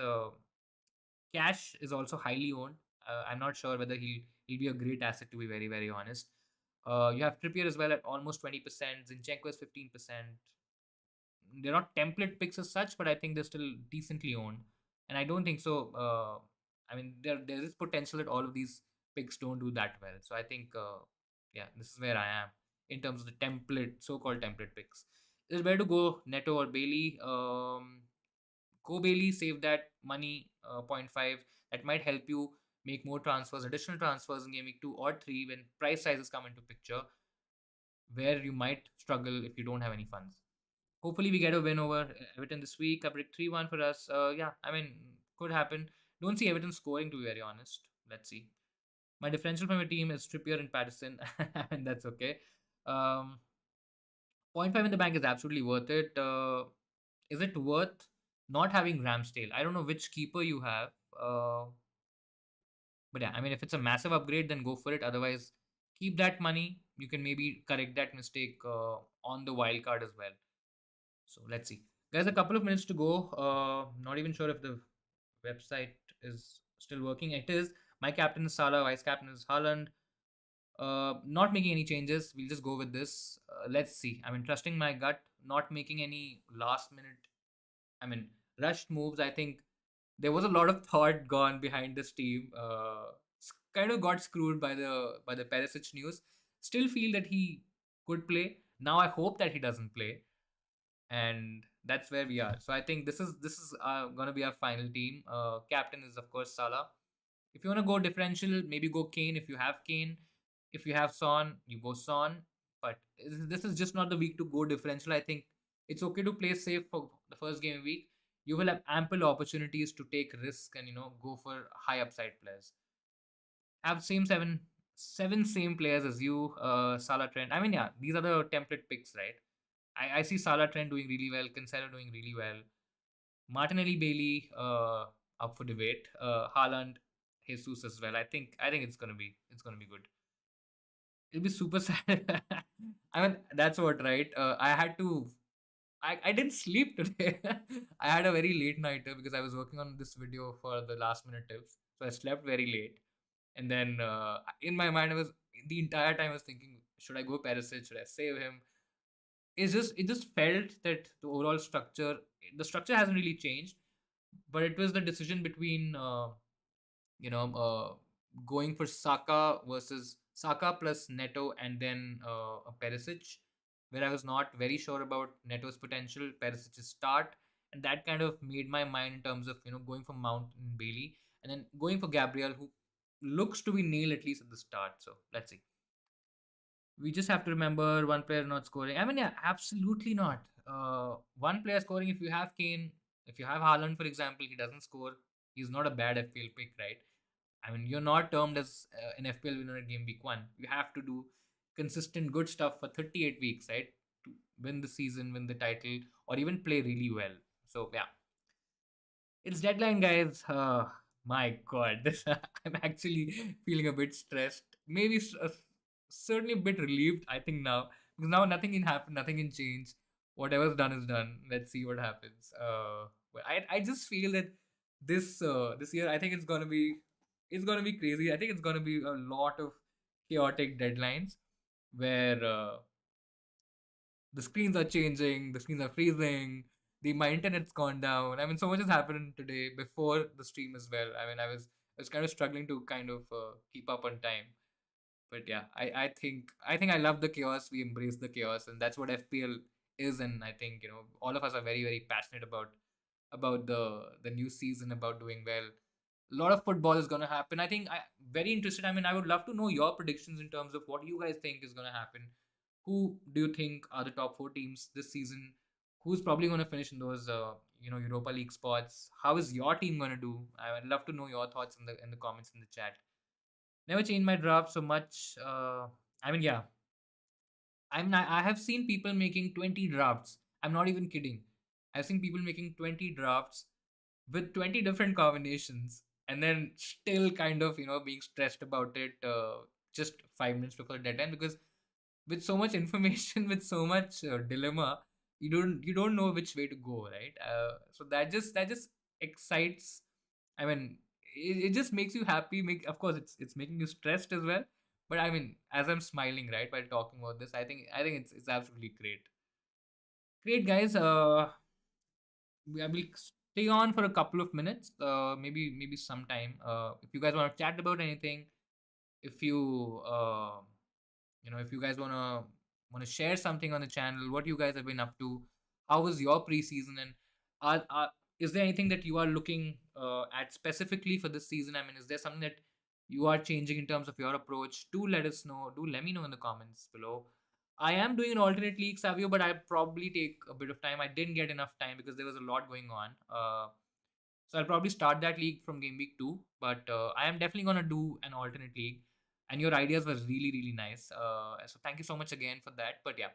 Cash is also highly owned. I'm not sure whether he'll be a great asset, to be very very honest. You have Trippier as well at almost 20%. Zinchenko is 15%. They're not template picks as such, but I think they're still decently owned. And I don't think so. I mean, there is potential that all of these picks don't do that well. So I think, yeah, this is where I am in terms of the template, so-called template picks. Is it better to go Neto or Bailey? Go Bailey, save that money, point 0.5. That might help you make more transfers, additional transfers in game week 2 or 3 when price sizes come into picture, where you might struggle if you don't have any funds. Hopefully, we get a win over Everton this week. A brick 3-1 for us. Yeah, I mean, could happen. Don't see Everton scoring, to be very honest. Let's see. My differential from my team is Trippier and Patterson, and that's okay. Um, point 0.5 in the bank is absolutely worth it. Is it worth not having Ramsdale? I don't know which keeper you have. But yeah, I mean, if it's a massive upgrade, then go for it. Otherwise, keep that money. You can maybe correct that mistake on the wild card as well. So let's see. Guys, a couple of minutes to go. Not even sure if the website is still working. It is. My captain is Salah, vice captain is Haaland. Not making any changes. We'll just go with this. Let's see. I mean, trusting my gut, not making any last minute, I mean, rushed moves. I think there was a lot of thought gone behind this team. Kind of got screwed by the Perisic news. Still feel that he could play. Now I hope that he doesn't play, and that's where we are. So I think this is gonna be our final team. Captain is of course Salah. If you want to go differential, maybe go Kane if you have Kane. If you have Son, you go Son. But this is just not the week to go differential. I think it's okay to play safe for the first game week. You will have ample opportunities to take risk and go for high upside players. Have seven same players as you, Salah, Trent. I mean, yeah, these are the template picks, right? I see Salah, Trent doing really well, Cancelo doing really well, Martinelli, Bailey up for debate, Haaland, Jesus as well. I think it's gonna be good. It'll be super sad. I mean, that's what, right? I didn't sleep today. I had a very late nighter because I was working on this video for the last minute tips. So I slept very late. And then in my mind, I was the entire time I was thinking, should I go Perisic? Should I save him? It just felt that the structure hasn't really changed, but it was the decision between you know uh, going for Saka plus Neto and then a Perisic, where I was not very sure about Neto's potential, Perisic's start, and that kind of made my mind in terms of going for Mount and Bailey, and then going for Gabriel, who looks to be nailed at least at the start. So let's see. We just have to remember one player not scoring. I mean, yeah, absolutely not. One player scoring. If you have Kane, if you have Haaland, for example, he doesn't score. He's not a bad FPL pick, right? I mean, you're not termed as an FPL winner at game week one. You have to do consistent good stuff for 38 weeks, right? To win the season, win the title, or even play really well. So yeah, it's deadline, guys. My God, this I'm actually feeling a bit stressed. Maybe certainly a bit relieved. I think now because now nothing can happen, nothing can change. Whatever's done is done. Let's see what happens. But I just feel that this year I think it's gonna be crazy. I think it's gonna be a lot of chaotic deadlines where the screens are changing, the screens are freezing, my internet's gone down. I mean, so much has happened today before the stream as well. I mean, I was kind of struggling to kind of keep up on time. But yeah, I think I love the chaos. We embrace the chaos, and that's what FPL is. And I think all of us are very very passionate about the new season, about doing well. A lot of football is gonna happen. I think I very interested. I mean, I would love to know your predictions in terms of what you guys think is gonna happen. Who do you think are the top four teams this season? Who's probably gonna finish in those Europa League spots? How is your team gonna do? I would love to know your thoughts in the comments in the chat. Never changed my draft so much. I mean, yeah, I have seen people making 20 drafts. I'm not even kidding. I've seen people making 20 drafts with 20 different combinations and then still kind of being stressed about it just 5 minutes before the deadline, because with so much information with so much dilemma, you don't know which way to go, right? So that just excites. I mean, it just makes you happy. Of course it's making you stressed as well, but I mean, as I'm smiling right while talking about this, I think it's absolutely great, guys. I will stay on for a couple of minutes, maybe sometime. If you guys want to chat about anything, if you guys wanna share something on the channel, what you guys have been up to, how was your preseason, and is there anything that you are looking at specifically for this season? I mean, is there something that you are changing in terms of your approach? Do let us know. Do let me know in the comments below. I am doing an alternate league, Savio, but I probably take a bit of time. I didn't get enough time because there was a lot going on. So I'll probably start that league from game week 2. But I am definitely gonna do an alternate league. And your ideas were really really nice. So thank you so much again for that. But yeah,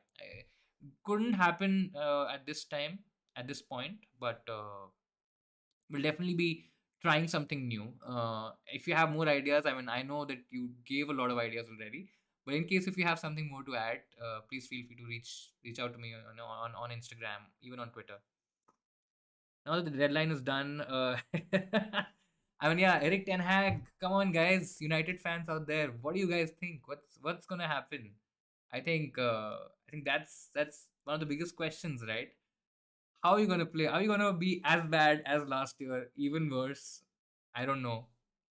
couldn't happen at this time, at this point. But we'll definitely be trying something new. If you have more ideas, I mean, I know that you gave a lot of ideas already. But in case if you have something more to add, please feel free to reach out to me on Instagram, even on Twitter. Now that the deadline is done, I mean, yeah, Eric Ten Hag, come on, guys, United fans out there, what do you guys think? What's gonna happen? I think that's one of the biggest questions, right? How are you gonna play? Are you gonna be as bad as last year, even worse? I don't know.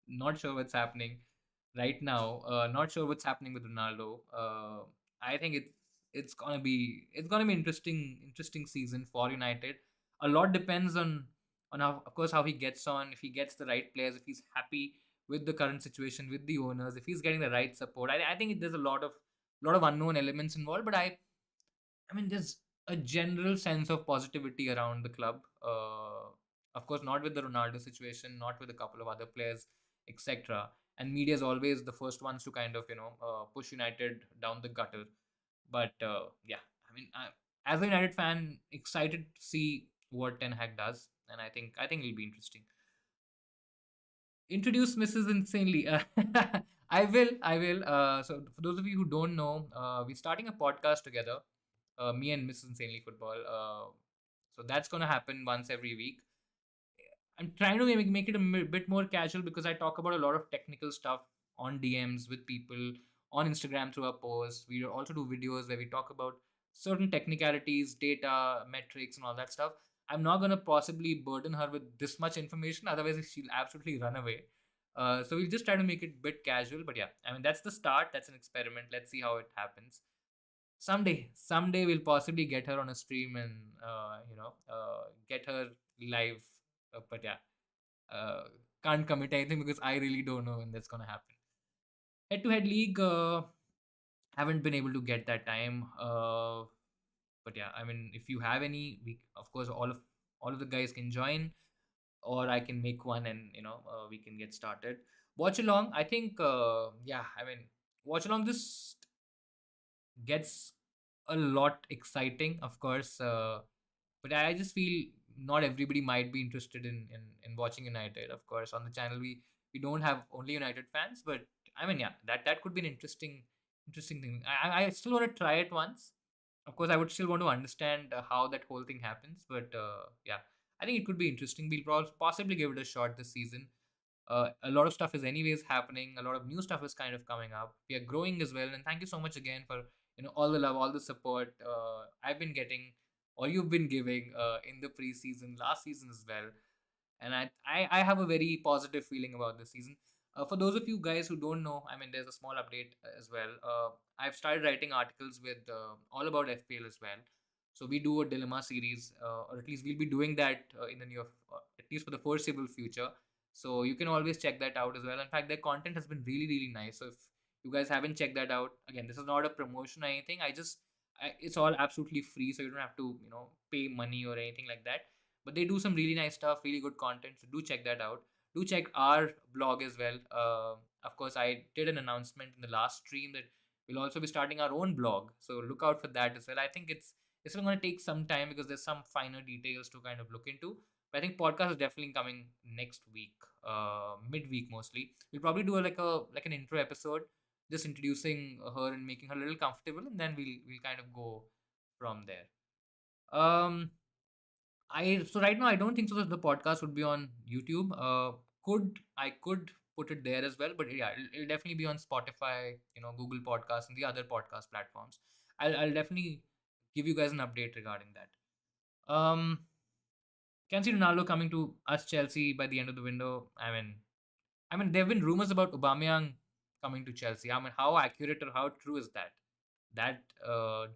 Not sure what's happening right now. Not sure what's happening with Ronaldo. I think it's gonna be interesting season for United. a lot depends on how, of course, how he gets on, if he gets the right players, if he's happy with the current situation, with the owners, if he's getting the right support. I think there's a lot of unknown elements involved, but I mean, there's a general sense of positivity around the club. Of course, not with the Ronaldo situation, not with a couple of other players, etc. And media is always the first ones to kind of push United down the gutter. But yeah, I mean, as a United fan, excited to see what Ten Hag does, and I think it'll be interesting. Introduce Mrs. Insanely. I will. So for those of you who don't know, we're starting a podcast together, me and Mrs. Insanely Football. So that's gonna happen once every week. I'm trying to make it a bit more casual because I talk about a lot of technical stuff on DMs with people on Instagram through our posts. We also do videos where we talk about certain technicalities, data, metrics, and all that stuff. I'm not gonna possibly burden her with this much information, otherwise she'll absolutely run away. So we'll just try to make it a bit casual, but yeah, I mean that's the start. That's an experiment. Let's see how it happens. Someday we'll possibly get her on a stream and get her live. But yeah, uh, can't commit anything because I really don't know when that's gonna happen. Head-to-head league, haven't been able to get that time. But yeah, I mean, if you have any, we of course all of the guys can join, or I can make one and we can get started. Watch along. I think yeah, I mean, watch along this gets a lot exciting, of course. But I just feel not everybody might be interested in watching United. Of course, on the channel we don't have only United fans, but I mean, yeah, that could be an interesting thing. I still want to try it once. Of course, I would still want to understand how that whole thing happens, but yeah, I think it could be interesting. We'll possibly give it a shot this season. A lot of stuff is anyways happening. A lot of new stuff is kind of coming up. We are growing as well, and thank you so much again for all the love, all the support I've been getting, or you've been giving in the preseason, last season as well. And I have a very positive feeling about this season. For those of you guys who don't know, I mean, there's a small update as well. I've started writing articles with all about FPL as well. So we do a dilemma series, or at least we'll be doing that in the near, at least for the foreseeable future. So you can always check that out as well. In fact, their content has been really, really nice. So if you guys haven't checked that out, again, this is not a promotion or anything. It's all absolutely free, so you don't have to, pay money or anything like that. But they do some really nice stuff, really good content. So do check that out. Do check our blog as well. Of course, I did an announcement in the last stream that we'll also be starting our own blog. So look out for that as well. I think it's still going to take some time because there's some finer details to kind of look into. But I think podcast is definitely coming next week, midweek mostly. We'll probably do like an intro episode, just introducing her and making her a little comfortable, and then we'll kind of go from there. Um, I so right now I don't think so that the podcast would be on YouTube. I could put it there as well, but yeah, it'll definitely be on Spotify, Google Podcasts and the other podcast platforms. I'll definitely give you guys an update regarding that. Can see Ronaldo coming to us Chelsea by the end of the window. I mean, there have been rumors about Aubameyang coming to Chelsea. I mean, how accurate or how true is that?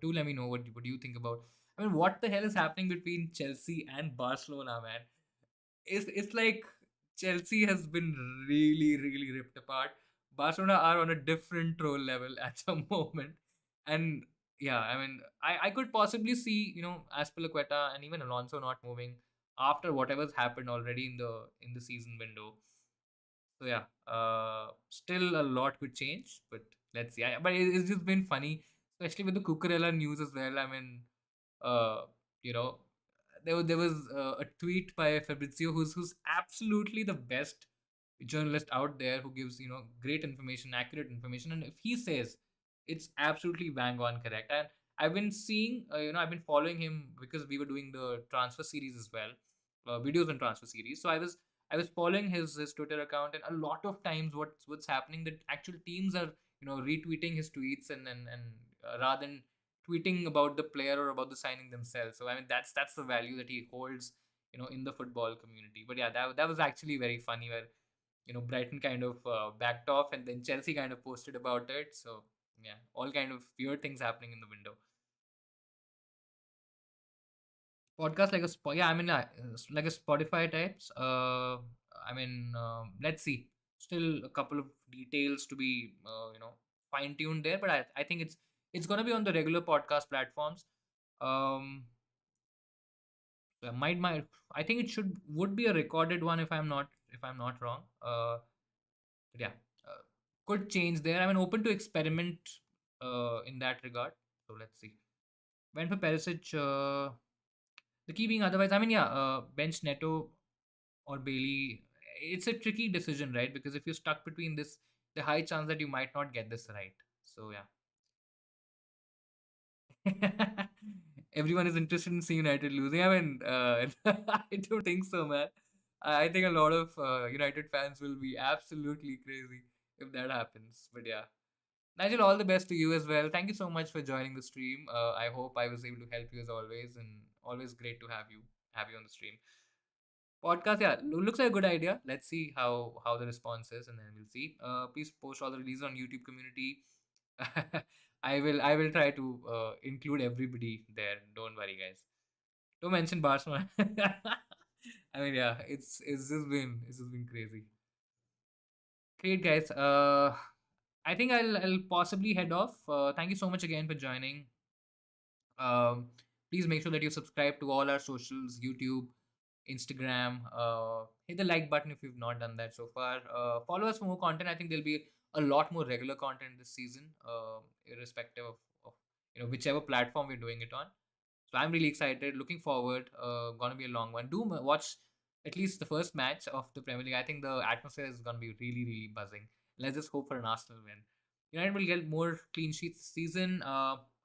Do let me know what you think about. I mean, what the hell is happening between Chelsea and Barcelona, man? It's like Chelsea has been really, really ripped apart. Barcelona are on a different troll level at some moment, and yeah, I mean, I could possibly see Aspilicueta and even Alonso not moving after whatever's happened already in the season window. So yeah, still a lot could change, but let's see. But it's just been funny, especially with the Cucurella news as well. I mean, uh, you know, there was a tweet by Fabrizio, who's absolutely the best journalist out there, who gives great information, accurate information, and if he says it's absolutely bang on correct. And I've been seeing, I've been following him because we were doing the transfer series as well, videos on transfer series. So I was following his Twitter account, and a lot of times what's happening, that actual teams are retweeting his tweets, and rather than tweeting about the player or about the signing themselves. So I mean, that's the value that he holds, in the football community. But yeah, that was actually very funny, where Brighton kind of backed off, and then Chelsea kind of posted about it. So yeah, all kind of weird things happening in the window. Podcast like a yeah, I mean, like a Spotify types. I mean, let's see. Still a couple of details to be fine tuned there, but I think it's gonna be on the regular podcast platforms. Um, might I think it would be a recorded one if I'm not wrong. But yeah, uh, could change there. I'm open to experiment in that regard. So let's see. Went for Perisic. The key being otherwise, I mean, yeah, bench Neto or Bailey. It's a tricky decision, right? Because if you're stuck between this, the high chance that you might not get this right. So yeah, everyone is interested in seeing United losing. I mean, I don't think so, man. I think a lot of United fans will be absolutely crazy if that happens. But yeah, Nigel, all the best to you as well. Thank you so much for joining the stream. I hope I was able to help you as always, and always great to have you on the stream. Podcast, yeah, looks like a good idea. Let's see how the response is, and then we'll see. Please post all the releases on YouTube community. I will try to include everybody there. Don't worry, guys. Don't mention Barcelona. I mean, yeah, it's just been crazy. Great, guys. I think I'll possibly head off. Thank you so much again for joining. Um, Please make sure that you subscribe to all our socials, YouTube, Instagram. Hit the like button if you've not done that so far. Follow us for more content. I think there'll be a lot more regular content this season, irrespective of whichever platform we're doing it on. So I'm really excited. Looking forward. Gonna be a long one. Watch at least the first match of the Premier League. I think the atmosphere is gonna be really, really buzzing. Let's just hope for an Arsenal win. United will get more clean sheets this season.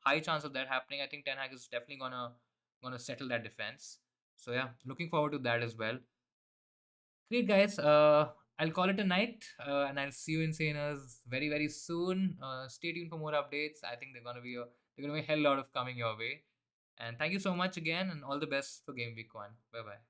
High chance of that happening. I think Ten Hag is definitely gonna settle that defense. So yeah, looking forward to that as well. Great guys. I'll call it a night, and I'll see you in Sainers very very soon. Stay tuned for more updates. I think they're gonna be a hell lot of coming your way. And thank you so much again, and all the best for Game Week 1. Bye bye.